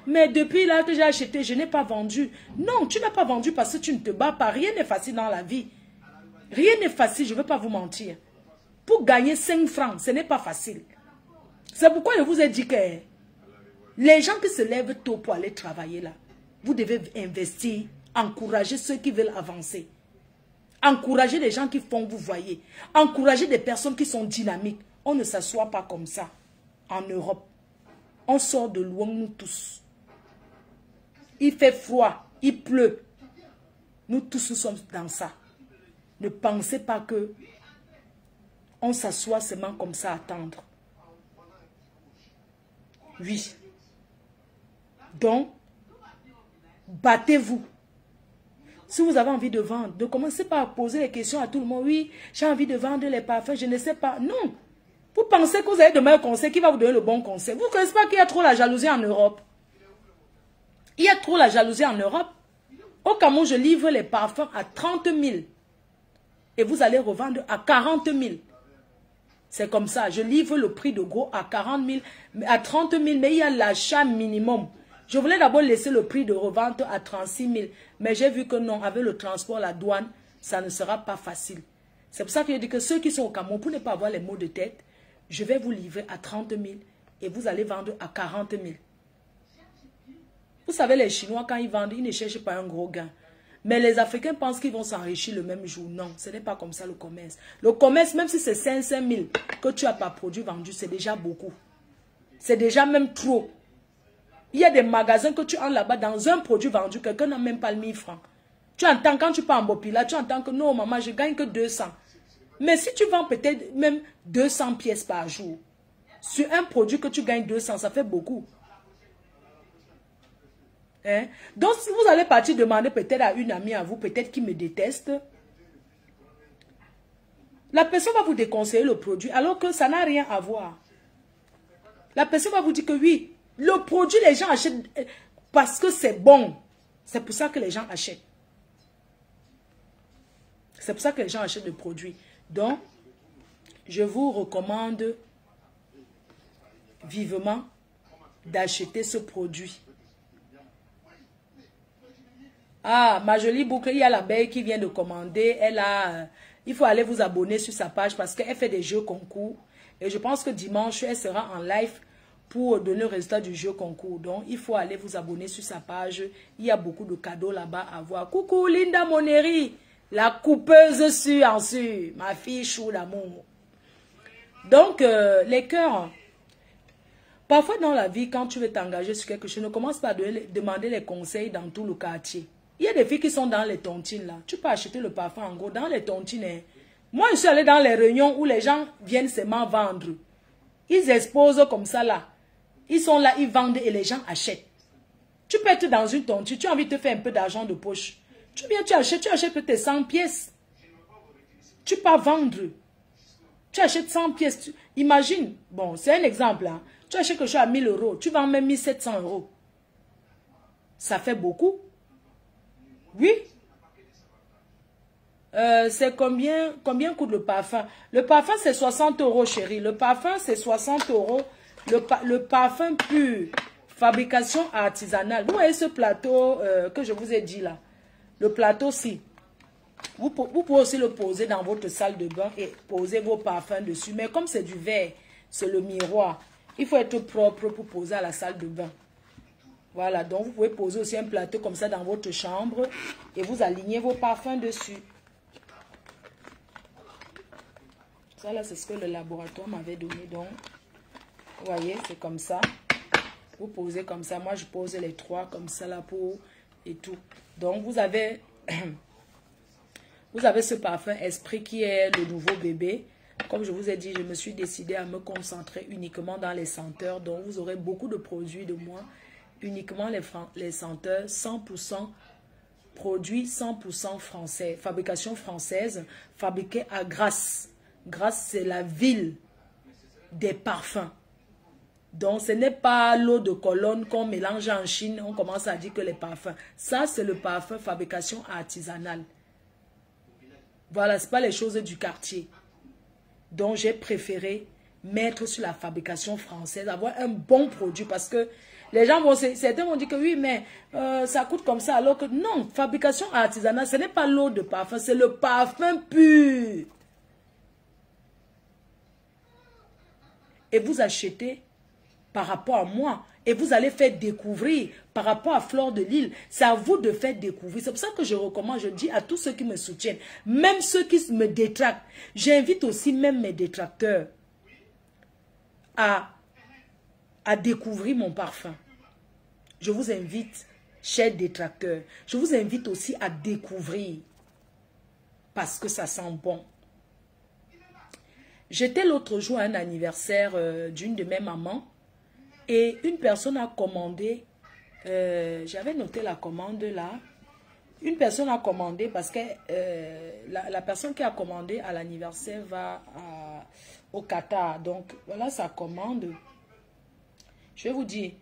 Mais depuis là que j'ai acheté, je n'ai pas vendu. Non, tu n'as pas vendu parce que tu ne te bats pas. Rien n'est facile dans la vie. Rien n'est facile, je ne veux pas vous mentir. Pour gagner 5 francs, ce n'est pas facile. C'est pourquoi je vous ai dit que les gens qui se lèvent tôt pour aller travailler là, vous devez investir, encourager ceux qui veulent avancer. Encourager les gens qui font, vous voyez. Encourager des personnes qui sont dynamiques. On ne s'assoit pas comme ça en Europe. On sort de loin, nous tous. Il fait froid, il pleut. Nous tous, nous sommes dans ça. Ne pensez pas que on s'assoit seulement comme ça à attendre. Oui. Donc, battez-vous. Si vous avez envie de vendre, ne commencez pas à poser les questions à tout le monde. Oui, j'ai envie de vendre les parfums, je ne sais pas. Non. Vous pensez que vous avez demain un conseil qui va vous donner le bon conseil. Vous ne connaissez pas qu'il y a trop la jalousie en Europe. Il y a trop la jalousie en Europe. Au Cameroun, je livre les parfums à 30 000. Et vous allez revendre à 40 000. C'est comme ça. Je livre le prix de gros à 40 000, à 30 000, mais il y a l'achat minimum. Je voulais d'abord laisser le prix de revente à 36 000. Mais j'ai vu que non, avec le transport, la douane, ça ne sera pas facile. C'est pour ça que je dis que ceux qui sont au Cameroun, pour ne pas avoir les maux de tête, je vais vous livrer à 30 000 et vous allez vendre à 40 000. Vous savez, les Chinois, quand ils vendent, ils ne cherchent pas un gros gain. Mais les Africains pensent qu'ils vont s'enrichir le même jour. Non, ce n'est pas comme ça le commerce. Le commerce, même si c'est 500 000 que tu as par produit vendu, c'est déjà beaucoup. C'est déjà même trop. Il y a des magasins que tu entres là-bas, dans un produit vendu, quelqu'un n'a même pas le 1000 francs. Tu entends, quand tu pars en Bopila, tu entends que non, maman, je gagne que 200. Mais si tu vends peut-être même 200 pièces par jour, sur un produit que tu gagnes 200, ça fait beaucoup. Hein? Donc, si vous allez partir demander peut-être à une amie à vous, peut-être qui me déteste, la personne va vous déconseiller le produit alors que ça n'a rien à voir. La personne va vous dire que oui, le produit, les gens achètent parce que c'est bon. C'est pour ça que les gens achètent. C'est pour ça que les gens achètent le produit. Donc, je vous recommande vivement d'acheter ce produit. Ah, ma jolie boucle, il y a l'abeille qui vient de commander. Elle a, il faut aller vous abonner sur sa page parce qu'elle fait des jeux concours. Et je pense que dimanche, elle sera en live pour donner le résultat du jeu concours. Donc, il faut aller vous abonner sur sa page. Il y a beaucoup de cadeaux là-bas à voir. Coucou Linda Moneri, la coupeuse sur en sur, ma fille chou d'amour. Donc, les cœurs. Parfois dans la vie, quand tu veux t'engager sur quelque chose, ne commence pas à demander les conseils dans tout le quartier. Il y a des filles qui sont dans les tontines là. Tu peux acheter le parfum en gros dans les tontines. Hein. Moi, je suis allée dans les réunions où les gens viennent seulement vendre. Ils exposent comme ça là. Ils sont là, ils vendent et les gens achètent. Tu peux être dans une tontine, tu as envie de te faire un peu d'argent de poche. Tu viens, tu achètes peut-être 100 pièces. Tu peux vendre. Tu achètes 100 pièces. Imagine, bon, c'est un exemple. Hein. Tu achètes quelque chose à 1000 euros, tu vends même 1700 euros. Ça fait beaucoup. Oui. C'est combien coûte le parfum? Le parfum, c'est 60 euros, chérie. Le parfum, c'est 60 euros. Le parfum pur, fabrication artisanale. Vous voyez ce plateau que je vous ai dit là? Le plateau-ci. Vous pouvez aussi le poser dans votre salle de bain et poser vos parfums dessus. Mais comme c'est du verre, c'est le miroir. Il faut être propre pour poser à la salle de bain. Voilà, donc vous pouvez poser aussi un plateau comme ça dans votre chambre et vous alignez vos parfums dessus. Ça là, c'est ce que le laboratoire m'avait donné. Donc, vous voyez, c'est comme ça. Vous posez comme ça. Moi, je pose les trois comme ça là pour et tout. Donc, vous avez ce parfum Esprit qui est le nouveau bébé. Comme je vous ai dit, je me suis décidée à me concentrer uniquement dans les senteurs. Donc, vous aurez beaucoup de produits de moi. Uniquement les senteurs 100% produits 100% français. Fabrication française, fabriquée à Grasse. Grasse, c'est la ville des parfums. Donc, ce n'est pas l'eau de Cologne qu'on mélange en Chine. On commence à dire que les parfums. Ça, c'est le parfum fabrication artisanale. Voilà, ce n'est pas les choses du quartier. Donc, j'ai préféré mettre sur la fabrication française, avoir un bon produit parce que les gens vont, certains vont dire que oui, mais ça coûte comme ça, alors que non, fabrication artisanale, ce n'est pas l'eau de parfum, c'est le parfum pur. Et vous achetez par rapport à moi, et vous allez faire découvrir par rapport à Fleur de Lille. C'est à vous de faire découvrir. C'est pour ça que je recommande, je dis à tous ceux qui me soutiennent, même ceux qui me détractent, j'invite aussi même mes détracteurs à découvrir mon parfum. Je vous invite, chers détracteurs, je vous invite aussi à découvrir parce que ça sent bon. J'étais l'autre jour à un anniversaire d'une de mes mamans et une personne a commandé, j'avais noté la commande là, une personne a commandé parce que la personne qui a commandé à l'anniversaire va au Qatar. Donc voilà sa commande. Je vais vous dire,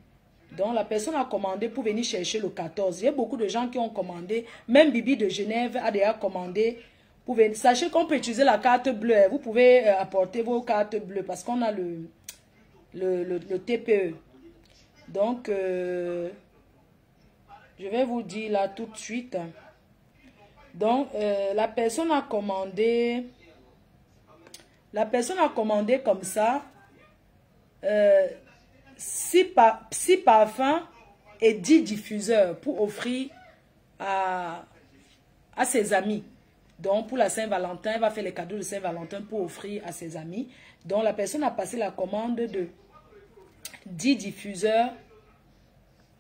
Donc, la personne a commandé pour venir chercher le 14. Il y a beaucoup de gens qui ont commandé. Même Bibi de Genève a déjà commandé pour venir. Sachez qu'on peut utiliser la carte bleue. Vous pouvez apporter vos cartes bleues parce qu'on a le TPE. Donc, je vais vous dire là tout de suite. Donc, la personne a commandé. La personne a commandé comme ça. 6 parfums et 10 diffuseurs pour offrir à ses amis. Donc, pour la Saint-Valentin, elle va faire les cadeaux de Saint-Valentin pour offrir à ses amis. Donc, la personne a passé la commande de 10 diffuseurs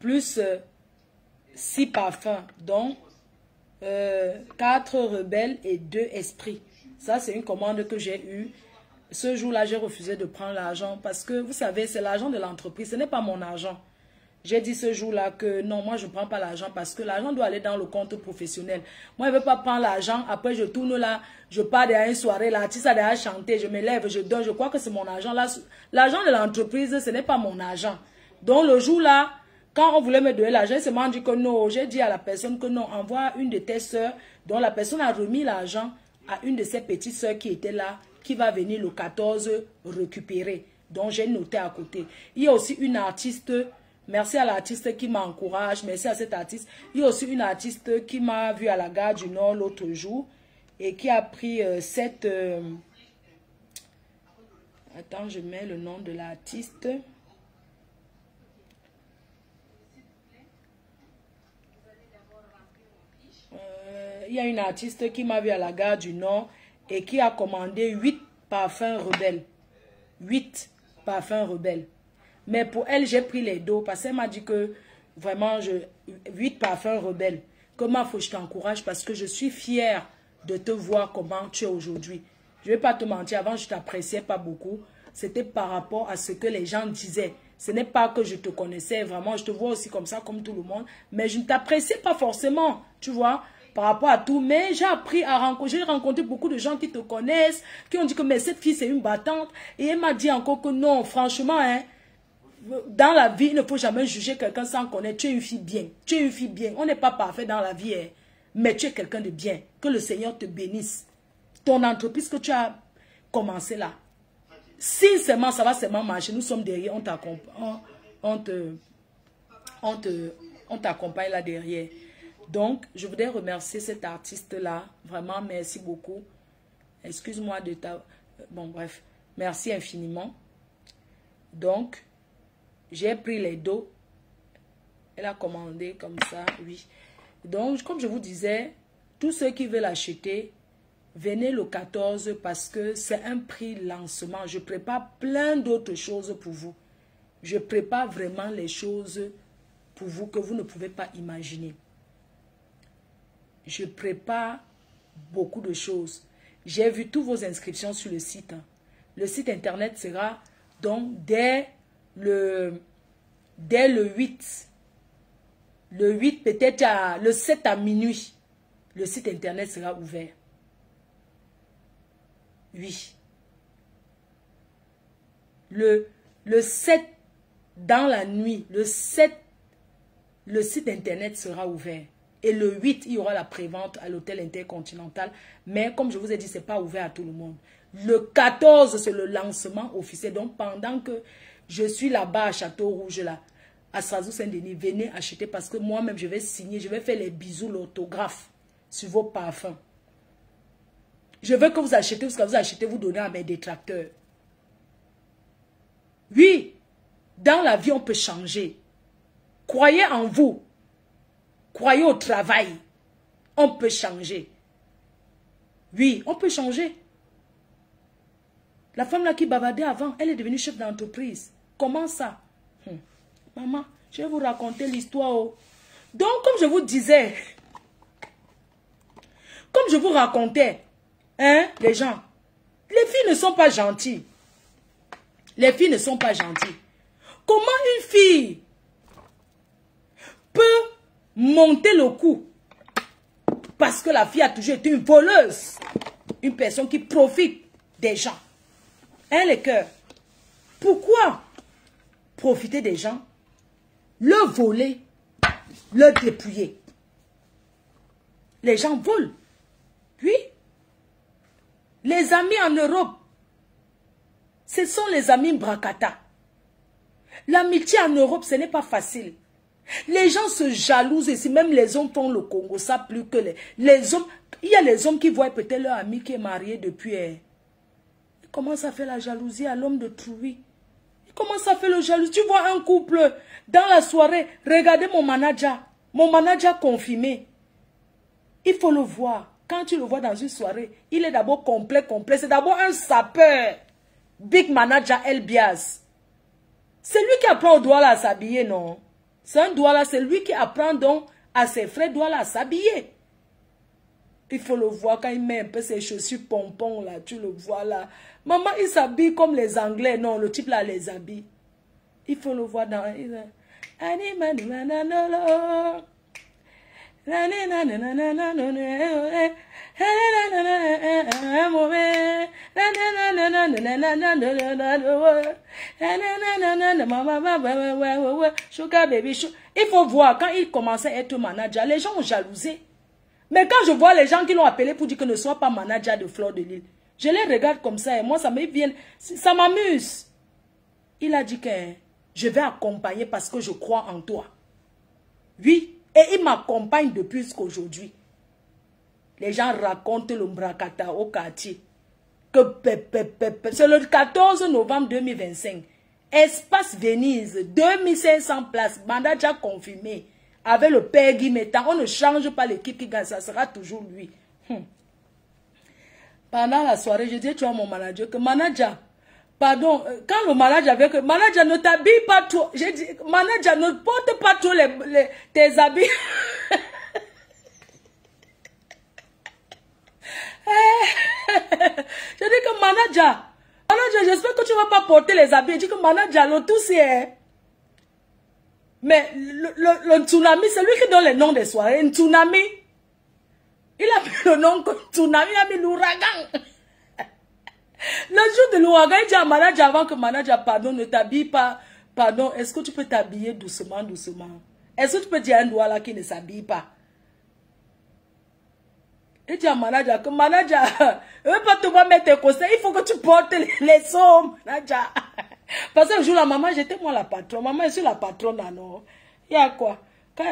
plus 6 parfums. Donc, 4 rebelles et 2 esprits. Ça, c'est une commande que j'ai eue. Ce jour-là, j'ai refusé de prendre l'argent parce que, vous savez, c'est l'argent de l'entreprise. Ce n'est pas mon argent. J'ai dit ce jour-là que non, moi, je ne prends pas l'argent parce que l'argent doit aller dans le compte professionnel. Moi, je ne veux pas prendre l'argent. Après, je tourne là, je pars derrière une soirée, l'artiste a déjà chanté, je me lève, je donne. Je crois que c'est mon argent. L'argent de l'entreprise, ce n'est pas mon argent. Donc, le jour-là, quand on voulait me donner l'argent, c'est moi qui ai dit que non. J'ai dit à la personne que non, envoie une de tes soeurs. Donc, la personne a remis l'argent à une de ses petites soeurs qui était là, qui va venir le 14 récupérer. Donc, j'ai noté à côté. Il y a aussi une artiste, merci à l'artiste qui m'encourage, merci à cet artiste. Il y a aussi une artiste qui m'a vu à la gare du Nord l'autre jour et qui a pris cette... Attends, je mets le nom de l'artiste. Il y a une artiste qui m'a vu à la gare du Nord et qui a commandé 8 parfums rebelles. 8 parfums rebelles. Mais pour elle, j'ai pris les dos parce qu'elle m'a dit que vraiment, 8 parfums rebelles. Comment faut que je t'encourage parce que je suis fière de te voir comment tu es aujourd'hui. Je ne vais pas te mentir, avant je ne t'appréciais pas beaucoup. C'était par rapport à ce que les gens disaient. Ce n'est pas que je te connaissais vraiment, je te vois aussi comme ça, comme tout le monde. Mais je ne t'appréciais pas forcément, tu vois, par rapport à tout. Mais j'ai appris à rencontrer, j'ai rencontré beaucoup de gens qui te connaissent, qui ont dit que mais cette fille c'est une battante. Et elle m'a dit encore que non, franchement, hein, dans la vie, il ne faut jamais juger quelqu'un sans connaître. Tu es une fille bien, tu es une fille bien. On n'est pas parfait dans la vie, hein, mais tu es quelqu'un de bien. Que le Seigneur te bénisse. Ton entreprise que tu as commencé là, sincèrement, ça va seulement marcher. Nous sommes derrière, on t'accompagne là derrière. Donc, je voudrais remercier cet artiste-là. Vraiment, merci beaucoup. Excuse-moi de ta... Bon, bref. Merci infiniment. Donc, j'ai pris les dos. Elle a commandé comme ça, oui. Donc, comme je vous disais, tous ceux qui veulent acheter, venez le 14 parce que c'est un prix lancement. Je prépare plein d'autres choses pour vous. Je prépare vraiment les choses pour vous que vous ne pouvez pas imaginer. Je prépare beaucoup de choses. J'ai vu toutes vos inscriptions sur le site. Le site internet sera donc dès le 8. Le 8 peut-être le 7 à minuit. Le site internet sera ouvert. Oui. Le 7 dans la nuit, le 7, le site internet sera ouvert. Et le 8, il y aura la prévente à l'hôtel Intercontinental. Mais comme je vous ai dit, ce n'est pas ouvert à tout le monde. Le 14, c'est le lancement officiel. Donc pendant que je suis là-bas à Château-Rouge, là, à Strasbourg-Saint-Denis, venez acheter parce que moi-même, je vais signer, je vais faire les bisous, l'autographe sur vos parfums. Je veux que vous achetez, parce que vous achetez, vous donnez à mes détracteurs. Oui, dans la vie, on peut changer. Croyez en vous. Croyez au travail. On peut changer. Oui, on peut changer. La femme là qui bavardait avant, elle est devenue chef d'entreprise. Comment ça? Maman, je vais vous raconter l'histoire. Oh. Donc, comme je vous disais, comme je vous racontais, hein, les gens, les filles ne sont pas gentilles. Les filles ne sont pas gentilles. Comment une fille peut monter le coup parce que la fille a toujours été une voleuse, une personne qui profite des gens? Hein, les cœurs? Pourquoi profiter des gens? le voler, le dépouiller. Les gens volent. Oui. Les amis en Europe, ce sont les amis Mbrakata. L'amitié en Europe, ce n'est pas facile. Les gens se jalousent ici, même les hommes font le Congo, ça plus que les hommes. Il y a les hommes qui voient peut-être leur ami qui est marié depuis. Ils commencent à faire la jalousie à l'homme de Trouy. Ils commencent à faire le jalousie. Tu vois un couple dans la soirée, regardez mon manager confirmé. Il faut le voir. Quand tu le vois dans une soirée, il est d'abord complet. C'est d'abord un sapeur. Big manager Elbias. C'est lui qui apprend au Douala à s'habiller, non? C'est un Douala, c'est lui qui apprend donc à ses frères Douala à s'habiller. Il faut le voir quand il met un peu ses chaussures pompons là, tu le vois là. Maman, il s'habille comme les Anglais, non, le type là les habille. Il faut le voir dans... Sugar baby, il faut voir quand il commençait à être manager, les gens ont jalousé. Mais quand je vois les gens qui l'ont appelé pour dire que ne soit pas manager de Fleur de Lys, je les regarde comme ça et moi ça m'amuse. Il a dit que je vais accompagner parce que je crois en toi. Oui, et il m'accompagne depuis qu'aujourd'hui. Les gens racontent le Mbrakata au quartier. C'est le 14 novembre 2025. Espace Venise, 2500 places, mandat déjà confirmé. Avec le père Guy Métan, on ne change pas l'équipe qui gagne, ça sera toujours lui. Pendant la soirée, je dis, tu vois mon manager, que manager, pardon, quand le manager avait que, manager ne t'habille pas trop, j'ai dit, manager ne porte pas trop tes habits. Je dis que manager, j'espère que tu ne vas pas porter les habits. Je dis que manager, le tout c'est... Mais le tsunami, c'est lui qui donne les noms des soirées. Un tsunami. Il a mis le nom que tsunami, il a mis l'ouragan. Le jour de l'ouragan, il dit à manager avant que manager, pardon, ne t'habille pas. Pardon, est-ce que tu peux t'habiller doucement, doucement? Est-ce que tu peux dire à un doigt là qui ne s'habille pas? Il dit à manager que manager, ne veut pas te voir mettre tes conseils, il faut que tu portes les sommes, manager. Parce que le jour là, maman, j'étais moi la patronne. Maman, je suis la patronne là, non? Il y a quoi? Quand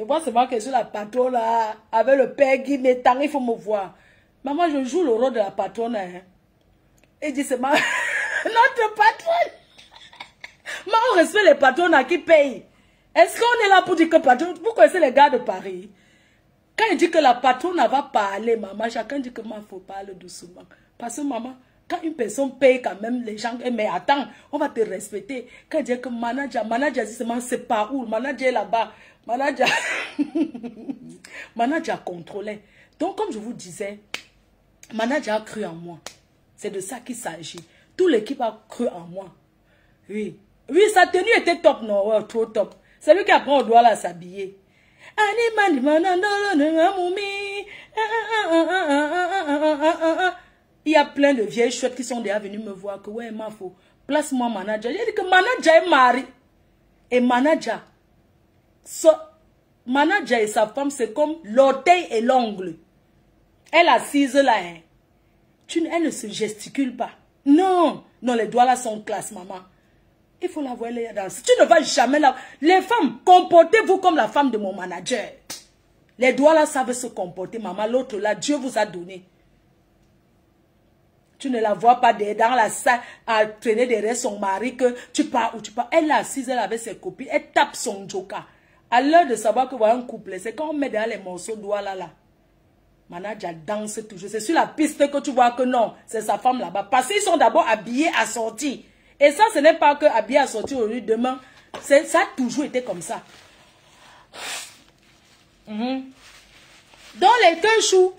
moi, c'est moi que je suis la patronne là, avec le père Guy Métan, il faut me voir. Maman, je joue le rôle de la patronne. Hein. Il dit, c'est notre patronne. Maman, on respecte les patrons à qui payent. Est-ce qu'on est là pour dire que patron? Vous connaissez les gars de Paris? Quand il dit que la patronne va parler, maman, chacun dit que il faut parler doucement. Parce que maman, quand une personne paye quand même les gens, mais attends, on va te respecter. Quand il dit que manager c'est pas où, manager est là-bas, manager, manager contrôlait. Donc comme je vous disais, manager a cru en moi. C'est de ça qu'il s'agit. Toute l'équipe a cru en moi. Oui. Oui, sa tenue était top, non, ouais, trop top. C'est lui qui apprend au doigt à s'habiller. Il y a plein de vieilles chouettes qui sont déjà venues me voir que ouais, ma faut place-moi manager. Il a dit que manager est marié. Et manager, manager et sa femme, c'est comme l'orteil et l'ongle. Elle assise là, hein. Elle ne se gesticule pas. Non, non, les doigts là sont classe, maman. Il faut la voir les danser. Tu ne vas jamais là. Les femmes, comportez-vous comme la femme de mon manager. Les doigts là savent se comporter, maman. L'autre là, Dieu vous a donné. Tu ne la vois pas dans la salle à traîner derrière son mari que tu pars ou tu pars. Elle est assise, elle avec ses copines, elle tape son joker. À l'heure de savoir que voilà un couple, c'est quand on met derrière les morceaux de doigts là. Manager danse toujours. C'est sur la piste que tu vois que non, c'est sa femme là-bas. Parce qu'ils sont d'abord habillés à sortir. Et ça, ce n'est pas que habillé à sortir aujourd'hui, demain. Ça a toujours été comme ça. Dans les 15 jours,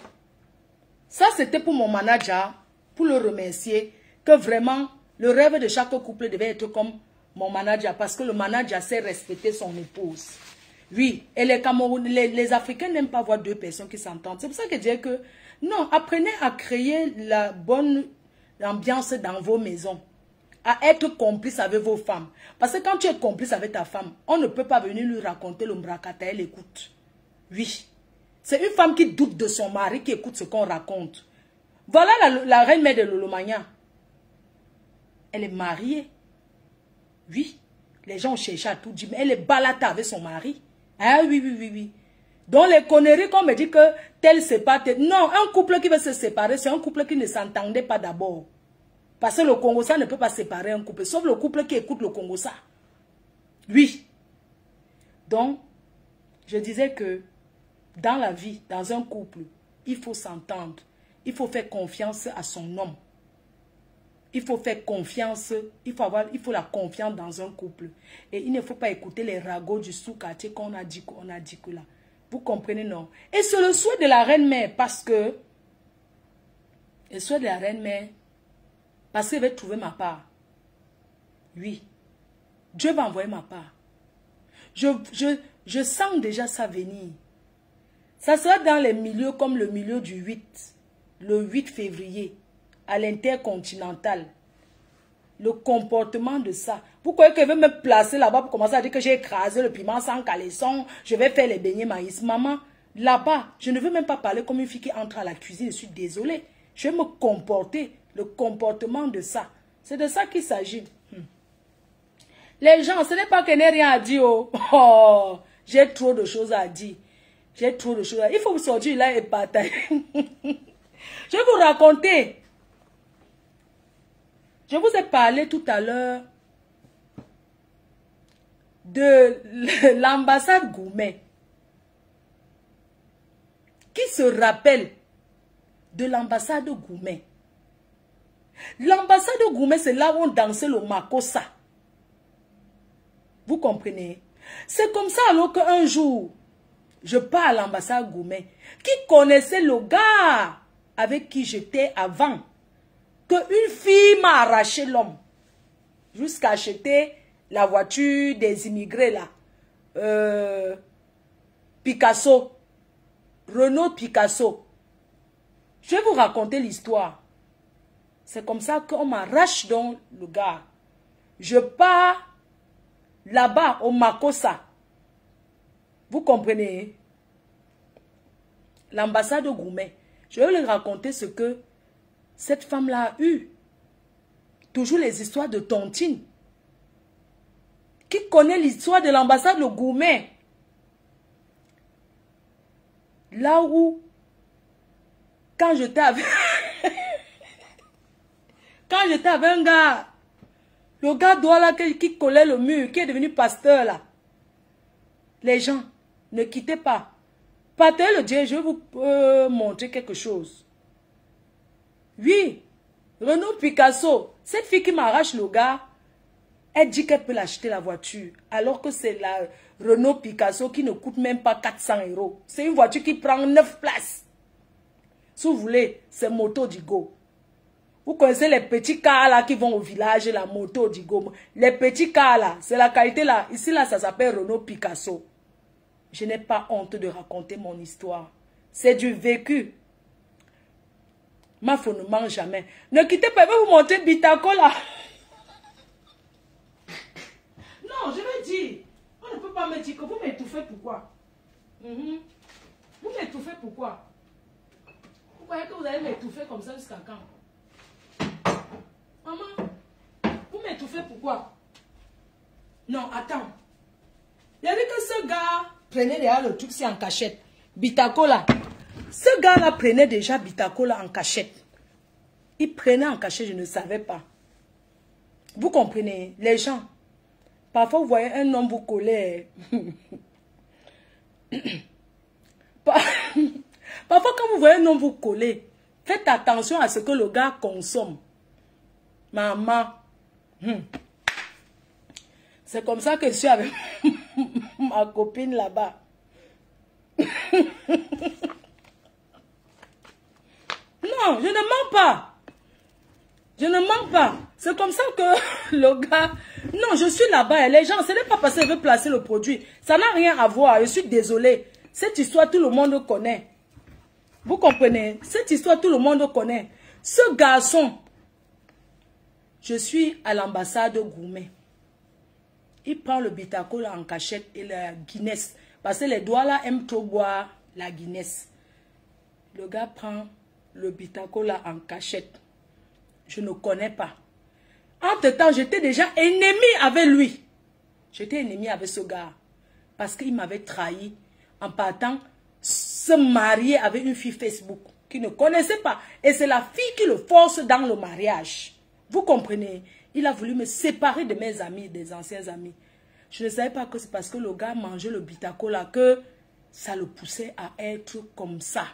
ça c'était pour mon manager, pour le remercier, que vraiment, le rêve de chaque couple devait être comme mon manager, parce que le manager sait respecter son épouse. Oui, et les Africains n'aiment pas voir deux personnes qui s'entendent. C'est pour ça que je dis que, non, apprenez à créer la bonne ambiance dans vos maisons. à être complice avec vos femmes. Parce que quand tu es complice avec ta femme, on ne peut pas venir lui raconter le mbracata, elle écoute. Oui. C'est une femme qui doute de son mari qui écoute ce qu'on raconte. Voilà la reine-mère de Lolomania. Elle est mariée. Oui. Les gens ont cherché à tout dire, mais elle est baladée avec son mari. Ah oui, oui, oui, oui. Donc les conneries qu'on me dit que tel c'est pas tel. Non, un couple qui veut se séparer, c'est un couple qui ne s'entendait pas d'abord. Parce que le Congossa ne peut pas séparer un couple, sauf le couple qui écoute le Congossa. Oui. Donc, je disais que dans la vie, dans un couple, il faut s'entendre. Il faut faire confiance à son homme. Il faut faire confiance, il faut la confiance dans un couple. Et il ne faut pas écouter les ragots du sous-quartier qu'on a dit que là. Vous comprenez, non? Et c'est le souhait de la reine-mère parce que... Le souhait de la reine-mère, parce qu'elle va trouver ma part. Oui. Dieu va envoyer ma part. Je sens déjà ça venir. Ça sera dans les milieux comme le milieu du 8. Le 8 février. À l'intercontinental. Le comportement de ça. Vous croyez qu'elle veut me placer là-bas pour commencer à dire que j'ai écrasé le piment sans caleçon, je vais faire les beignets maïs. Maman, là-bas, je ne veux même pas parler comme une fille qui entre à la cuisine. Je suis désolée. Je vais me comporter. Le comportement de ça. C'est de ça qu'il s'agit. Les gens, ce n'est pas que n'ai rien à dire. Oh, j'ai trop de choses à dire. J'ai trop de choses à dire. Il faut me sortir là et partager. Je vais vous raconter. Je vous ai parlé tout à l'heure de l'ambassade Goumet. Qui se rappelle de l'ambassade Goumet? L'ambassade Goumet, c'est là où on dansait le makossa. Vous comprenez? C'est comme ça alors qu'un jour, je pars à l'ambassade Goumet, qui connaissait le gars avec qui j'étais avant, qu'une fille m'a arraché l'homme, jusqu'à acheter la voiture des immigrés là, Picasso, Renault Picasso. Je vais vous raconter l'histoire. C'est comme ça qu'on m'arrache donc le gars. Je pars là-bas au Makossa. Vous comprenez? L'ambassade de Goumet. Je vais lui raconter ce que cette femme-là a eu. Toujours les histoires de tontine. Qui connaît l'histoire de l'ambassade de Goumet? Là où, quand j'étais avec... quand j'étais avec un gars, le gars droit là qui collait le mur, qui est devenu pasteur là. Les gens, ne quittez pas. Partez le Dieu, je vais vous montrer quelque chose. Oui, Renault Picasso, cette fille qui m'arrache le gars, elle dit qu'elle peut l'acheter la voiture. Alors que c'est la Renault Picasso qui ne coûte même pas 400 €. C'est une voiture qui prend 9 places. Si vous voulez, c'est moto d'Igo. Vous connaissez les petits cars là qui vont au village, la moto d'Igo. Les petits cars là, c'est la qualité là. Ici là, ça s'appelle Renault Picasso. Je n'ai pas honte de raconter mon histoire. C'est du vécu. Ma femme ne mange jamais. Ne quittez pas, je vais vous montrer Bitako là. Non, je vais dire. On ne peut pas me dire que vous m'étouffez pourquoi? Vous m'étouffez pourquoi? Vous croyez que vous allez m'étouffer comme ça jusqu'à quand? Maman, vous m'étouffez pourquoi? Non, attends. Il y a dit que ce gars prenait déjà le truc en cachette. Bitako là. Ce gars-là prenait déjà Bitako là en cachette. Il prenait en cachette, je ne savais pas. Vous comprenez, les gens. Parfois, vous voyez un homme vous coller. Parfois, quand vous voyez un homme vous coller, faites attention à ce que le gars consomme. Maman. C'est comme ça que je suis avec ma copine là-bas. Non, je ne mens pas. Je ne mens pas. C'est comme ça que le gars... Non, je suis là-bas. Les gens, ce n'est pas parce qu'il veut placer le produit. Ça n'a rien à voir. Je suis désolée. Cette histoire, tout le monde connaît. Vous comprenez? Cette histoire, tout le monde connaît. Ce garçon, Je suis à l'ambassade Gourmet. Il prend le Bitacola en cachette et la Guinness. Parce que les doigts là aiment trop boire la Guinness. Le gars prend le Bitacola en cachette. Je ne connais pas. Entre-temps, j'étais déjà ennemi avec lui. J'étais ennemi avec ce gars. Parce qu'il m'avait trahi en partant se marier avec une fille Facebook qu'il ne connaissait pas. Et c'est la fille qui le force dans le mariage. Vous comprenez? Il a voulu me séparer de mes amis, des anciens amis. Je ne savais pas que c'est parce que le gars mangeait le Bitacola que ça le poussait à être comme ça.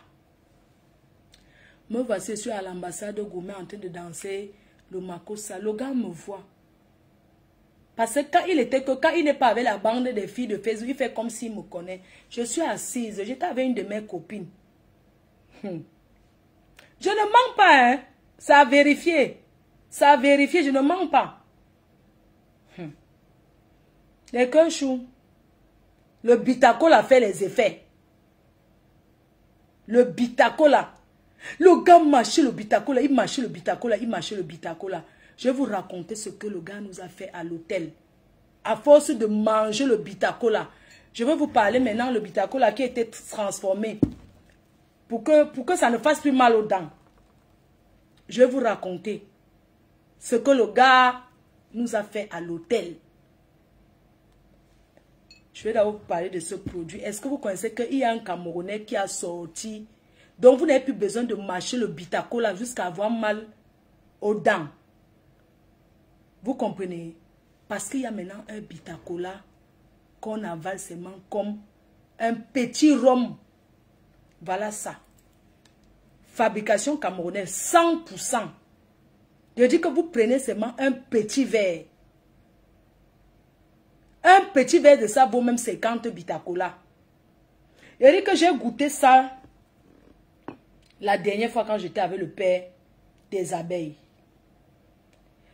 Me voici, je suis à l'ambassade de Gourmet en train de danser le Makossa. Le gars me voit. Parce que quand il n'est pas avec la bande des filles de Facebook, il fait comme s'il me connaît. Je suis assise, j'étais avec une de mes copines. Je ne mens pas, hein. Ça a vérifié. Ça a vérifié, je ne mens pas. Les chou. Le Bitacola fait les effets. Le Bitacola. Le gars marchait le Bitacola, il marchait le Bitacola, il marchait le Bitacola. Je vais vous raconter ce que le gars nous a fait à l'hôtel. À force de manger le Bitacola. Je vais vous parler maintenant le Bitacola qui a été transformé. Pour que ça ne fasse plus mal aux dents. Je vais vous raconter ce que le gars nous a fait à l'hôtel. Je vais d'abord vous parler de ce produit. Est-ce que vous connaissez qu'il y a un Camerounais qui a sorti? Donc vous n'avez plus besoin de mâcher le Bitacola jusqu'à avoir mal aux dents. Vous comprenez? Parce qu'il y a maintenant un Bitacola qu'on avale seulement comme un petit rhum. Voilà ça. Fabrication camerounaise, 100%. Je dis que vous prenez seulement un petit verre. Un petit verre de ça vaut même 50 Bitacola. Je dis que j'ai goûté ça la dernière fois quand j'étais avec le père des abeilles.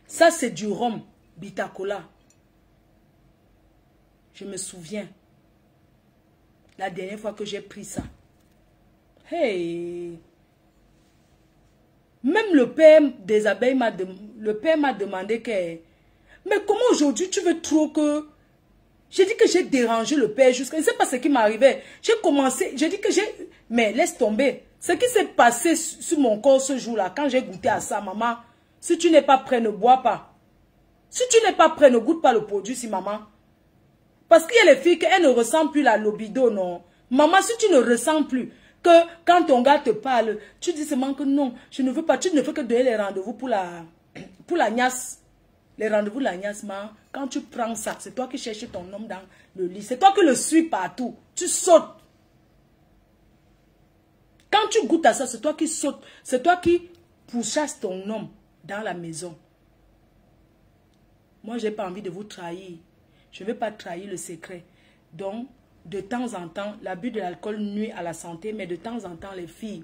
Ça c'est du rhum, Bitacola. Je me souviens. La dernière fois que j'ai pris ça. Hey! Même le père des abeilles m'a demandé que... Mais comment aujourd'hui tu veux trop que... J'ai dit que j'ai dérangé le père jusqu'à... Je ne sais pas ce qui m'arrivait. J'ai commencé... J'ai dit que j'ai... Mais laisse tomber. Ce qui s'est passé sur mon corps ce jour-là, quand j'ai goûté à ça, maman, si tu n'es pas prêt, ne bois pas. Si tu n'es pas prêt, ne goûte pas le produit, si maman. Parce qu'il y a les filles qu'elles ne ressentent plus la libido, non. Maman, si tu ne ressens plus... Que quand ton gars te parle, tu dis seulement que non, je ne veux pas, tu ne fais que donner les rendez-vous pour la niasse. Les rendez-vous de la niasse, quand tu prends ça, c'est toi qui cherches ton homme dans le lit. C'est toi qui le suis partout. Tu sautes. Quand tu goûtes à ça, c'est toi qui sautes. C'est toi qui pourchasses ton homme dans la maison. Moi, je n'ai pas envie de vous trahir. Je ne veux pas trahir le secret. Donc, de temps en temps, l'abus de l'alcool nuit à la santé, mais de temps en temps, les filles,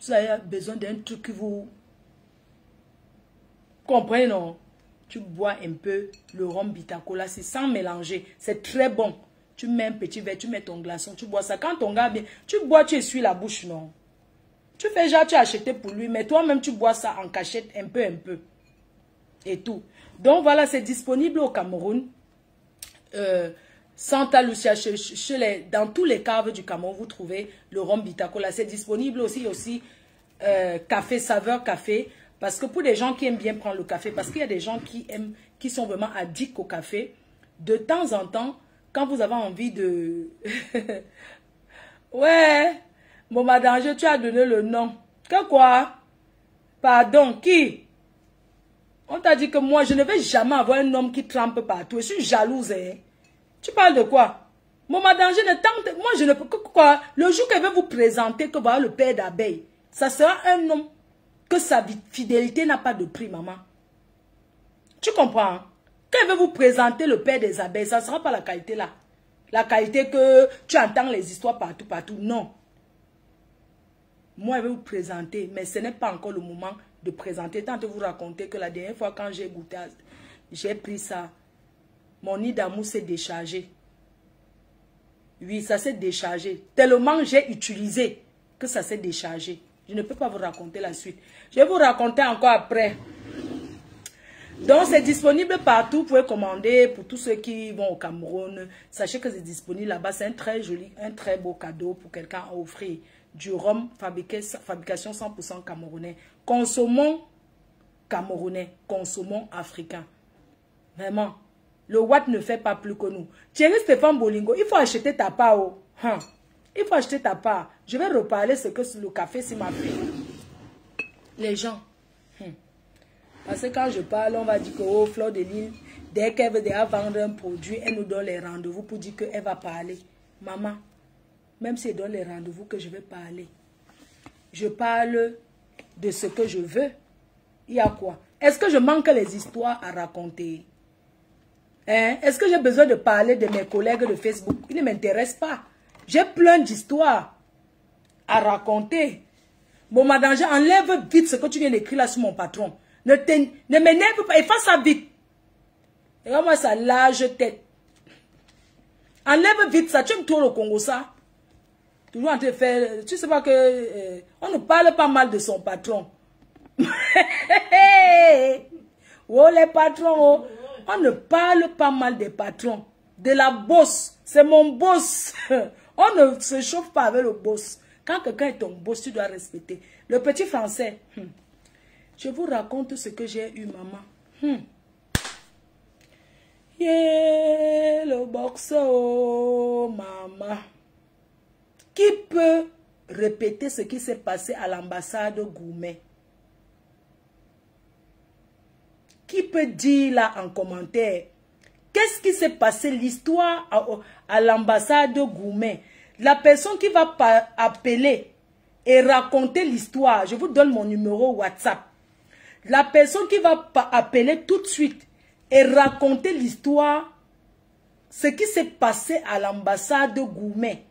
vous avez besoin d'un truc qui vous... Comprenez, non? Tu bois un peu le rhum Bitacola, c'est sans mélanger. C'est très bon. Tu mets un petit verre, tu mets ton glaçon, tu bois ça. Quand ton gars vient, tu bois, tu essuies la bouche, non? Tu fais genre, tu as acheté pour lui, mais toi-même, tu bois ça en cachette, un peu. Et tout. Donc, voilà, c'est disponible au Cameroun. Santa Lucia, dans tous les caves du Cameroun, vous trouvez le rhum Bitacola. C'est disponible aussi café, saveur café. Parce que pour des gens qui aiment bien prendre le café, parce qu'il y a des gens qui sont vraiment addicts au café, de temps en temps, quand vous avez envie de... Ouais, bon madame, tu as donné le nom. Que quoi? Pardon, qui? On t'a dit que moi, je ne vais jamais avoir un homme qui trempe partout. Je suis jalouse, hein. Tu parles de quoi? Mon madame, je ne tente... Moi, je ne peux... Quoi? Le jour qu'elle veut vous présenter, que voilà le père d'abeille, ça sera un homme que sa fidélité n'a pas de prix, maman. Tu comprends? Hein? Quand elle veut vous présenter le père des abeilles, ça ne sera pas la qualité là. La qualité que tu entends les histoires partout. Non. Moi, elle veut vous présenter, mais ce n'est pas encore le moment de présenter. Tant de vous raconter que la dernière fois, quand j'ai goûté, j'ai pris ça. Mon nid d'amour s'est déchargé. Oui, ça s'est déchargé. Tellement j'ai utilisé que ça s'est déchargé. Je ne peux pas vous raconter la suite. Je vais vous raconter encore après. Donc, c'est disponible partout. Vous pouvez commander pour tous ceux qui vont au Cameroun. Sachez que c'est disponible là-bas. C'est un très joli, un très beau cadeau pour quelqu'un à offrir. Du rhum fabrication 100% camerounais. Consommons camerounais. Consommons africains. Vraiment. Le Watt ne fait pas plus que nous. Thierry Stéphane Bolingo, il faut acheter ta part. Oh. Hein. Il faut acheter ta part. Je vais reparler ce que le café s'il m'a fait. Les gens. Parce que quand je parle, on va dire que oh, Fleur de Lille, dès qu'elle veut déjà vendre un produit, elle nous donne les rendez-vous pour dire qu'elle va parler. Maman, même si elle donne les rendez-vous que je vais parler, je parle de ce que je veux. Il y a quoi? Est-ce que je manque les histoires à raconter? Hein? Est-ce que j'ai besoin de parler de mes collègues de Facebook? Ils ne m'intéressent pas. J'ai plein d'histoires à raconter. Bon, madame, enlève vite ce que tu viens d'écrire là sur mon patron. Ne m'énerve pas, efface ça vite. Et moi, ça large tête. Enlève vite ça, tu aimes trop le Congo, ça. Toujours en train de faire, tu sais pas que, on ne parle pas mal de son patron. Oh, les patrons, oh. On ne parle pas mal des patrons. De la boss, c'est mon boss. On ne se chauffe pas avec le boss. Quand quelqu'un est ton boss, tu dois respecter. Le petit français, je vous raconte ce que j'ai eu, maman. Yeah, le boxeur, oh, maman. Qui peut répéter ce qui s'est passé à l'ambassade Goumet? Qui peut dire là en commentaire? Qu'est-ce qui s'est passé, l'histoire à l'ambassade Goumet? La personne qui va appeler et raconter l'histoire, je vous donne mon numéro WhatsApp. La personne qui va appeler tout de suite et raconter l'histoire, ce qui s'est passé à l'ambassade Goumet,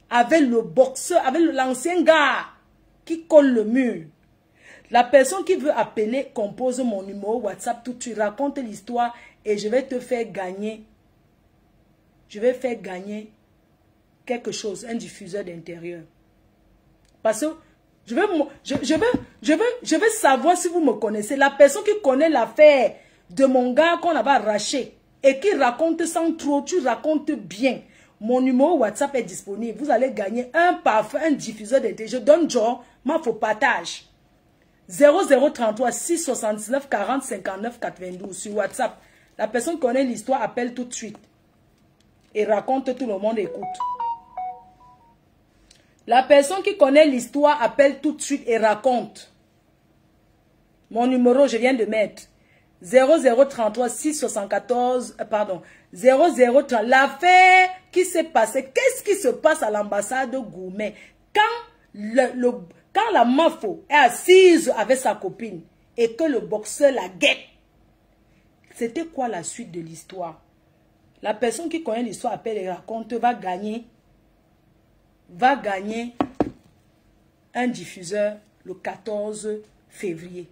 avec le boxeur, avec l'ancien gars qui colle le mur. La personne qui veut appeler compose mon numéro WhatsApp tout de suite, raconte l'histoire et je vais te faire gagner. Je vais faire gagner quelque chose, un diffuseur d'intérieur. Parce que je veux savoir si vous me connaissez. La personne qui connaît l'affaire de mon gars qu'on avait arraché et qui raconte sans trop, tu racontes bien. Mon numéro WhatsApp est disponible. Vous allez gagner un parfum, un diffuseur d'intérieur. Je donne genre, ma faut partage. 0033 679 40 59 92 sur WhatsApp. La personne qui connaît l'histoire appelle tout de suite. Et raconte, tout le monde écoute. La personne qui connaît l'histoire appelle tout de suite et raconte. Mon numéro, je viens de mettre. 0033 674, pardon, 0030. L'affaire qui s'est passée, qu'est-ce qui se passe à l'ambassade de Goumet? Quand la mafo est assise avec sa copine et que le boxeur la guette, c'était quoi la suite de l'histoire? La personne qui connaît l'histoire appelle et raconte, va gagner un diffuseur le 14 février.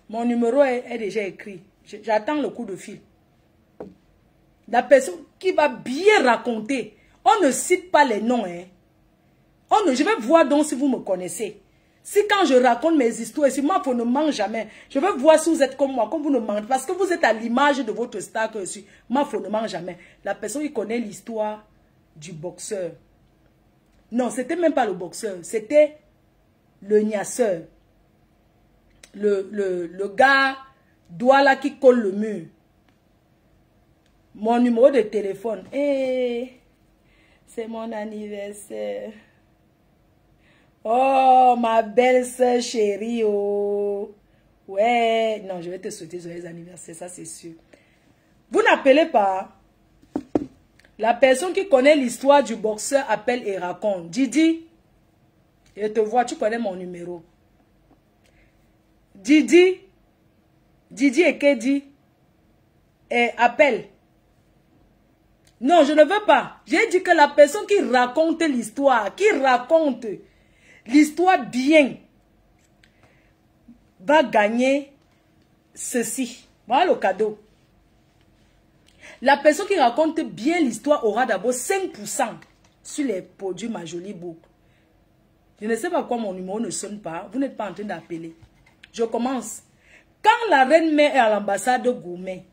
Mon numéro est déjà écrit. J'attends le coup de fil. La personne qui va bien raconter. On ne cite pas les noms. Hein. Je vais voir donc si vous me connaissez. Si quand je raconte mes histoires, si moi, vous ne mange jamais, je veux voir si vous êtes comme moi, comme vous ne mangez. Parce que vous êtes à l'image de votre star que je suis. Moi, vous ne mange jamais. La personne qui connaît l'histoire du boxeur. Non, c'était même pas le boxeur. C'était le gnasseur. Le gars Douala qui colle le mur. Mon numéro de téléphone. C'est mon anniversaire. Oh, ma belle soeur chérie. Oh. Ouais. Non, je vais te souhaiter joyeux anniversaire, ça c'est sûr. Vous n'appelez pas. La personne qui connaît l'histoire du boxeur appelle et raconte. Didi, je te vois, tu connais mon numéro. Didi et Kedi, appelle. Non, je ne veux pas. J'ai dit que la personne qui raconte l'histoire, bien, va gagner ceci. Voilà le cadeau. La personne qui raconte bien l'histoire aura d'abord 5% sur les produits Ma Jolie Boucle. Je ne sais pas pourquoi mon numéro ne sonne pas. Vous n'êtes pas en train d'appeler. Je commence. Quand la reine-mère est à l'ambassade de Gourmet,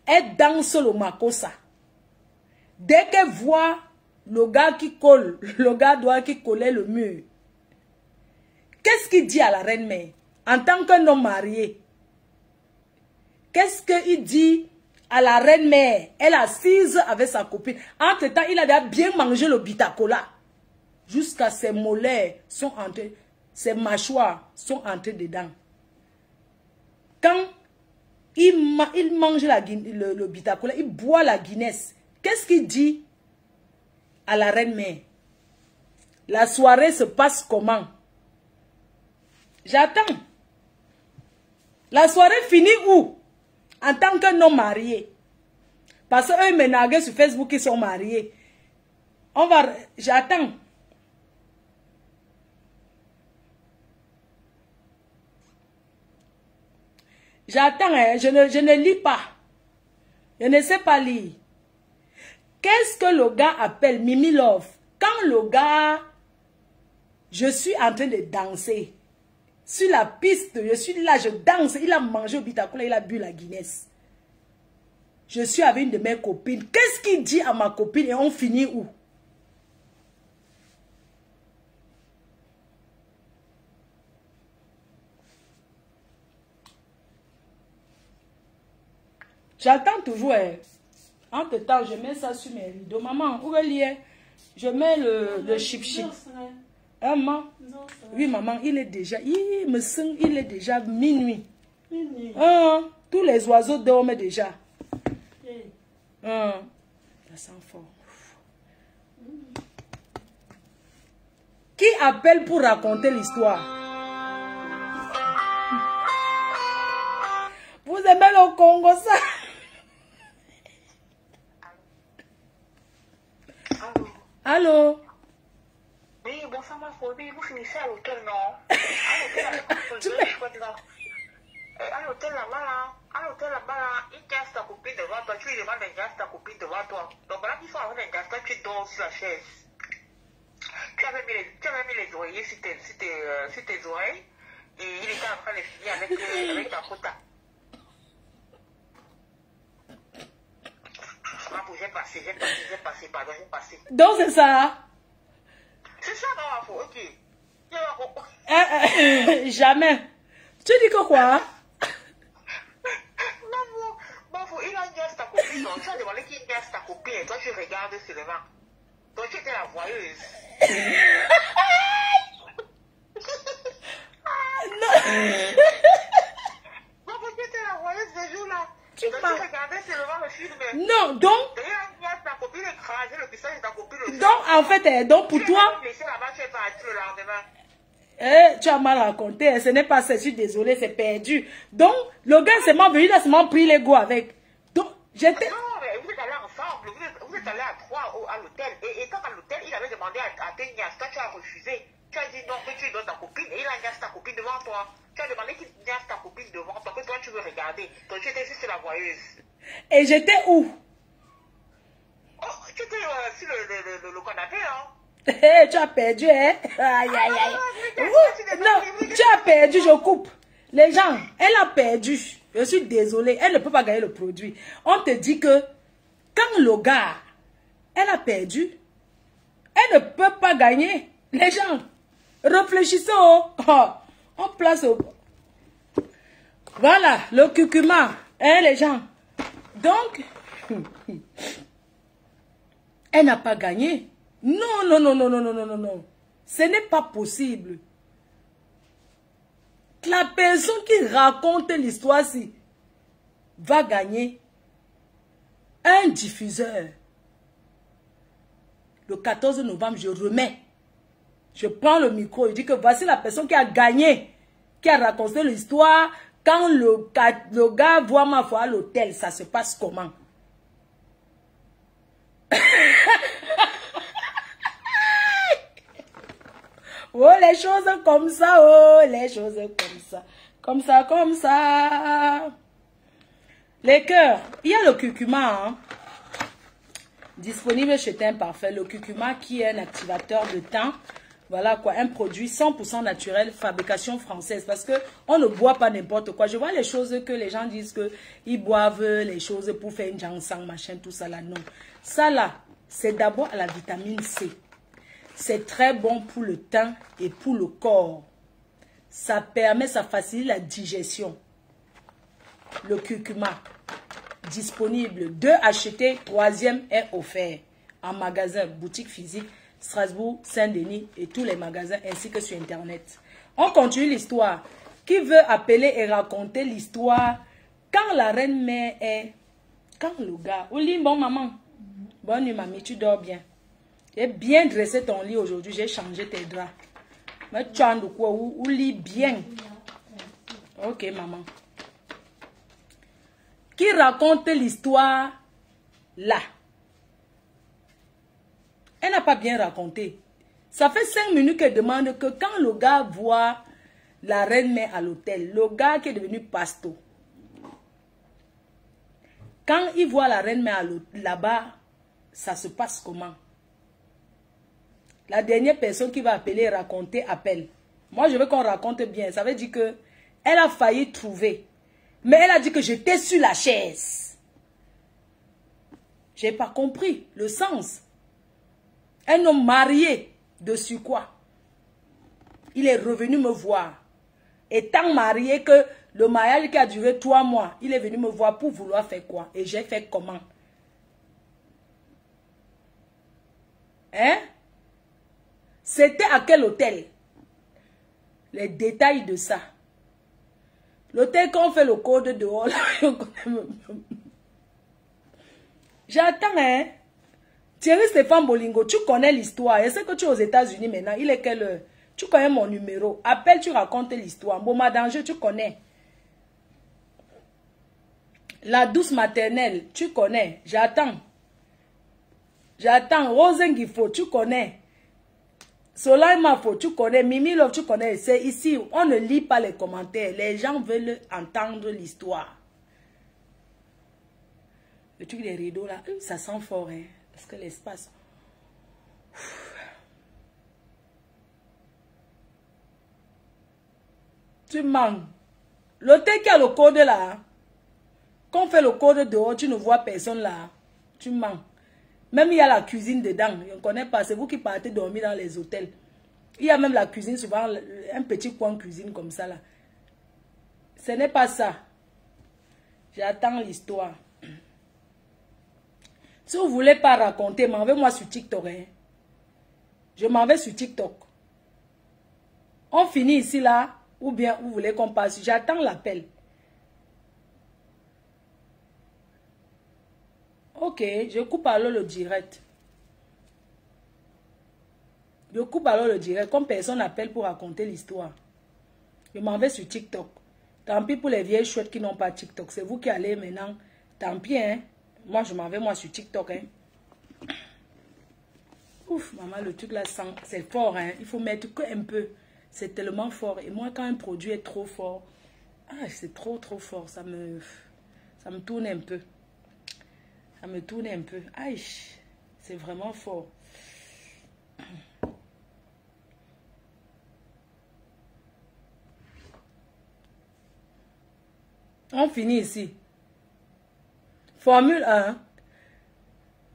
elle danse le makossa. Dès qu'elle voit le gars qui colle, le gars doit qui collait le mur, qu'est-ce qu'il dit à la reine-mère en tant qu'un homme marié? Qu'est-ce qu'il dit à la reine-mère? Elle est assise avec sa copine. Entre-temps, il a déjà bien mangé le bitacola. Jusqu'à ses mollets sont entrés, ses mâchoires sont entrées dedans. Quand il mange le bitacola, il boit la Guinness. Qu'est-ce qu'il dit à la reine-mère? La soirée se passe comment? J'attends. La soirée finit où? En tant qu'un homme marié. Parce qu'eux, ils me naguent sur Facebook, ils sont mariés. J'attends. J'attends, hein. Je ne lis pas. Je ne sais pas lire. Qu'est-ce que le gars appelle Mimi Love? Quand le gars, je suis en train de danser. Sur la piste, je suis là, je danse. Il a mangé au bitacola, il a bu la Guinness. Je suis avec une de mes copines. Qu'est-ce qu'il dit à ma copine et on finit où? J'attends toujours. Entre temps, je mets ça sur mes rideaux. Maman, où est-ce que je mets le chip-chip. Maman? Oui, maman, il est déjà. Il est déjà minuit. Tous les oiseaux dorment déjà. Ça sent fort. Qui appelle pour raconter l'histoire? Vous aimez le Congo, ça? Allô? Oui, bonsoir ma phobie, vous finissez à l'hôtel, non? À l'hôtel là-bas, il casse ta copine devant toi, tu lui demandes de casser ta copine devant toi. Donc voilà qu'ils sont en train de casser, tu dors sur la chaise. Tu avais mis les oreillers sur tes oreilles et il était en train de finir avec ta quota. J'ai passé, pardon, j'ai passé. Donc c'est ça? C'est ça, non, ma faux, ok. Jamais. Tu dis que quoi? Non, il a niaise ta copine, donc tu as demandé qu'il niaise ta copine et toi tu regardes seulement. Donc tu étais la voyeuse. Non. Tu étais la voyeuse ce jour-là. Tu regardais seulement le film. Non, donc. Il a niaise ta copine, écrasé le visage de ta copine. Donc, en fait, donc pour toi. Tu as mal raconté, ce n'est pas ça, je suis désolée, c'est perdu. Donc, le gars s'est venu, il a seulement pris l'ego avec. Donc, j'étais... Non, mais vous êtes allés ensemble, vous êtes allés à trois à l'hôtel. Et quand à l'hôtel, il avait demandé à te niasse, toi tu as refusé. Tu as dit non, que tu donnes ta copine, et il a niasse ta copine devant toi. Tu as demandé qu'il niasse ta copine devant toi, que toi tu veux regarder. Donc tu étais juste la voyeuse. Et j'étais où? Oh, tu étais sur le canapé, hein? Tu as perdu, hein? Aïe, aïe, aïe. Non, tu as perdu, je coupe. Les gens, elle a perdu. Je suis désolée, elle ne peut pas gagner le produit. On te dit que quand le gars, elle a perdu, elle ne peut pas gagner. Les gens, réfléchissez. On place au... Voilà, le curcuma. Hein, les gens. Donc, elle n'a pas gagné. Non, non, non, non, non, non, non, non, non. Ce n'est pas possible. La personne qui raconte l'histoire-ci va gagner un diffuseur. Le 14 novembre, je remets. Je prends le micro, je dis que voici la personne qui a gagné, qui a raconté l'histoire. Quand le gars voit ma foi à l'hôtel, ça se passe comment? Oh, les choses comme ça, oh, les choses comme ça. Comme ça, comme ça. Les cœurs, il y a le curcuma, hein, disponible chez Teint Parfait. Le curcuma qui est un activateur de teint. Voilà quoi, un produit 100% naturel, fabrication française. Parce que on ne boit pas n'importe quoi. Je vois les choses que les gens disent que ils boivent les choses pour faire une jansang, machin, tout ça là. Non. Ça là, c'est d'abord la vitamine C. C'est très bon pour le teint et pour le corps. Ça permet, ça facilite la digestion. Le curcuma, disponible. 2 achetés, 3e est offert. En magasin, boutique physique, Strasbourg, Saint-Denis et tous les magasins ainsi que sur internet. On continue l'histoire. Qui veut appeler et raconter l'histoire quand la reine-mère est... Quand le gars... Ouli, bon maman. Bonne nuit mamie, tu dors bien. J'ai bien dressé ton lit aujourd'hui, j'ai changé tes draps. Mais tu as de quoi Ouli bien. Ok maman. Qui raconte l'histoire là? Elle n'a pas bien raconté. Ça fait 5 minutes qu'elle demande que quand le gars voit la reine-mère à l'hôtel, le gars qui est devenu pasto, quand il voit la reine-mère là-bas, ça se passe comment? La dernière personne qui va appeler et raconter, appelle. Moi, je veux qu'on raconte bien. Ça veut dire que elle a failli trouver. Mais elle a dit que j'étais sur la chaise. J'ai pas compris le sens. Un homme marié, dessus quoi? Il est revenu me voir. Étant marié que le mariage qui a duré 3 mois, il est venu me voir pour vouloir faire quoi? Et j'ai fait comment? Hein? C'était à quel hôtel? Les détails de ça. L'hôtel qu'on fait le code dehors. J'attends, hein? Thierry Stéphane Bolingo, tu connais l'histoire. Je sais que tu es aux États-Unis maintenant. Il est quelle heure? Tu connais mon numéro. Appelle, tu racontes l'histoire. Bon, danger, tu connais. La douce maternelle, tu connais. J'attends. J'attends. Rosengifo, tu connais. Soleil Mafo, tu connais. Mimi Love, tu connais. C'est ici. On ne lit pas les commentaires. Les gens veulent entendre l'histoire. Le truc des rideaux là, ça sent fort, hein. Parce que l'espace... Tu manques. L'hôtel qui a le code là, quand on fait le code dehors, tu ne vois personne là. Tu manques. Même il y a la cuisine dedans. Je ne connais pas. C'est vous qui partez dormir dans les hôtels. Il y a même la cuisine, souvent un petit coin cuisine comme ça là. Ce n'est pas ça. J'attends l'histoire. Si vous ne voulez pas raconter, m'envoyez-moi sur TikTok. Hein. Je m'en vais sur TikTok. On finit ici là, ou bien vous voulez qu'on passe. J'attends l'appel. Ok, je coupe alors le direct. Je coupe alors le direct. Comme personne n'appelle pour raconter l'histoire. Je m'en vais sur TikTok. Tant pis pour les vieilles chouettes qui n'ont pas TikTok. C'est vous qui allez maintenant. Tant pis, hein. Moi, je m'en vais, moi, sur TikTok, hein. Ouf, maman, le truc là, c'est fort, hein. Il faut mettre que un peu. C'est tellement fort. Et moi, quand un produit est trop fort, c'est trop fort. Ça me tourne un peu. Ça me tourne un peu. Aïe, c'est vraiment fort. On finit ici. Formule 1.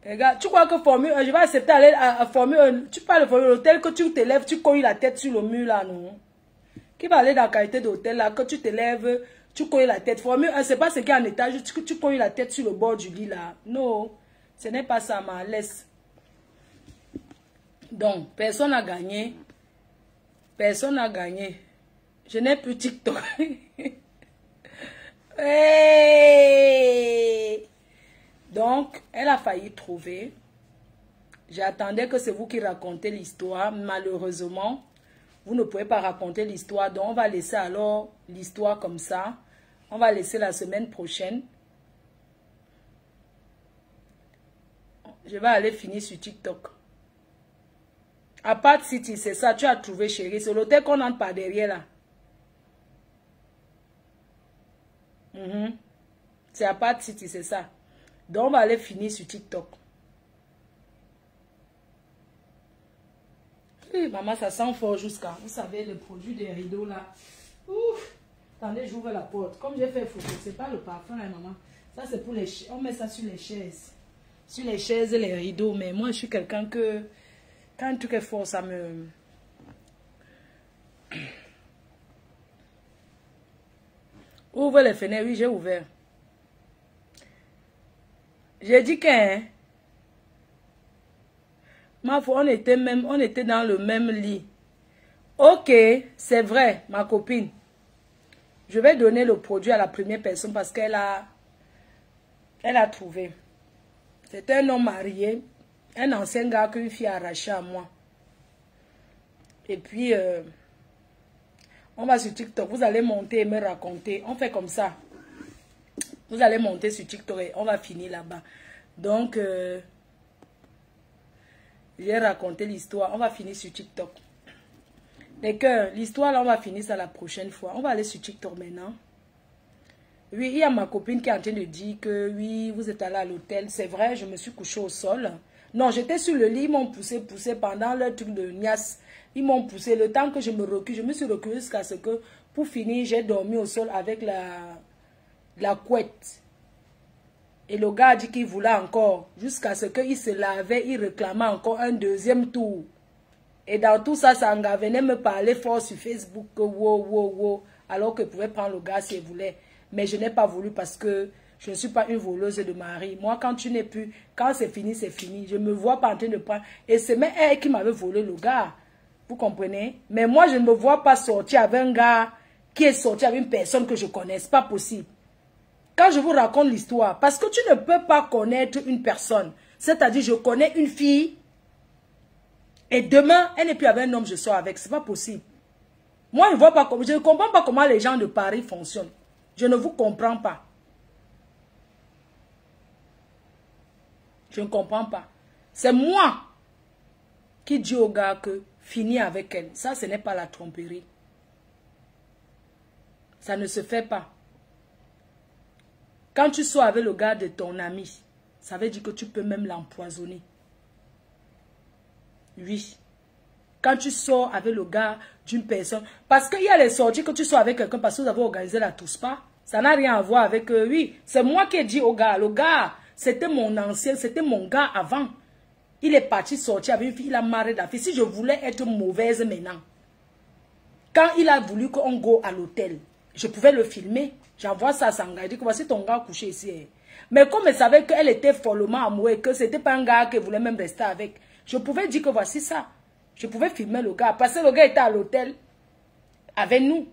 Regarde, tu crois que Formule 1, je vais accepter aller à Formule 1. Tu parles de Formule 1, tel que tu te lèves, tu cognes la tête sur le mur là, non? Qui va aller dans la qualité d'hôtel là, que tu te lèves, tu cognes la tête. Formule 1, c'est pas ce qui est en étage, tu cognes la tête sur le bord du lit là. Non, ce n'est pas ça, ma laisse. Donc, personne n'a gagné. Personne n'a gagné. Je n'ai plus TikTok. Hey! Donc, elle a failli trouver. J'attendais que c'est vous qui racontez l'histoire. Malheureusement, vous ne pouvez pas raconter l'histoire. Donc, on va laisser alors l'histoire comme ça. On va laisser la semaine prochaine. Je vais aller finir sur TikTok. Apart City, c'est ça. Tu as trouvé, chérie. C'est l'hôtel qu'on entre par derrière là. C'est Apart City, c'est ça. Donc, on va aller finir sur TikTok. Oui, maman, ça sent fort jusqu'à... Vous savez, le produit des rideaux là. Ouf. Attendez, j'ouvre la porte. Comme j'ai fait photo, c'est pas le parfum, hein, maman. Ça, c'est pour les chaises. On met ça sur les chaises. Sur les chaises et les rideaux. Mais moi, je suis quelqu'un que... Quand un truc est fort, ça me... Ouvre les fenêtres. Oui, j'ai ouvert. J'ai dit que... Hein, ma foi, on était dans le même lit. Ok, c'est vrai, ma copine. Je vais donner le produit à la première personne parce qu'elle a trouvé. C'est un homme marié, un ancien gars qu'une fille a arraché à moi. Et puis, on va sur TikTok. Vous allez monter et me raconter. On fait comme ça. Vous allez monter sur TikTok et on va finir là-bas. Donc, j'ai raconté l'histoire. On va finir sur TikTok. Les cœurs, l'histoire là, on va finir ça la prochaine fois. On va aller sur TikTok maintenant. Oui, il y a ma copine qui est en train de dire que oui, vous êtes allé à l'hôtel. C'est vrai, je me suis couchée au sol. Non, j'étais sur le lit, ils m'ont poussé pendant le truc de Nias. Ils m'ont poussé. Le temps que je me recule, je me suis reculée jusqu'à ce que, pour finir, j'ai dormi au sol avec la couette. Et le gars a dit qu'il voulait encore. Jusqu'à ce qu'il se lavait, il réclamait encore un deuxième tour. Et dans tout ça, Sanga venait me parler fort sur Facebook. Wow. Alors qu'il pouvait prendre le gars s'il voulait. Mais je n'ai pas voulu parce que je ne suis pas une voleuse de mari. Moi, quand tu n'es plus, quand c'est fini, c'est fini. Je ne me vois pas en train de prendre. Et c'est même elle qui m'avait volé le gars. Vous comprenez? Mais moi, je ne me vois pas sortir avec un gars qui est sorti avec une personne que je connais. Ce n'est pas possible. Quand je vous raconte l'histoire, parce que tu ne peux pas connaître une personne. C'est-à-dire, je connais une fille et demain, elle n'est plus avec un homme, je sors avec. Ce n'est pas possible. Moi, je ne comprends pas comment les gens de Paris fonctionnent. Je ne vous comprends pas. Je ne comprends pas. C'est moi qui dis au gars que finis avec elle. Ça, ce n'est pas la tromperie. Ça ne se fait pas. Quand tu sors avec le gars de ton ami, ça veut dire que tu peux même l'empoisonner. Oui. Quand tu sors avec le gars d'une personne, parce qu'il y a les sorties que tu sors avec quelqu'un parce que vous avez organisé la Touspa, ça n'a rien à voir avec oui. C'est moi qui ai dit au gars, le gars, c'était mon ancien, c'était mon gars avant. Il est parti sortir avec une fille, il a marré la fille. Si je voulais être mauvaise maintenant, quand il a voulu qu'on go à l'hôtel, je pouvais le filmer. J'envoie ça à Sanga, il dit que voici ton gars couché ici. Mais comme il savait qu'elle était follement amoureuse, que ce n'était pas un gars qui voulait même rester avec, je pouvais dire que voici ça. Je pouvais filmer le gars. Parce que le gars était à l'hôtel avec nous.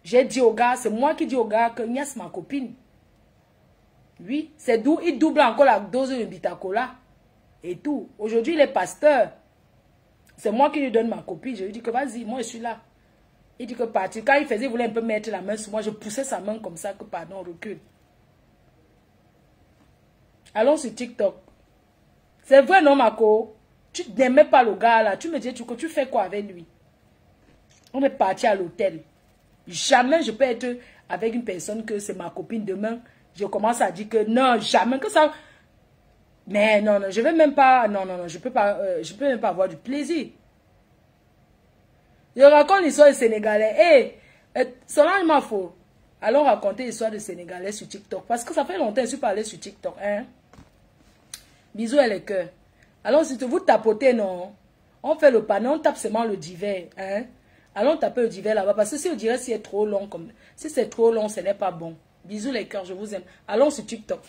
J'ai dit au gars, c'est moi qui dis au gars que Nias, ma copine. Oui, c'est d'où il double encore la dose de Bitacola. Et tout. Aujourd'hui, il est pasteur. C'est moi qui lui donne ma copine. Je lui dis que vas-y, moi je suis là. Il dit que partir. Quand il faisait, il voulait un peu mettre la main sur moi. Je poussais sa main comme ça, que pardon, recule. Allons sur TikTok. C'est vrai, non, Mako? Tu n'aimais pas le gars là. Tu me dis que tu fais quoi avec lui? On est parti à l'hôtel. Jamais je peux être avec une personne que c'est ma copine. Demain, je commence à dire que non, jamais que ça. Mais non, je vais même pas. Non, je peux peux même pas avoir du plaisir. Je raconte l'histoire des Sénégalais. Cela il m'a faux. Allons raconter l'histoire des Sénégalais sur TikTok. Parce que ça fait longtemps que je suis parlé sur TikTok. Hein? Bisous et les cœurs. Alors, si vous tapotez, non, on fait le panneau, on tape seulement le divers. Hein? Allons taper le divers là-bas. Parce que si on dirait si c'est trop long, si c'est trop long, ce n'est pas bon. Bisous les cœurs, je vous aime. Allons sur TikTok.